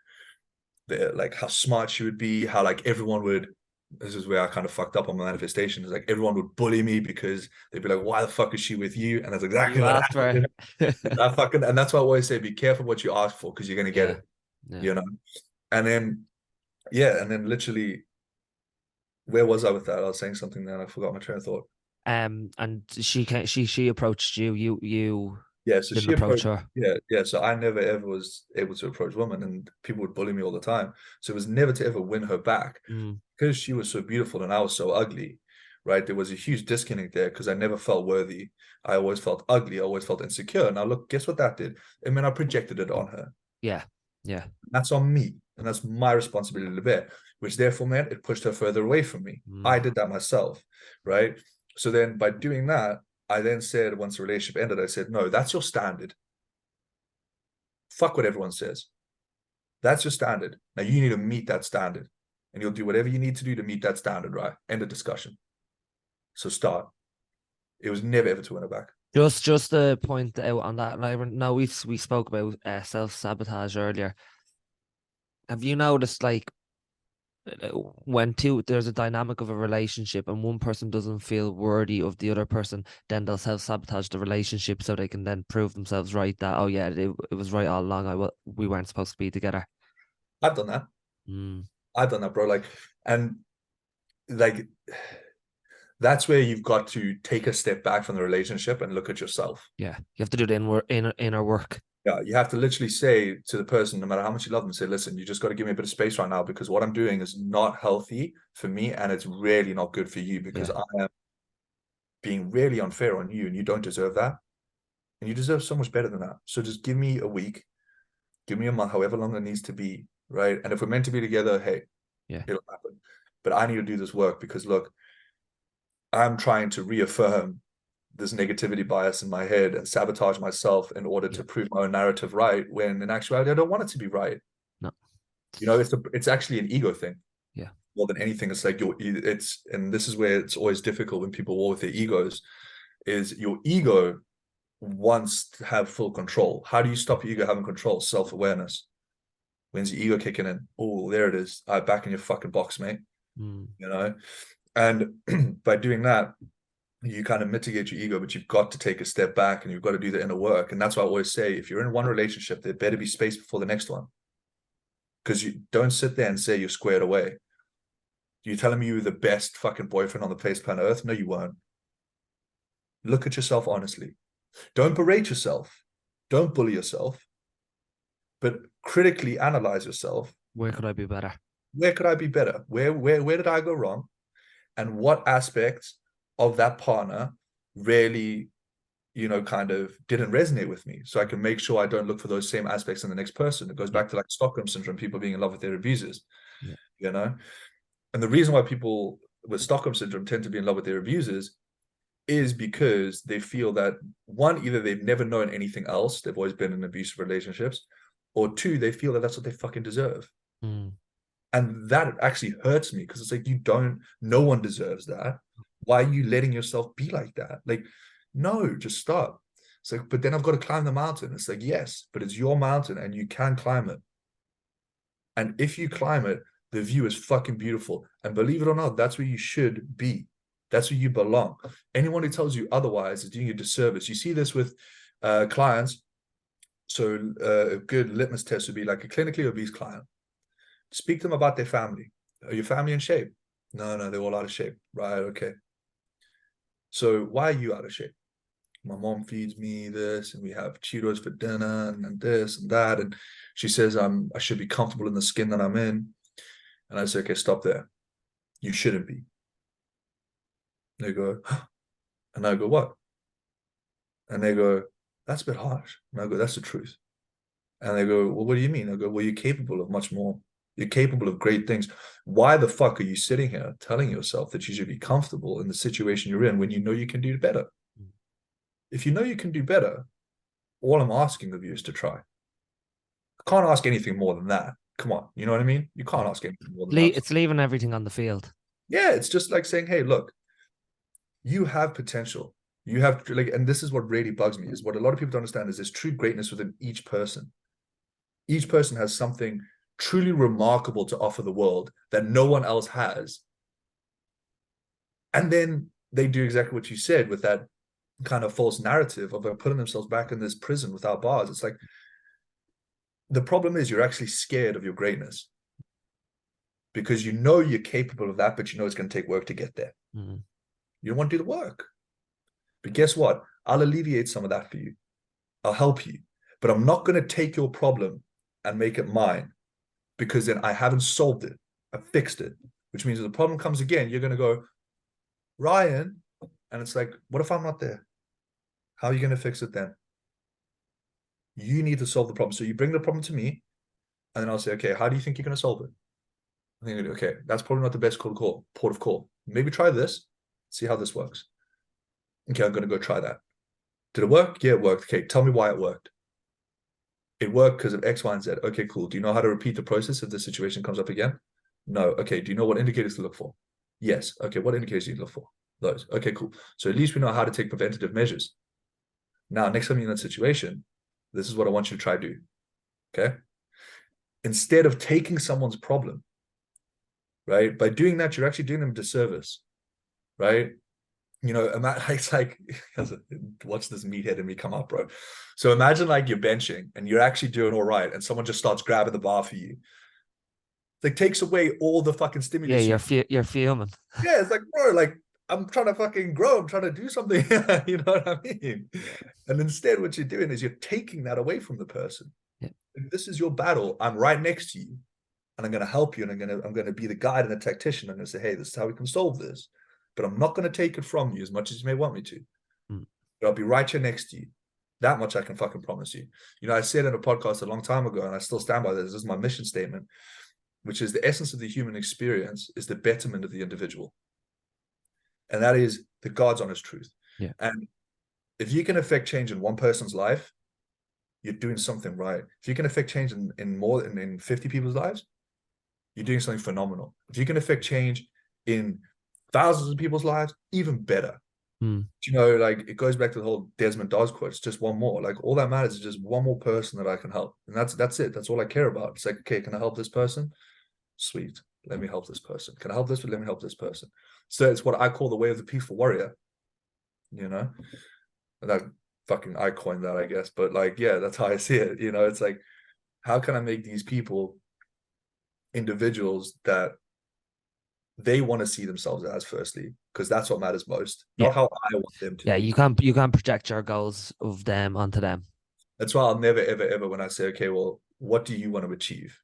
like how smart she would be, how like everyone would, this is where I kind of fucked up on my manifestation, is like everyone would bully me because they'd be like, why the fuck is she with you? And that's exactly what happened. And that's why I always say, be careful what you ask for, because you're going to get it, And then, and then literally, where was I with that? I was saying something then I forgot my train of thought. And she approached you. You so didn't she approach her. So I never ever was able to approach women, and people would bully me all the time. So it was never to ever win her back, because she was so beautiful and I was so ugly, right? There was a huge disconnect there, because I never felt worthy. I always felt ugly. I always felt insecure. Now look, guess what that did? I mean, I projected it on her. Yeah. That's on me, and that's my responsibility to bear, which therefore meant it pushed her further away from me. I did that myself, right? So then by doing that, I then said, once the relationship ended, I said, no, that's your standard. Fuck what everyone says. That's your standard. Now you need to meet that standard, and you'll do whatever you need to do to meet that standard, right? End of discussion. So start. It was never ever to win her back. Just to point out on that, now we spoke about self-sabotage earlier. Have you noticed, like, when there's a dynamic of a relationship and one person doesn't feel worthy of the other person, then they'll self-sabotage the relationship so they can then prove themselves right, that, oh yeah, it was right all along, we weren't supposed to be together. I've done that. I've done that, bro. Like, and like, that's where you've got to take a step back from the relationship and look at yourself. Yeah, you have to do the inner work. Yeah, you have to literally say to the person, no matter how much you love them, say, listen, you just got to give me a bit of space right now, because what I'm doing is not healthy for me, and it's really not good for you, because I am being really unfair on you, and you don't deserve that. And you deserve so much better than that. So just give me a week, give me a month, however long it needs to be, right? And if we're meant to be together, hey, it'll happen. But I need to do this work, because look, I'm trying to reaffirm this negativity bias in my head and sabotage myself in order to prove my own narrative right, when in actuality I don't want it to be right. No, it's actually an ego thing. Yeah, more than anything. It's like and this is where it's always difficult when people war with their egos, is your ego wants to have full control. How do you stop your ego having control? Self-awareness. When's your ego kicking in? Oh, there it is. Back in your fucking box, mate. And by doing that, you kind of mitigate your ego, but you've got to take a step back and you've got to do the inner work. And that's why I always say, if you're in one relationship, there better be space before the next one, because you don't sit there and say you're squared away. You telling me you were the best fucking boyfriend on the face planet Earth? No, you weren't. Look at yourself honestly. Don't berate yourself. Don't bully yourself. But critically analyze yourself. Where could I be better? Where could I be better? Where did I go wrong? And what aspects of that partner really, kind of didn't resonate with me, so I can make sure I don't look for those same aspects in the next person. It goes back to like Stockholm syndrome, people being in love with their abusers, and the reason why people with Stockholm syndrome tend to be in love with their abusers is because they feel that, one, either they've never known anything else, they've always been in abusive relationships, or two, they feel that that's what they fucking deserve. And that actually hurts me, because it's like, no one deserves that. Why are you letting yourself be like that? Like, no, just stop. It's like, but then I've got to climb the mountain. It's like, yes, but it's your mountain and you can climb it. And if you climb it, the view is fucking beautiful. And believe it or not, that's where you should be. That's where you belong. Anyone who tells you otherwise is doing you a disservice. You see this with clients. So a good litmus test would be like a clinically obese client. Speak to them about their family. Are your family in shape? No, they're all out of shape. Right, okay. So why are you out of shape? My mom feeds me this, and we have Cheetos for dinner, and this and that. And she says I should be comfortable in the skin that I'm in. And I say, okay, stop there. You shouldn't be. They go, and I go, what? And they go, that's a bit harsh. And I go, that's the truth. And they go, well, what do you mean? I go, well, you're capable of much more. You're capable of great things. Why the fuck are you sitting here telling yourself that you should be comfortable in the situation you're in when you know you can do better? If you know you can do better, all I'm asking of you is to try. I can't ask anything more than that. Come on, you know what I mean? You can't ask anything more than that. It's leaving everything on the field. Yeah, it's just like saying, hey, look, you have potential. You have, like, and this is what really bugs me, is what a lot of people don't understand is there's true greatness within each person. Each person has something truly remarkable to offer the world that no one else has. And then they do exactly what you said with that kind of false narrative of putting themselves back in this prison without bars. It's like, the problem is you're actually scared of your greatness, because you know you're capable of that, but you know it's going to take work to get there. You don't want to do the work. But guess what? I'll alleviate some of that for you. I'll help you. But I'm not going to take your problem and make it mine, because then I haven't solved it. I fixed it. Which means if the problem comes again, you're going to go, Ryan. And it's like, what if I'm not there? How are you going to fix it then? You need to solve the problem. So you bring the problem to me, and then I'll say, okay, how do you think you're going to solve it? I think, okay, that's probably not the best port of call. Maybe try this, see how this works. Okay, I'm going to go try that. Did it work? Yeah, it worked. Okay, tell me why it worked. It worked because of X, Y, and Z. Okay, cool. Do you know how to repeat the process if the situation comes up again? No. Okay, do you know what indicators to look for? Yes. Okay, what indicators do you look for? Those. Okay, cool. So at least we know how to take preventative measures. Now, next time you're in that situation, this is what I want you to try to do. Okay? Instead of taking someone's problem, right? By doing that, you're actually doing them a disservice, right? It's like, watch this meathead in me come up, bro. So imagine like you're benching and you're actually doing all right, and someone just starts grabbing the bar for you. Like, takes away all the fucking stimulus. Yeah, you're fuming. Yeah, it's like, bro, like, I'm trying to fucking grow. I'm trying to do something. You know what I mean? Yeah. And instead, what you're doing is you're taking that away from the person. Yeah. If this is your battle, I'm right next to you, and I'm going to help you, and I'm going to be the guide and the tactician. I'm going to say, hey, this is how we can solve this. But I'm not going to take it from you as much as you may want me to. But I'll be right here next to you. That much I can fucking promise you. I said in a podcast a long time ago, and I still stand by this. This is my mission statement, which is the essence of the human experience is the betterment of the individual. And that is the God's honest truth. Yeah. And if you can affect change in one person's life, you're doing something right. If you can affect change in 50 people's lives, you're doing something phenomenal. If you can affect change in thousands of people's lives, even better. Like, it goes back to the whole Desmond Doss quote. It's just one more. Like, all that matters is just one more person that I can help. And that's it. That's all I care about. It's like, okay, can I help this person? Sweet. Let me help this person. Can I help this? Let me help this person. So it's what I call the way of the peaceful warrior. And that fucking, I coined that, I guess. But like, yeah, that's how I see it. It's like, how can I make these people individuals that they want to see themselves as, firstly, because that's what matters most, Yeah. not how I want them to Yeah, be. you can't project your goals of them onto them. That's why I'll never, ever, ever, when I say, okay, well, what do you want to achieve?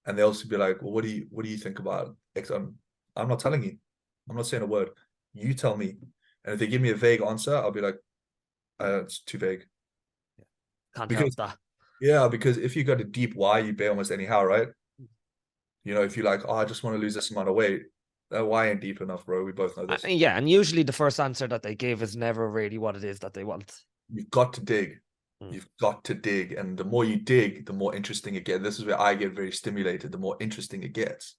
And they'll also be like, well, what do you think about X? I'm not telling you. I'm not saying a word. You tell me. And if they give me a vague answer, I'll be like, it's too vague. Can't help Because that. yeah, because if you got a deep why, you pay almost anyhow, right? You know, if you're like, oh, I just want to lose this amount of weight, that why ain't deep enough, bro. We both know this. Yeah, and usually the first answer that they give is never really what it is that they want. You've got to dig. Mm. You've got to dig. And the more you dig, the more interesting it gets. This is where I get very stimulated, the more interesting it gets.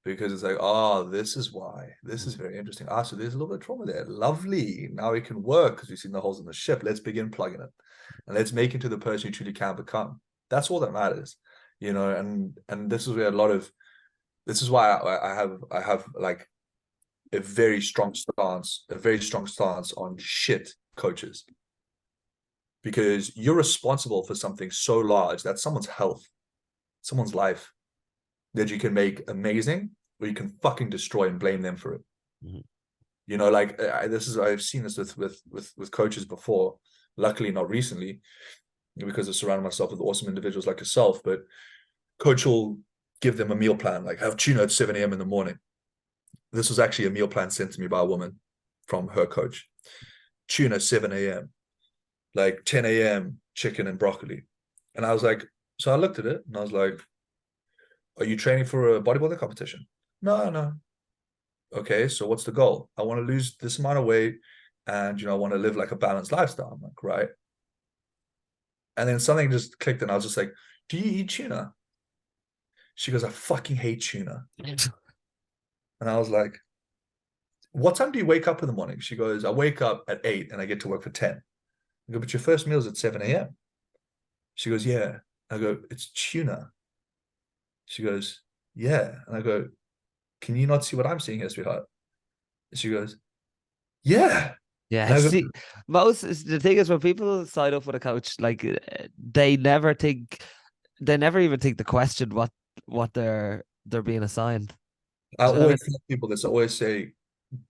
Because it's like, oh, this is why. This is very interesting. Ah, so there's a little bit of trauma there. Lovely. Now it can work because we've seen the holes in the ship. Let's begin plugging it. And let's make it to the person you truly can become. That's all that matters. You know, and this is where this is why I have like a very strong stance on shit coaches. Because you're responsible for something so large, that's someone's health, someone's life, that you can make amazing, or you can fucking destroy and blame them for it. Mm-hmm. You know, like I've seen this with coaches before. Luckily, not recently, because I've surrounded myself with awesome individuals like yourself. But coach will give them a meal plan, like have tuna at 7 a.m. in the morning. This was actually a meal plan sent to me by a woman from her coach. Tuna 7 a.m., like 10 a.m. chicken and broccoli. And I was like, so I looked at it and I was like, are you training for a bodybuilding competition? No. Okay, so what's the goal? I want to lose this amount of weight and, I want to live like a balanced lifestyle. I'm like, right. And then something just clicked and I was just like, do you eat tuna? She goes, I fucking hate tuna. And I was like, what time do you wake up in the morning? She goes, I wake up at 8 and I get to work for 10. I go, but your first meal is at 7 a.m. She goes, yeah. I go, it's tuna. She goes, yeah. And I go, can you not see what I'm seeing here, sweetheart? And she goes, yeah. Yeah, Go, see, the thing is when people sign up with a coach, like they never even think to question what they're being assigned. I Do you know what I always tell people this. I always say,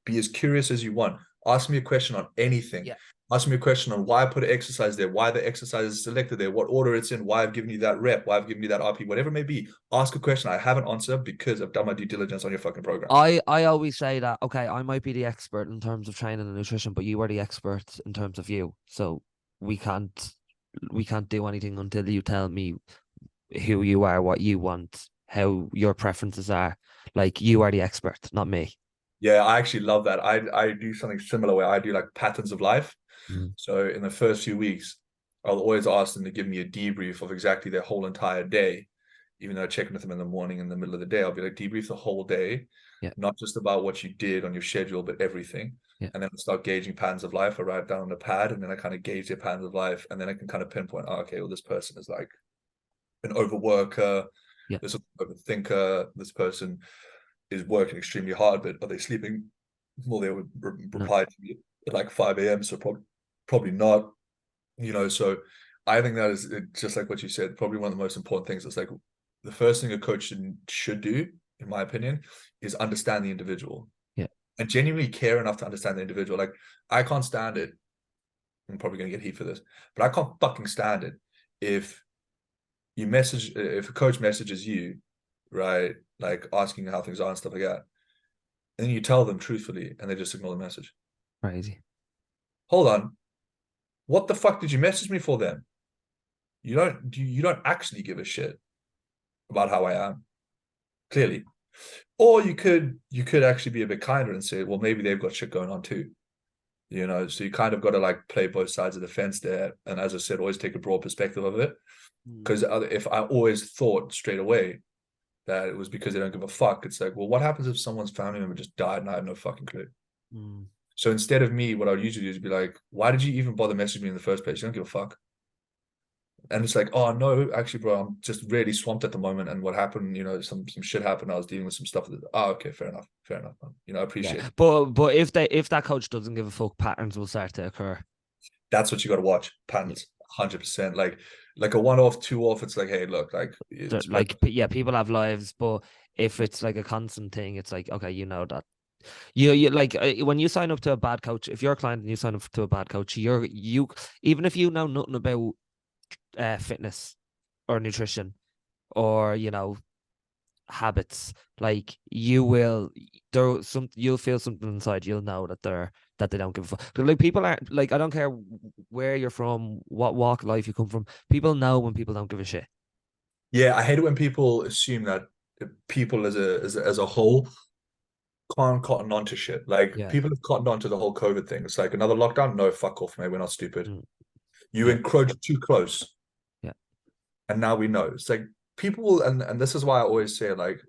be as curious as you want. Ask me a question on anything. Yeah. Ask me a question on why I put an exercise there, why the exercise is selected there, what order it's in, why I've given you that rep, why I've given you that RP, whatever it may be. Ask a question. I haven't answered because I've done my due diligence on your fucking program. I always say that, okay, I might be the expert in terms of training and nutrition, but you are the expert in terms of you. So we can't do anything until you tell me who you are, what you want, how your preferences are. Like, you are the expert, not me. Yeah, I actually love that. I do something similar where I do like patterns of life. Mm. So in the first few weeks, I'll always ask them to give me a debrief of exactly their whole entire day. Even though I check in with them in the morning, in the middle of the day, I'll be like, debrief the whole day, Yeah. not just about what you did on your schedule, but everything. Yeah. And then I start gauging patterns of life. I write it down on a pad, and then I kind of gauge their patterns of life, and then I can kind of pinpoint, oh, okay, well, this person is like an overworker, Yeah. this overthinker, this person is working extremely hard, but are they sleeping? Well, they would reply to me at like 5 a.m. So probably not, so I think that is just like what you said, probably one of the most important things. It's like the first thing a coach should do, in my opinion, is understand the individual. Yeah. And genuinely care enough to understand the individual. Like, I can't stand it. I'm probably going to get heat for this, but I can't fucking stand it if a coach messages you, right, like asking how things are and stuff like that, and then you tell them truthfully and they just ignore the message. Crazy. Hold on. What the fuck did you message me for then? You don't actually give a shit about how I am, clearly. Or you could actually be a bit kinder and say, well, maybe they've got shit going on too. So you kind of got to like play both sides of the fence there. And as I said, always take a broad perspective of it. Because if I always thought straight away that it was because they don't give a fuck, it's like, well, what happens if someone's family member just died and I have no fucking clue? So instead of me, what I would usually do is be like, why did you even bother messaging me in the first place? You don't give a fuck. And it's like, oh no, actually, bro, I'm just really swamped at the moment. And what happened, some shit happened. I was dealing with some stuff. Okay, fair enough, man. I appreciate it. But if that coach doesn't give a fuck, patterns will start to occur. That's what you got to watch. Patterns. 100%. Like a one-off, two-off. It's like, hey, look, like it's people have lives, but if it's like a constant thing, it's like, okay, you know that you like when you sign up to a bad coach, if you're a client and you sign up to a bad coach, you even if you know nothing about fitness or nutrition or habits, like you'll feel something inside. You'll know that they don't give a fuck. Like people aren't like, I don't care where you're from, what walk of life you come from. People know when people don't give a shit. Yeah, I hate it when people assume that people as a whole can't cotton on to shit. Like Yeah. people have cottoned on to the whole COVID thing. It's like another lockdown. No, fuck off, mate. We're not stupid. You Yeah. encroach too close. Yeah. And now we know. It's like people will, and this is why I always say, like,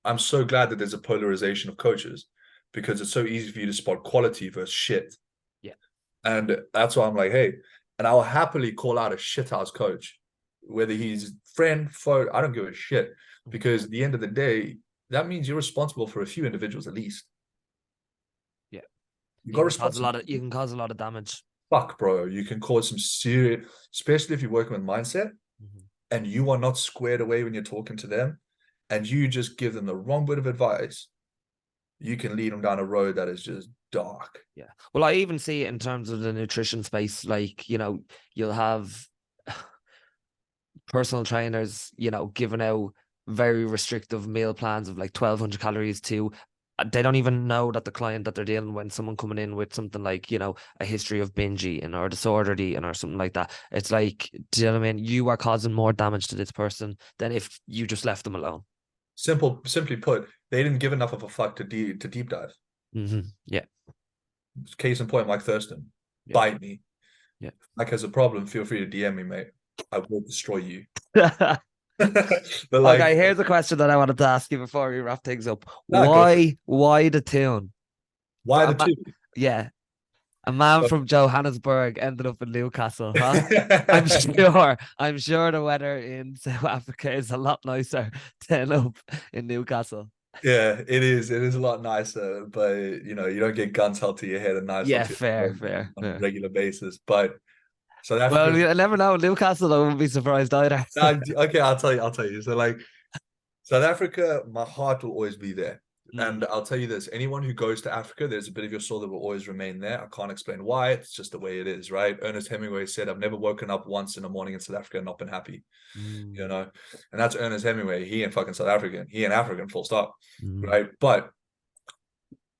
I'm so glad that there's a polarization of coaches, because it's so easy for you to spot quality versus shit. Yeah. And that's why I'm like, hey, and I'll happily call out a shithouse coach, whether he's friend, foe, I don't give a shit. Because at the end of the day, that means you're responsible for a few individuals at least. Yeah. You got You can cause a lot of damage. Fuck, bro. You can cause some serious, especially if you're working with mindset and you are not squared away when you're talking to them, and you just give them the wrong bit of advice, you can lead them down a road that is just dark. Yeah. Well, I even see it in terms of the nutrition space. Like, you'll have personal trainers, giving out very restrictive meal plans of like 1,200 calories to, they don't even know that the client that they're dealing with, someone coming in with something like, a history of binge eating or disordered eating or something like that. It's like, do you know what I mean? You are causing more damage to this person than if you just left them alone. Simply put, they didn't give enough of a fuck to deep dive. Yeah. Case in point, Mike Thurston. Yeah. Bite me. Yeah. Mike has a problem, feel free to DM me, mate. I will destroy you. But like, okay, here's a question that I wanted to ask you before we wrap things up. Why the tune? Why the tune? Yeah. A man from Johannesburg ended up in Newcastle, huh? I'm sure the weather in South Africa is a lot nicer than up in Newcastle. Yeah, it is. It is a lot nicer, but you don't get guns held to your head and knives held to your head on a regular basis. But South Africa. Well, you never know. Newcastle, I wouldn't be surprised either. Okay, I'll tell you. So like, South Africa, my heart will always be there. And I'll tell you this, anyone who goes to Africa, there's a bit of your soul that will always remain there. I can't explain why. It's just the way it is, right? Ernest Hemingway said, I've never woken up once in the morning in South Africa and not been happy. And that's Ernest Hemingway. He ain't fucking South African. He ain't African, full stop, right? But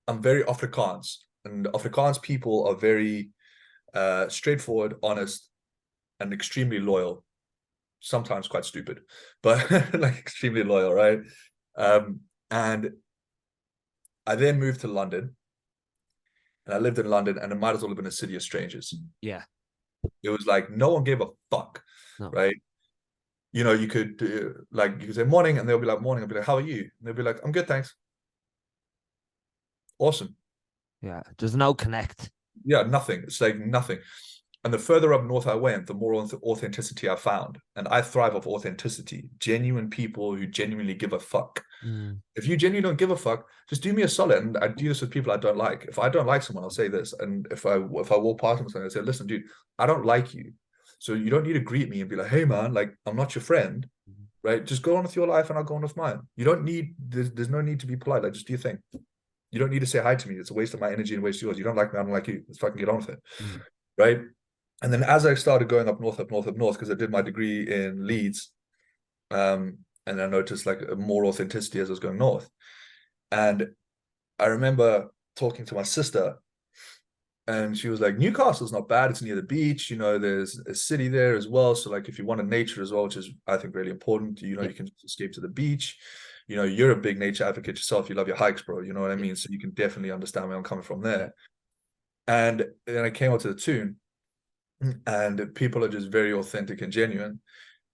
I'm very Afrikaans. And Afrikaans people are very straightforward, honest, and extremely loyal. Sometimes quite stupid, but like extremely loyal, right? And I then moved to London, and I lived in London, and it might as well have been a city of strangers. Yeah. It was like no one gave a fuck, right? You could you could say morning, and they'll be like morning. I'll be like, how are you? And they'll be like, I'm good, thanks. Awesome. Yeah, there's no connect. Yeah, nothing. It's like nothing. And the further up north I went, the more authenticity I found. And I thrive off authenticity. Genuine people who genuinely give a fuck. If you genuinely don't give a fuck, just do me a solid. And I do this with people I don't like. If I don't like someone, I'll say this. And if I walk past them, I say, listen, dude, I don't like you. So you don't need to greet me and be like, hey, man, like, I'm not your friend. Right? Just go on with your life and I'll go on with mine. You don't need, there's no need to be polite. Like, just do your thing. You don't need to say hi to me. It's a waste of my energy and waste of yours. You don't like me, I don't like you. Let's fucking get on with it. Right? And then as I started going up north, because I did my degree in Leeds, and I noticed like more authenticity as I was going north. And I remember talking to my sister, and she was like, Newcastle's not bad. It's near the beach. There's a city there as well. So like if you wanted nature as well, which is, I think, really important, you can just escape to the beach. You're a big nature advocate yourself. You love your hikes, bro. You know what I mean? So you can definitely understand where I'm coming from there. And then I came out to the tune, and people are just very authentic and genuine.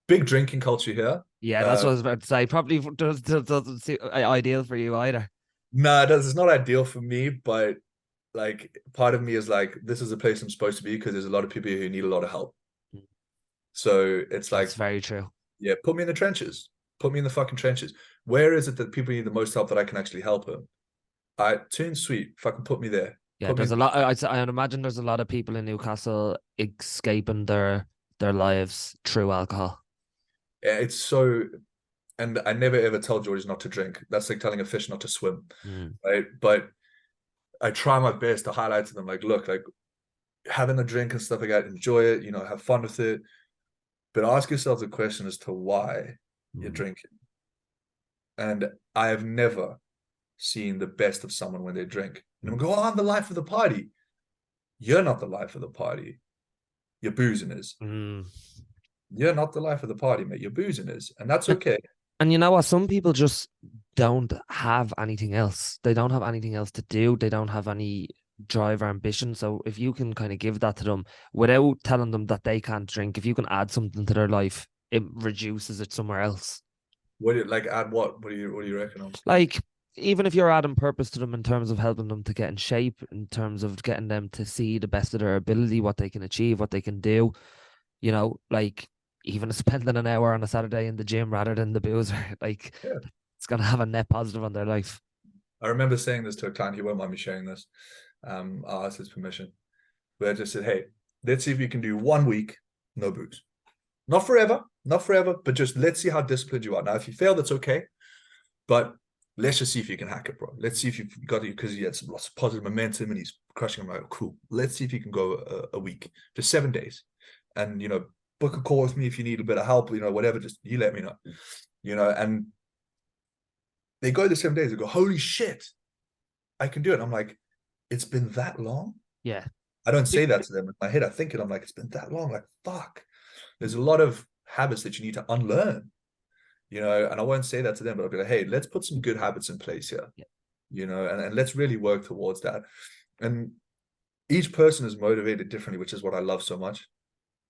Big drinking culture here. Yeah, that's what I was about to say. Probably doesn't seem ideal for you either. No, it's not ideal for me, but like part of me is like, this is a place I'm supposed to be because there's a lot of people who need a lot of help. So it's like, that's very true. Yeah, put me in the trenches. Put me in the fucking trenches. Where is it that people need the most help that I can actually help them? Tune sweet. Fucking put me there. Yeah, there's a lot. I imagine there's a lot of people in Newcastle escaping their their lives through alcohol. It's so, and I never ever tell George not to drink. That's like telling a fish not to swim, right? But I try my best to highlight to them, like, look, like having a drink and stuff like that, enjoy it, have fun with it. But ask yourself the question as to why you're drinking. And I have never seen the best of someone when they drink. And I'm go, oh, I'm the life of the party. You're not the life of the party. Your boozing is. You're not the life of the party, mate. Your boozing is. And that's okay. And you know what? Some people just don't have anything else. They don't have anything else to do. They don't have any drive or ambition. So if you can kind of give that to them without telling them that they can't drink, if you can add something to their life, it reduces it somewhere else. What do you like? Add what? What do you reckon? Like, even if you're adding purpose to them in terms of helping them to get in shape, in terms of getting them to see the best of their ability, what they can achieve, what they can do, like even spending an hour on a Saturday in the gym rather than the boozer, like it's gonna have a net positive on their life. I remember saying this to a client. He won't mind me sharing this. I'll ask his permission. But I just said, hey, let's see if you can do 1 week, no booze. Not forever, but just let's see how disciplined you are. Now, if you fail, that's okay. But let's just see if you can hack it, bro. Let's see if you've got it, because he had lots of positive momentum and he's crushing. I'm like, cool. Let's see if you can go a week, just 7 days. And, book a call with me if you need a bit of help, whatever, just you let me know, and they go the 7 days, they go, holy shit, I can do it. I'm like, it's been that long? Yeah. I don't say that to them. In my head, I think it. I'm like, it's been that long. Like, fuck. There's a lot of habits that you need to unlearn, and I won't say that to them, but I'll be like, hey, let's put some good habits in place here, and let's really work towards that. And each person is motivated differently, which is what I love so much.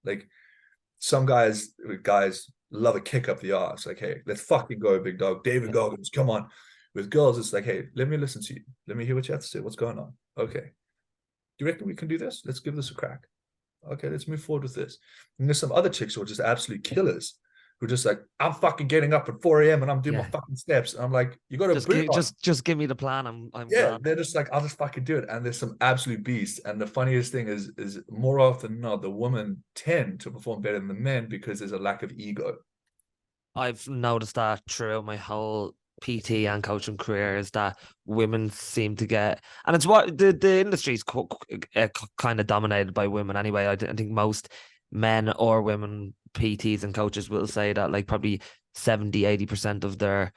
Like, some guys love a kick up the arse. Like, hey, let's fucking go, big dog. David Goggins, come on. With girls, it's like, hey, let me listen to you. Let me hear what you have to say. What's going on? Okay. Do you reckon we can do this? Let's give this a crack. Okay, let's move forward with this. And there's some other chicks who are just absolute killers, who are just like, I'm fucking getting up at 4 a.m. and I'm doing my fucking steps. And I'm like, you got to just give me the plan. I'm glad. They're just like, I'll just fucking do it. And there's some absolute beasts. And the funniest thing is more often than not, the women tend to perform better than the men because there's a lack of ego. I've noticed that throughout my whole PT and coaching career, is that women seem to get, and it's what the industry's kind of dominated by women anyway. I think most men or women PTs and coaches will say that, like, probably 70-80% of their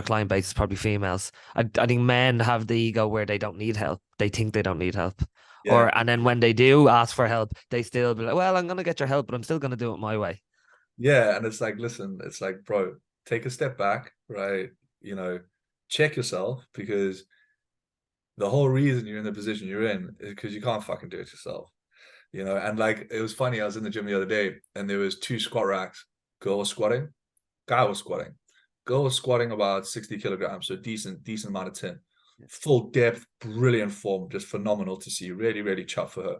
client base is probably females. I think men have the ego where they don't need help. They think they don't need help. And then when they do ask for help, they still be like, well, I'm going to get your help, but I'm still going to do it my way. Yeah. And it's like, listen, it's like, bro, take a step back, right? Check yourself, because the whole reason you're in the position you're in is because you can't fucking do it yourself. And like, it was funny, I was in the gym the other day and there was 2 squat racks. Girl was squatting, guy was squatting. Girl was squatting about 60 kilograms, so decent amount of tin. Full depth, brilliant form, just phenomenal to see. Really, really chuffed for her.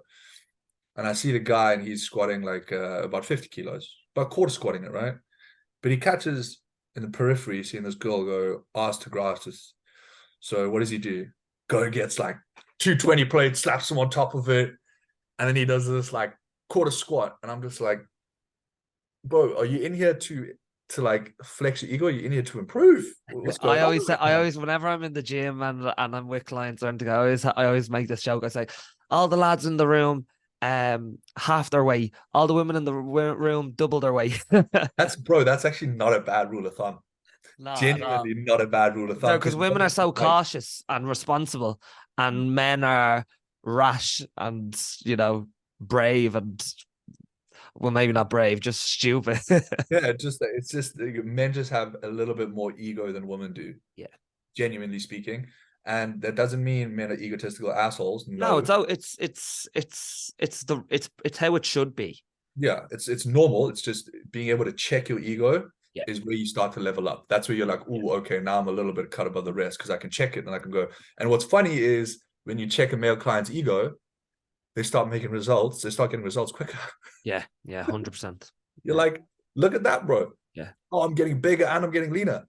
And I see the guy and he's squatting like about 50 kilos, about quarter squatting it, right? But he catches in the periphery, seeing this girl go ass to grass. So what does he do? Go gets like 220 plates, slaps them on top of it, and then he does this like quarter squat. And I'm just like, bro, are you in here to like flex your ego? Are you in here to improve? What's going on? I always, whenever I'm in the gym and I'm with clients or anything, I always make this joke. I say, all the lads in the room, half their weight. All the women in the room, double their weight. That's actually not a bad rule of thumb. No, genuinely not a bad rule of thumb, because women are so cautious and responsible, and men are rash and brave and, well, maybe not brave, just stupid. It's just men just have a little bit more ego than women do. Yeah, genuinely speaking. And that doesn't mean men are egotistical assholes. No, it's how it should be. Yeah, it's normal. It's just being able to check your ego is where you start to level up. That's where you're like, oh, okay, now I'm a little bit cut above the rest because I can check it and I can go. And what's funny is when you check a male client's ego, they start making results. They start getting results quicker. Yeah, 100%. You're like, look at that, bro. Yeah. Oh, I'm getting bigger and I'm getting leaner.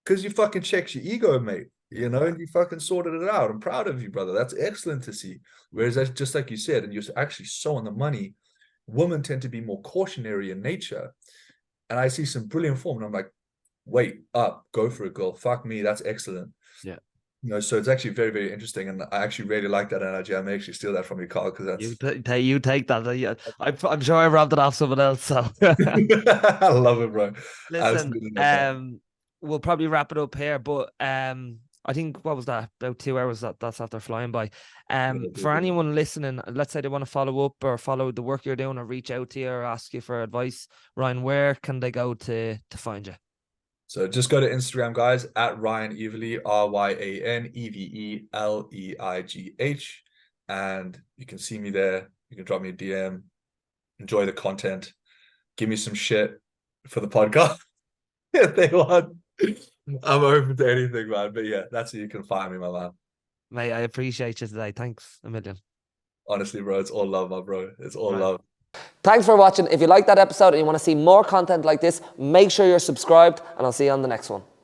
Because you fucking checked your ego, mate. And you fucking sorted it out. I'm proud of you, brother. That's excellent to see. Whereas that's just like you said, and you're actually so on the money. women tend to be more cautionary in nature. And I see some brilliant form, and I'm like, wait up, go for it, girl. Fuck me, that's excellent. Yeah. So it's actually very, very interesting, and I actually really like that energy. I may actually steal that from you, Carl, because that's You take that. I'm sure I robbed it off someone else. So I love it, bro. listen, Absolutely love that. we'll probably wrap it up here, but I think what was that? About 2 hours that's after flying by. For anyone listening, let's say they want to follow up or follow the work you're doing or reach out to you or ask you for advice, Ryan, where can they go to find you? So just go to Instagram, guys, at Ryan Eveleigh, RyanEveleigh, and you can see me there. You can drop me a DM, enjoy the content, give me some shit for the podcast if they want. I'm open to anything, man. But yeah, that's how you can find me, my man. Mate, I appreciate you today. Thanks a million. Honestly, bro, it's all love, my bro. It's all Right. love. Thanks for watching. If you like that episode and you want to see more content like this, make sure you're subscribed, and I'll see you on the next one.